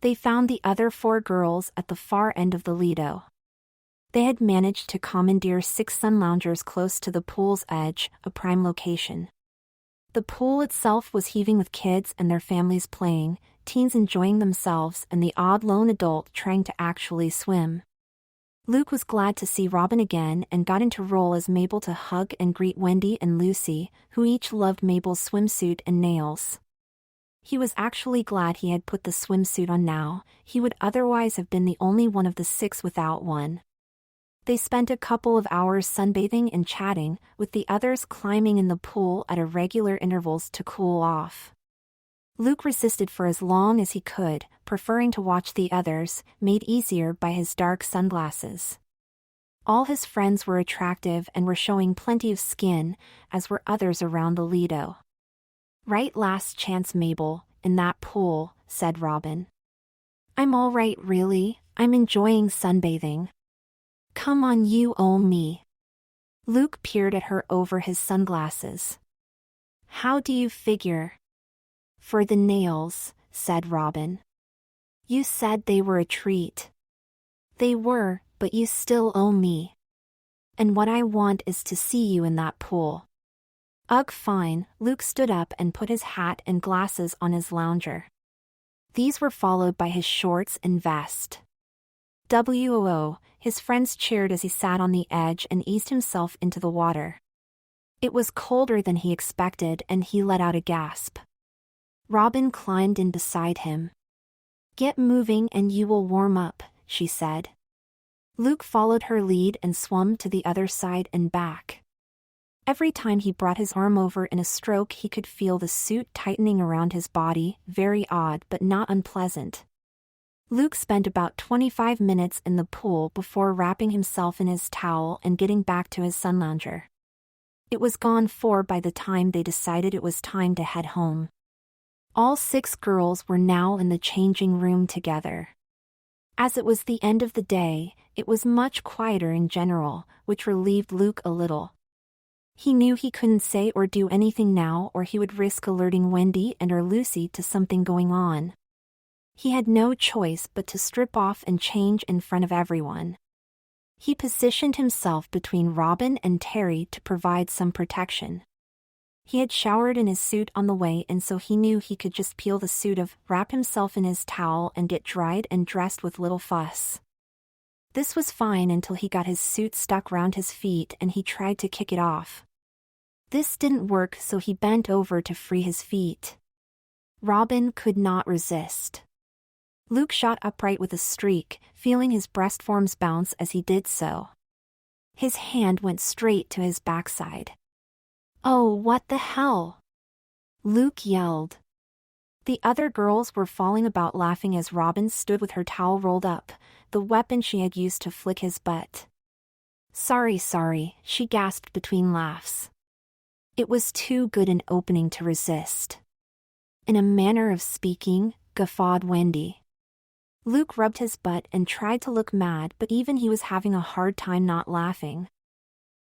They found the other 4 girls at the far end of the Lido. They had managed to commandeer 6 sun loungers close to the pool's edge, a prime location. The pool itself was heaving with kids and their families playing, teens enjoying themselves and the odd lone adult trying to actually swim. Luke was glad to see Robin again and got into role as Mabel to hug and greet Wendy and Lucy, who each loved Mabel's swimsuit and nails. He was actually glad he had put the swimsuit on now, he would otherwise have been the only one of the 6 without one. They spent a couple of hours sunbathing and chatting, with the others climbing in the pool at irregular intervals to cool off. Luke resisted for as long as he could, preferring to watch the others, made easier by his dark sunglasses. All his friends were attractive and were showing plenty of skin, as were others around the Lido. "Right, last chance, Mabel, in that pool," said Robin. "I'm all right, really, I'm enjoying sunbathing." "Come on, you owe me." Luke peered at her over his sunglasses. "How do you figure?" "For the nails," said Robin. "You said they were a treat." "They were, but you still owe me. And what I want is to see you in that pool." "Ugh, fine." Luke stood up and put his hat and glasses on his lounger. These were followed by his shorts and vest. "Woo!" His friends cheered as he sat on the edge and eased himself into the water. It was colder than he expected and he let out a gasp. Robin climbed in beside him. "Get moving and you will warm up," she said. Luke followed her lead and swum to the other side and back. Every time he brought his arm over in a stroke he could feel the suit tightening around his body, very odd but not unpleasant. Luke spent about 25 minutes in the pool before wrapping himself in his towel and getting back to his sunlounger. It was gone 4 by the time they decided it was time to head home. All 6 girls were now in the changing room together. As it was the end of the day, it was much quieter in general, which relieved Luke a little. He knew he couldn't say or do anything now or he would risk alerting Wendy and or Lucy to something going on. He had no choice but to strip off and change in front of everyone. He positioned himself between Robin and Terry to provide some protection. He had showered in his suit on the way and so he knew he could just peel the suit off, wrap himself in his towel and get dried and dressed with little fuss. This was fine until he got his suit stuck round his feet and he tried to kick it off. This didn't work so he bent over to free his feet. Robin could not resist. Luke shot upright with a streak, feeling his breast forms bounce as he did so. His hand went straight to his backside. "Oh, what the hell?" Luke yelled. The other girls were falling about laughing as Robin stood with her towel rolled up, the weapon she had used to flick his butt. Sorry, she gasped between laughs. It was too good an opening to resist. In a manner of speaking, guffawed Wendy. Luke rubbed his butt and tried to look mad, but even he was having a hard time not laughing.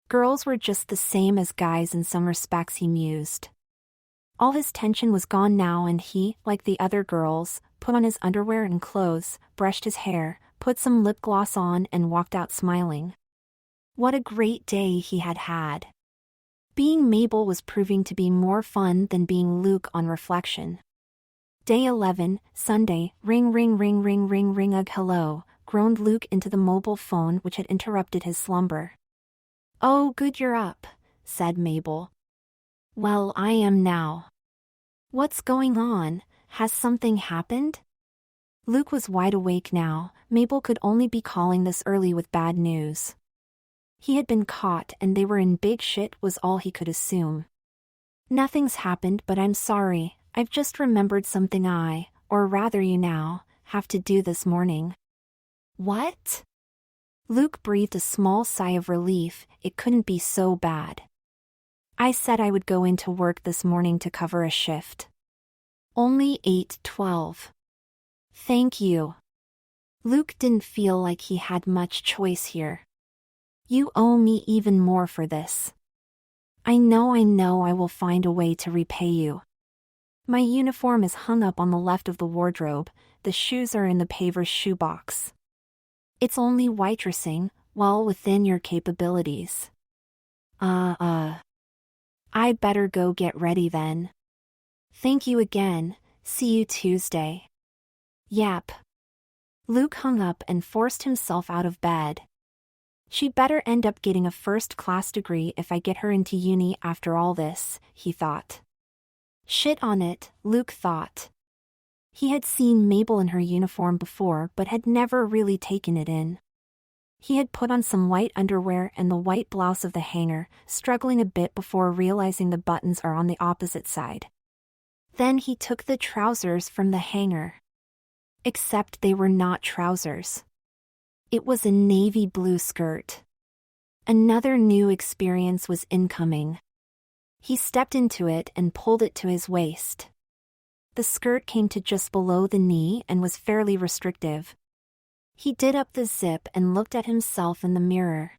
Girls were just the same as guys in some respects, he mused. All his tension was gone now and he, like the other girls, put on his underwear and clothes, brushed his hair, put some lip gloss on and walked out smiling. What a great day he had had. Being Mabel was proving to be more fun than being Luke on reflection. Day 11, Sunday, ring ring ring ring ring ring ugh hello, groaned Luke into the mobile phone which had interrupted his slumber. Oh good you're up, said Mabel. Well I am now. What's going on, has something happened? Luke was wide awake now, Mabel could only be calling this early with bad news. He had been caught and they were in big shit was all he could assume. Nothing's happened but I'm sorry, I've just remembered something or rather you now, have to do this morning. What? Luke breathed a small sigh of relief, it couldn't be so bad. I said I would go into work this morning to cover a shift. Only 8:12. Thank you. Luke didn't feel like he had much choice here. You owe me even more for this. I know I will find a way to repay you. My uniform is hung up on the left of the wardrobe, the shoes are in the paver's shoebox. It's only waitressing, well within your capabilities. I better go get ready then. Thank you again, see you Tuesday. Yep. Luke hung up and forced himself out of bed. She better end up getting a first-class degree if I get her into uni after all this, he thought. Shit on it, Luke thought. He had seen Mabel in her uniform before but had never really taken it in. He had put on some white underwear and the white blouse of the hanger, struggling a bit before realizing the buttons are on the opposite side. Then he took the trousers from the hanger. Except they were not trousers. It was a navy blue skirt. Another new experience was incoming. He stepped into it and pulled it to his waist. The skirt came to just below the knee and was fairly restrictive. He did up the zip and looked at himself in the mirror.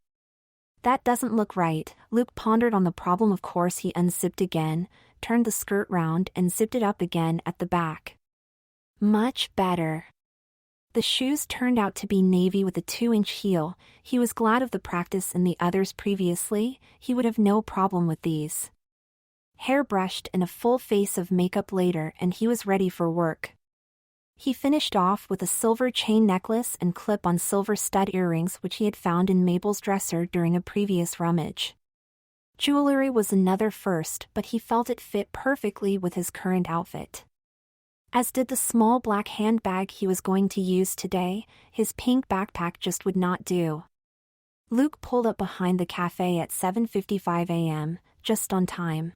That doesn't look right, Luke pondered on the problem. Of course, he unzipped again, turned the skirt round and zipped it up again at the back. Much better. The shoes turned out to be navy with a 2-inch heel. He was glad of the practice in the others previously. He would have no problem with these. Hair brushed and a full face of makeup later and he was ready for work. He finished off with a silver chain necklace and clip-on silver stud earrings which he had found in Mabel's dresser during a previous rummage. Jewelry was another first, but he felt it fit perfectly with his current outfit. As did the small black handbag he was going to use today. His pink backpack just would not do. Luke pulled up behind the cafe at 7:55 a.m., just on time.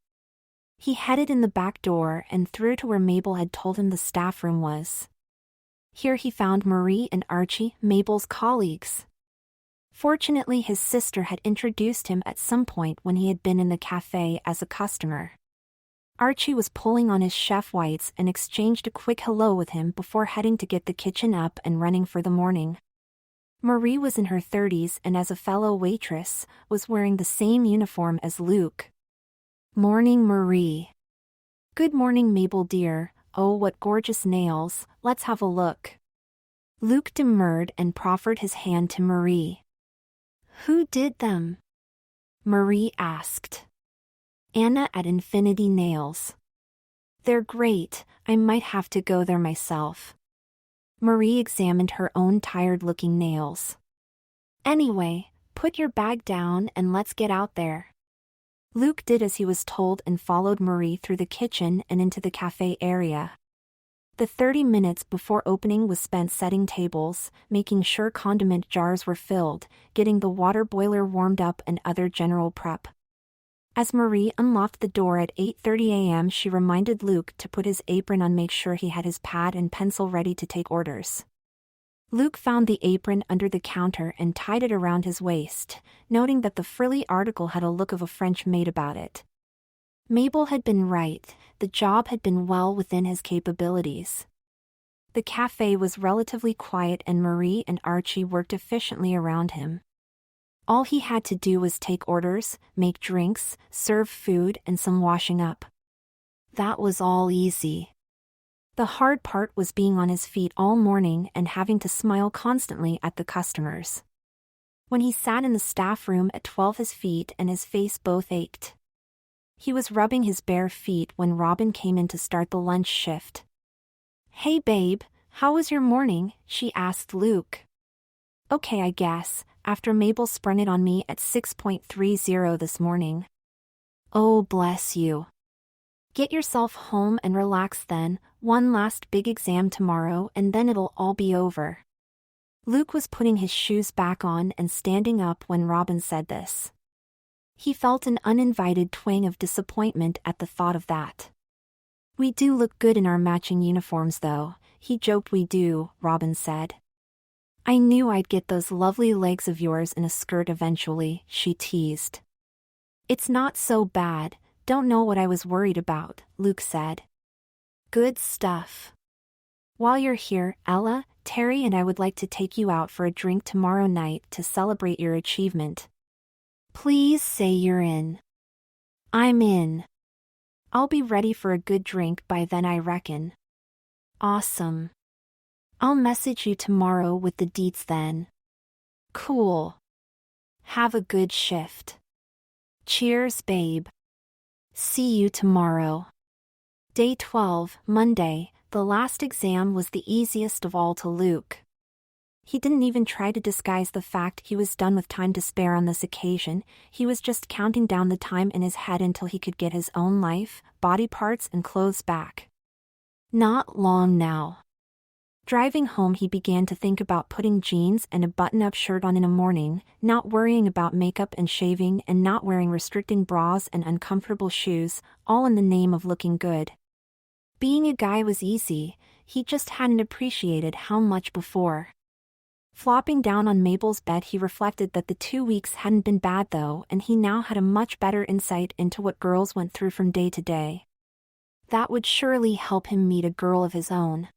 He headed in the back door and through to where Mabel had told him the staff room was. Here he found Marie and Archie, Mabel's colleagues. Fortunately, his sister had introduced him at some point when he had been in the cafe as a customer. Archie was pulling on his chef whites and exchanged a quick hello with him before heading to get the kitchen up and running for the morning. Marie was in her 30s and as a fellow waitress, was wearing the same uniform as Luke. Morning, Marie. Good morning, Mabel dear. Oh, what gorgeous nails, let's have a look. Luke demurred and proffered his hand to Marie. Who did them? Marie asked. Anna at Infinity Nails. They're great, I might have to go there myself. Marie examined her own tired-looking nails. Anyway, put your bag down and let's get out there. Luke did as he was told and followed Marie through the kitchen and into the cafe area. The 30 minutes before opening was spent setting tables, making sure condiment jars were filled, getting the water boiler warmed up and other general prep. As Marie unlocked the door at 8:30 a.m., she reminded Luke to put his apron on, make sure he had his pad and pencil ready to take orders. Luke found the apron under the counter and tied it around his waist, noting that the frilly article had a look of a French maid about it. Mabel had been right, the job had been well within his capabilities. The cafe was relatively quiet and Marie and Archie worked efficiently around him. All he had to do was take orders, make drinks, serve food and some washing up. That was all easy. The hard part was being on his feet all morning and having to smile constantly at the customers. When he sat in the staff room at 12, his feet and his face both ached. He was rubbing his bare feet when Robin came in to start the lunch shift. Hey babe, how was your morning? She asked Luke. Okay, I guess, after Mabel sprung it on me at 6:30 this morning. Oh, bless you. Get yourself home and relax then, one last big exam tomorrow and then it'll all be over. Luke was putting his shoes back on and standing up when Robin said this. He felt an uninvited twang of disappointment at the thought of that. We do look good in our matching uniforms though, he joked. We do, Robin said. I knew I'd get those lovely legs of yours in a skirt eventually, she teased. It's not so bad. Don't know what I was worried about, Luke said. Good stuff. While you're here, Ella, Terry and I would like to take you out for a drink tomorrow night to celebrate your achievement. Please say you're in. I'm in. I'll be ready for a good drink by then, I reckon. Awesome. I'll message you tomorrow with the deets then. Cool. Have a good shift. Cheers, babe. See you tomorrow. Day 12, Monday. The last exam was the easiest of all to Luke. He didn't even try to disguise the fact he was done with time to spare on this occasion. He was just counting down the time in his head until he could get his own life, body parts, and clothes back. Not long now. Driving home, he began to think about putting jeans and a button-up shirt on in the morning, not worrying about makeup and shaving, and not wearing restricting bras and uncomfortable shoes, all in the name of looking good. Being a guy was easy, he just hadn't appreciated how much before. Flopping down on Mabel's bed, he reflected that the 2 weeks hadn't been bad though, and he now had a much better insight into what girls went through from day to day. That would surely help him meet a girl of his own.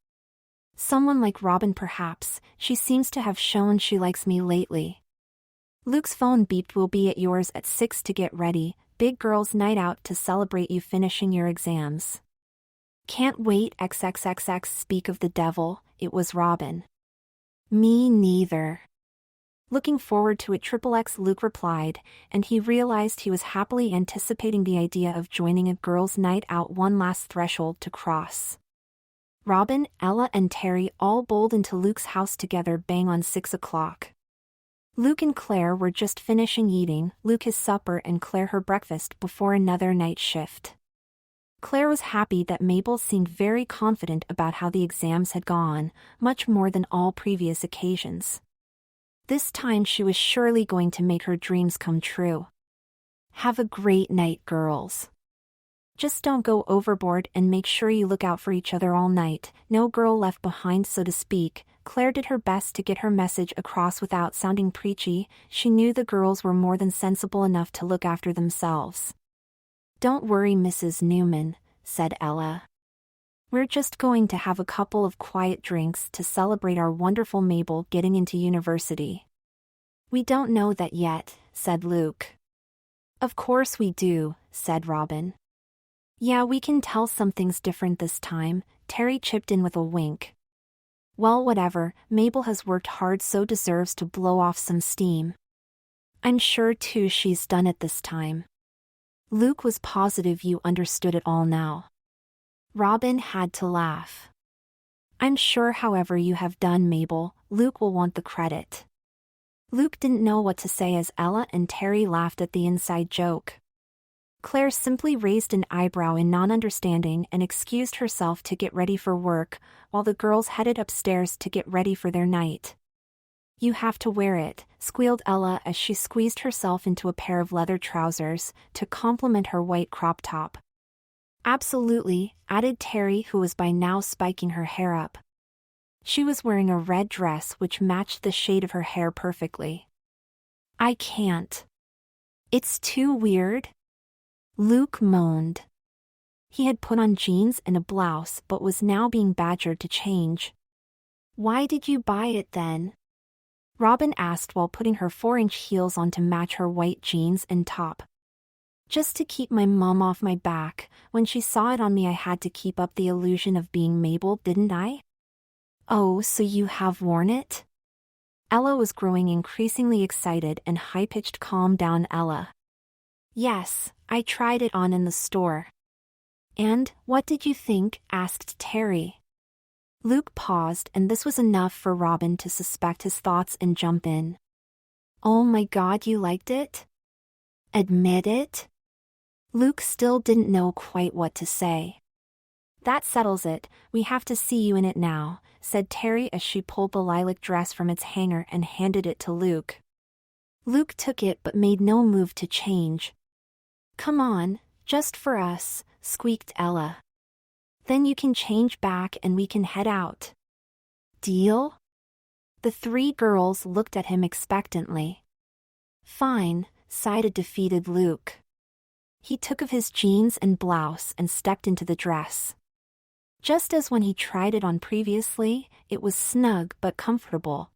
Someone like Robin perhaps. She seems to have shown she likes me lately. Luke's phone beeped. Will be at yours at 6 to get ready, big girls' night out to celebrate you finishing your exams. Can't wait xxxx. Speak of the devil, it was Robin. Me neither. Looking forward to it XXX, Luke replied, and he realized he was happily anticipating the idea of joining a girls' night out, one last threshold to cross. Robin, Ella and Terry all bowled into Luke's house together bang on 6 o'clock. Luke and Claire were just finishing eating, Luke his supper and Claire her breakfast before another night shift. Claire was happy that Mabel seemed very confident about how the exams had gone, much more than all previous occasions. This time she was surely going to make her dreams come true. Have a great night, girls. Just don't go overboard and make sure you look out for each other all night, no girl left behind, so to speak. Claire did her best to get her message across without sounding preachy. She knew the girls were more than sensible enough to look after themselves. Don't worry, Mrs. Newman, said Ella. We're just going to have a couple of quiet drinks to celebrate our wonderful Mabel getting into university. We don't know that yet, said Luke. Of course we do, said Robin. Yeah, we can tell something's different this time, Terry chipped in with a wink. Well, whatever, Mabel has worked hard, so deserves to blow off some steam. I'm sure too she's done it this time. Luke was positive you understood it all now. Robin had to laugh. I'm sure however you have done, Mabel, Luke will want the credit. Luke didn't know what to say as Ella and Terry laughed at the inside joke. Claire simply raised an eyebrow in non-understanding and excused herself to get ready for work, while the girls headed upstairs to get ready for their night. You have to wear it, squealed Ella as she squeezed herself into a pair of leather trousers to complement her white crop top. Absolutely, added Terry, who was by now spiking her hair up. She was wearing a red dress which matched the shade of her hair perfectly. I can't. It's too weird. Luke moaned. He had put on jeans and a blouse but was now being badgered to change. Why did you buy it then? Robin asked while putting her 4-inch heels on to match her white jeans and top. Just to keep my mom off my back. When she saw it on me I had to keep up the illusion of being Mabel, didn't I? Oh, so you have worn it? Ella was growing increasingly excited and high-pitched. Calm down, Ella. Yes, I tried it on in the store. And, what did you think? Asked Terry. Luke paused, and this was enough for Robin to suspect his thoughts and jump in. Oh my God, you liked it? Admit it? Luke still didn't know quite what to say. That settles it, we have to see you in it now, said Terry as she pulled the lilac dress from its hanger and handed it to Luke. Luke took it but made no move to change. Come on, just for us, squeaked Ella. Then you can change back and we can head out. Deal? The 3 girls looked at him expectantly. Fine, sighed a defeated Luke. He took off his jeans and blouse and stepped into the dress. Just as when he tried it on previously, it was snug but comfortable.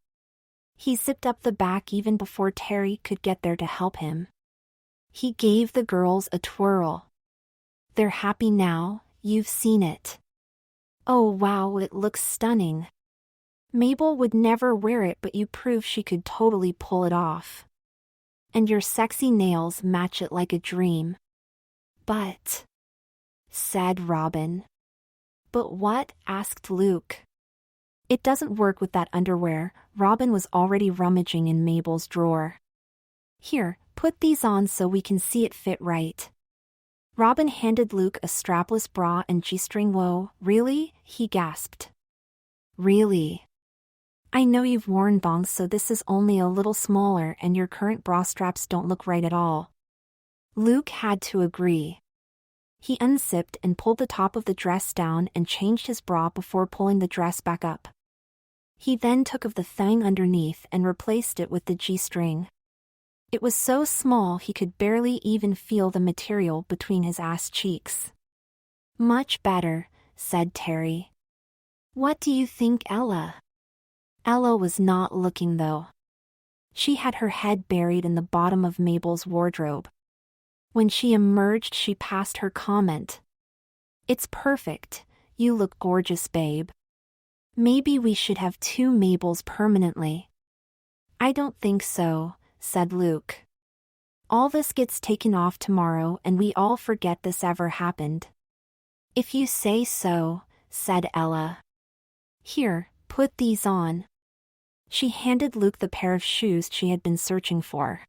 He zipped up the back even before Terry could get there to help him. He gave the girls a twirl. They're happy now, you've seen it. Oh wow, it looks stunning. Mabel would never wear it but you prove she could totally pull it off. And your sexy nails match it like a dream. But, said Robin. But what? Asked Luke. It doesn't work with that underwear. Robin was already rummaging in Mabel's drawer. Here, put these on so we can see it fit right. Robin handed Luke a strapless bra and G-string. Whoa, really? He gasped. Really? I know you've worn thongs, so this is only a little smaller and your current bra straps don't look right at all. Luke had to agree. He unzipped and pulled the top of the dress down and changed his bra before pulling the dress back up. He then took off the thing underneath and replaced it with the G-string. It was so small he could barely even feel the material between his ass cheeks. Much better, said Terry. What do you think, Ella? Ella was not looking though. She had her head buried in the bottom of Mabel's wardrobe. When she emerged, she passed her comment. It's perfect. You look gorgeous, babe. Maybe we should have two Mabels permanently. I don't think so, said Luke. All this gets taken off tomorrow and we all forget this ever happened. If you say so, said Ella. Here, put these on. She handed Luke the pair of shoes she had been searching for.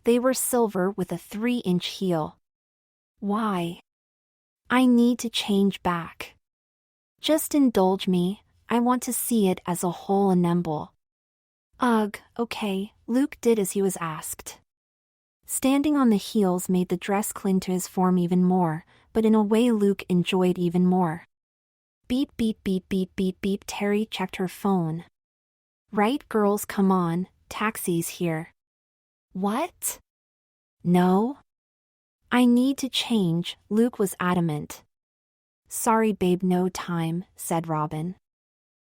They were silver with a 3-inch heel. Why? I need to change back. Just indulge me, I want to see it as a whole ensemble. Ugh, okay, Luke did as he was asked. Standing on the heels made the dress cling to his form even more, but in a way Luke enjoyed even more. Beep beep beep beep beep beep. Terry checked her phone. Right, girls, come on, taxi's here. What? No? I need to change, Luke was adamant. Sorry babe, no time, said Robin.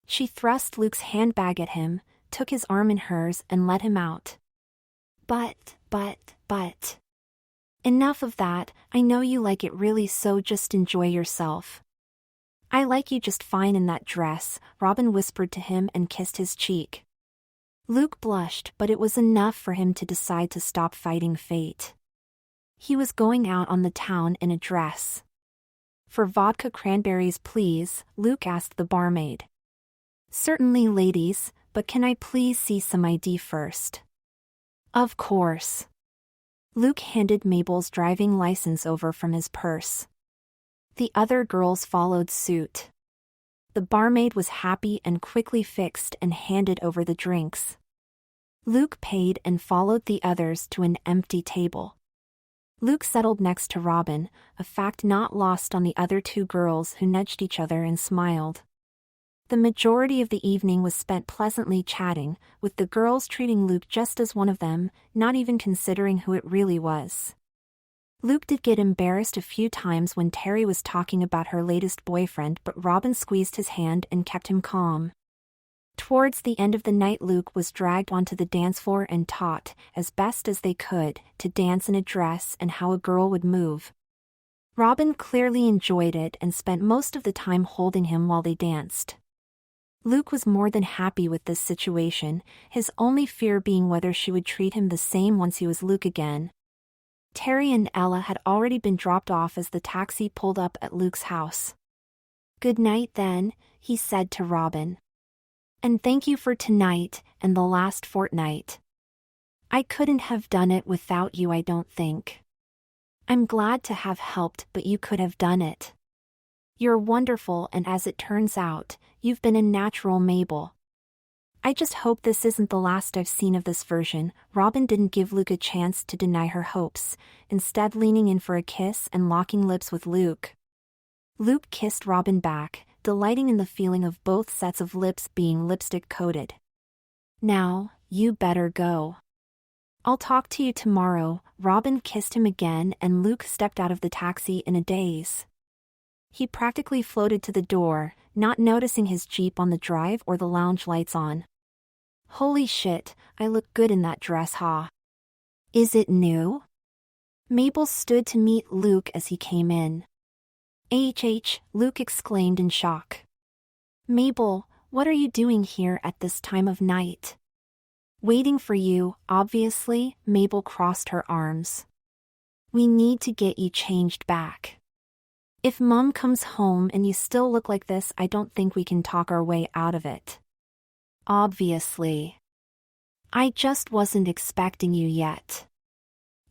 She thrust Luke's handbag at him, took his arm in hers and let him out. But. Enough of that, I know you like it really, so just enjoy yourself. I like you just fine in that dress, Robin whispered to him and kissed his cheek. Luke blushed, but it was enough for him to decide to stop fighting fate. He was going out on the town in a dress. For vodka cranberries please, Luke asked the barmaid. Certainly ladies, but can I please see some ID first? Of course. Luke handed Mabel's driving license over from his purse. The other girls followed suit. The barmaid was happy and quickly fixed and handed over the drinks. Luke paid and followed the others to an empty table. Luke settled next to Robin, a fact not lost on the other two girls who nudged each other and smiled. The majority of the evening was spent pleasantly chatting, with the girls treating Luke just as one of them, not even considering who it really was. Luke did get embarrassed a few times when Terry was talking about her latest boyfriend, but Robin squeezed his hand and kept him calm. Towards the end of the night, Luke was dragged onto the dance floor and taught, as best as they could, to dance in a dress and how a girl would move. Robin clearly enjoyed it and spent most of the time holding him while they danced. Luke was more than happy with this situation, his only fear being whether she would treat him the same once he was Luke again. Terry and Ella had already been dropped off as the taxi pulled up at Luke's house. Good night then, he said to Robin. And thank you for tonight and the last fortnight. I couldn't have done it without you, I don't think. I'm glad to have helped, but you could have done it. You're wonderful, and as it turns out, you've been a natural, Mabel. I just hope this isn't the last I've seen of this version. Robin didn't give Luke a chance to deny her hopes, instead leaning in for a kiss and locking lips with Luke. Luke kissed Robin back, delighting in the feeling of both sets of lips being lipstick-coated. Now, you better go. I'll talk to you tomorrow. Robin kissed him again and Luke stepped out of the taxi in a daze. He practically floated to the door, not noticing his Jeep on the drive or the lounge lights on. Holy shit, I look good in that dress, huh? Is it new? Mabel stood to meet Luke as he came in. Luke exclaimed in shock. Mabel, what are you doing here at this time of night? Waiting for you, obviously, Mabel crossed her arms. We need to get you changed back. If Mom comes home and you still look like this, I don't think we can talk our way out of it. Obviously. I just wasn't expecting you yet.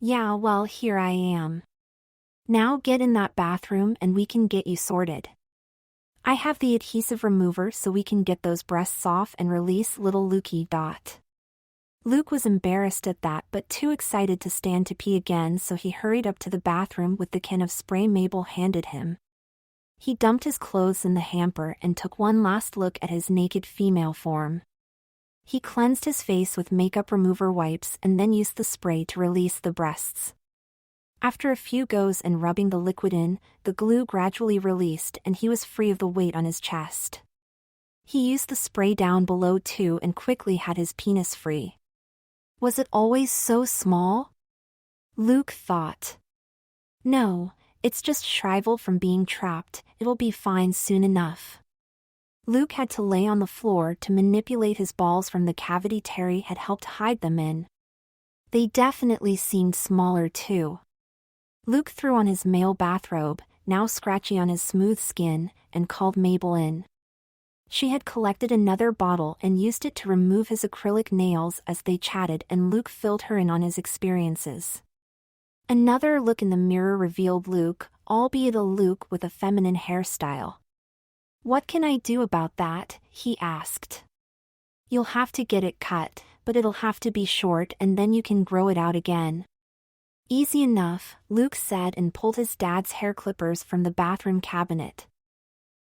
Yeah, well, here I am. Now get in that bathroom and we can get you sorted. I have the adhesive remover so we can get those breasts off and release little Lukey. Luke was embarrassed at that but too excited to stand to pee again, so he hurried up to the bathroom with the can of spray Mabel handed him. He dumped his clothes in the hamper and took one last look at his naked female form. He cleansed his face with makeup remover wipes and then used the spray to release the breasts. After a few goes and rubbing the liquid in, the glue gradually released and he was free of the weight on his chest. He used the spray down below too and quickly had his penis free. Was it always so small? Luke thought. No, it's just shriveled from being trapped, it'll be fine soon enough. Luke had to lay on the floor to manipulate his balls from the cavity Terry had helped hide them in. They definitely seemed smaller too. Luke threw on his male bathrobe, now scratchy on his smooth skin, and called Mabel in. She had collected another bottle and used it to remove his acrylic nails as they chatted, and Luke filled her in on his experiences. Another look in the mirror revealed Luke, albeit a Luke with a feminine hairstyle. What can I do about that? He asked. You'll have to get it cut, but it'll have to be short and then you can grow it out again. Easy enough, Luke said and pulled his dad's hair clippers from the bathroom cabinet.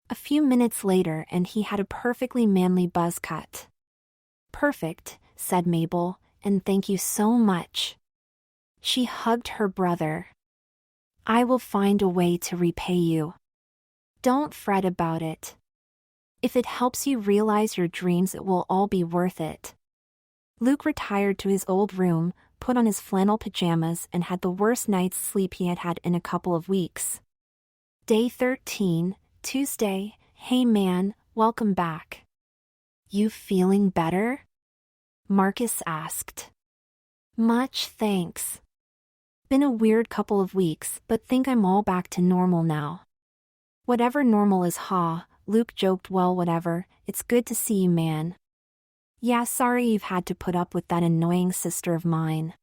A few minutes later and he had a perfectly manly buzz cut. Perfect, said Mabel, and thank you so much. She hugged her brother. I will find a way to repay you. Don't fret about it. If it helps you realize your dreams, it will all be worth it. Luke retired to his old room, put on his flannel pajamas and had the worst night's sleep he had had in a couple of weeks. Day 13, Tuesday. Hey man, welcome back. You feeling better? Marcus asked. Much thanks. Been a weird couple of weeks, but think I'm all back to normal now. Whatever normal is, Luke joked. Well, whatever, it's good to see you, man. Yeah, sorry you've had to put up with that annoying sister of mine.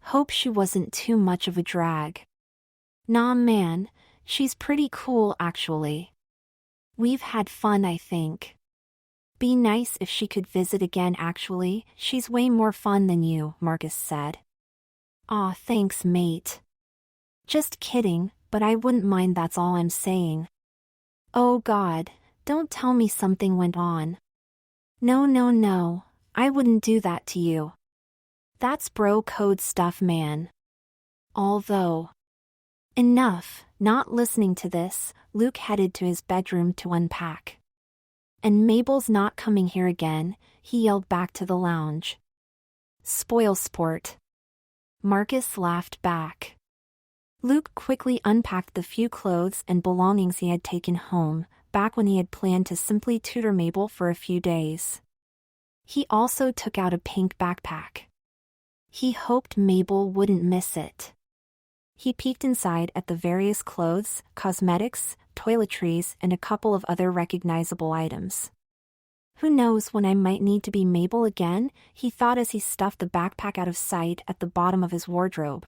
Hope she wasn't too much of a drag. Nah man, she's pretty cool actually. We've had fun, I think. Be nice if she could visit again actually, she's way more fun than you, Marcus said. Aw, thanks mate. Just kidding, but I wouldn't mind, that's all I'm saying. Oh God, don't tell me something went on. No, I wouldn't do that to you. That's bro code stuff, man. Although. Enough, not listening to this, Luke headed to his bedroom to unpack. And Mabel's not coming here again, he yelled back to the lounge. Spoil sport. Marcus laughed back. Luke quickly unpacked the few clothes and belongings he had taken home, back when he had planned to simply tutor Mabel for a few days. He also took out a pink backpack. He hoped Mabel wouldn't miss it. He peeked inside at the various clothes, cosmetics, toiletries, and a couple of other recognizable items. Who knows when I might need to be Mabel again, he thought as he stuffed the backpack out of sight at the bottom of his wardrobe.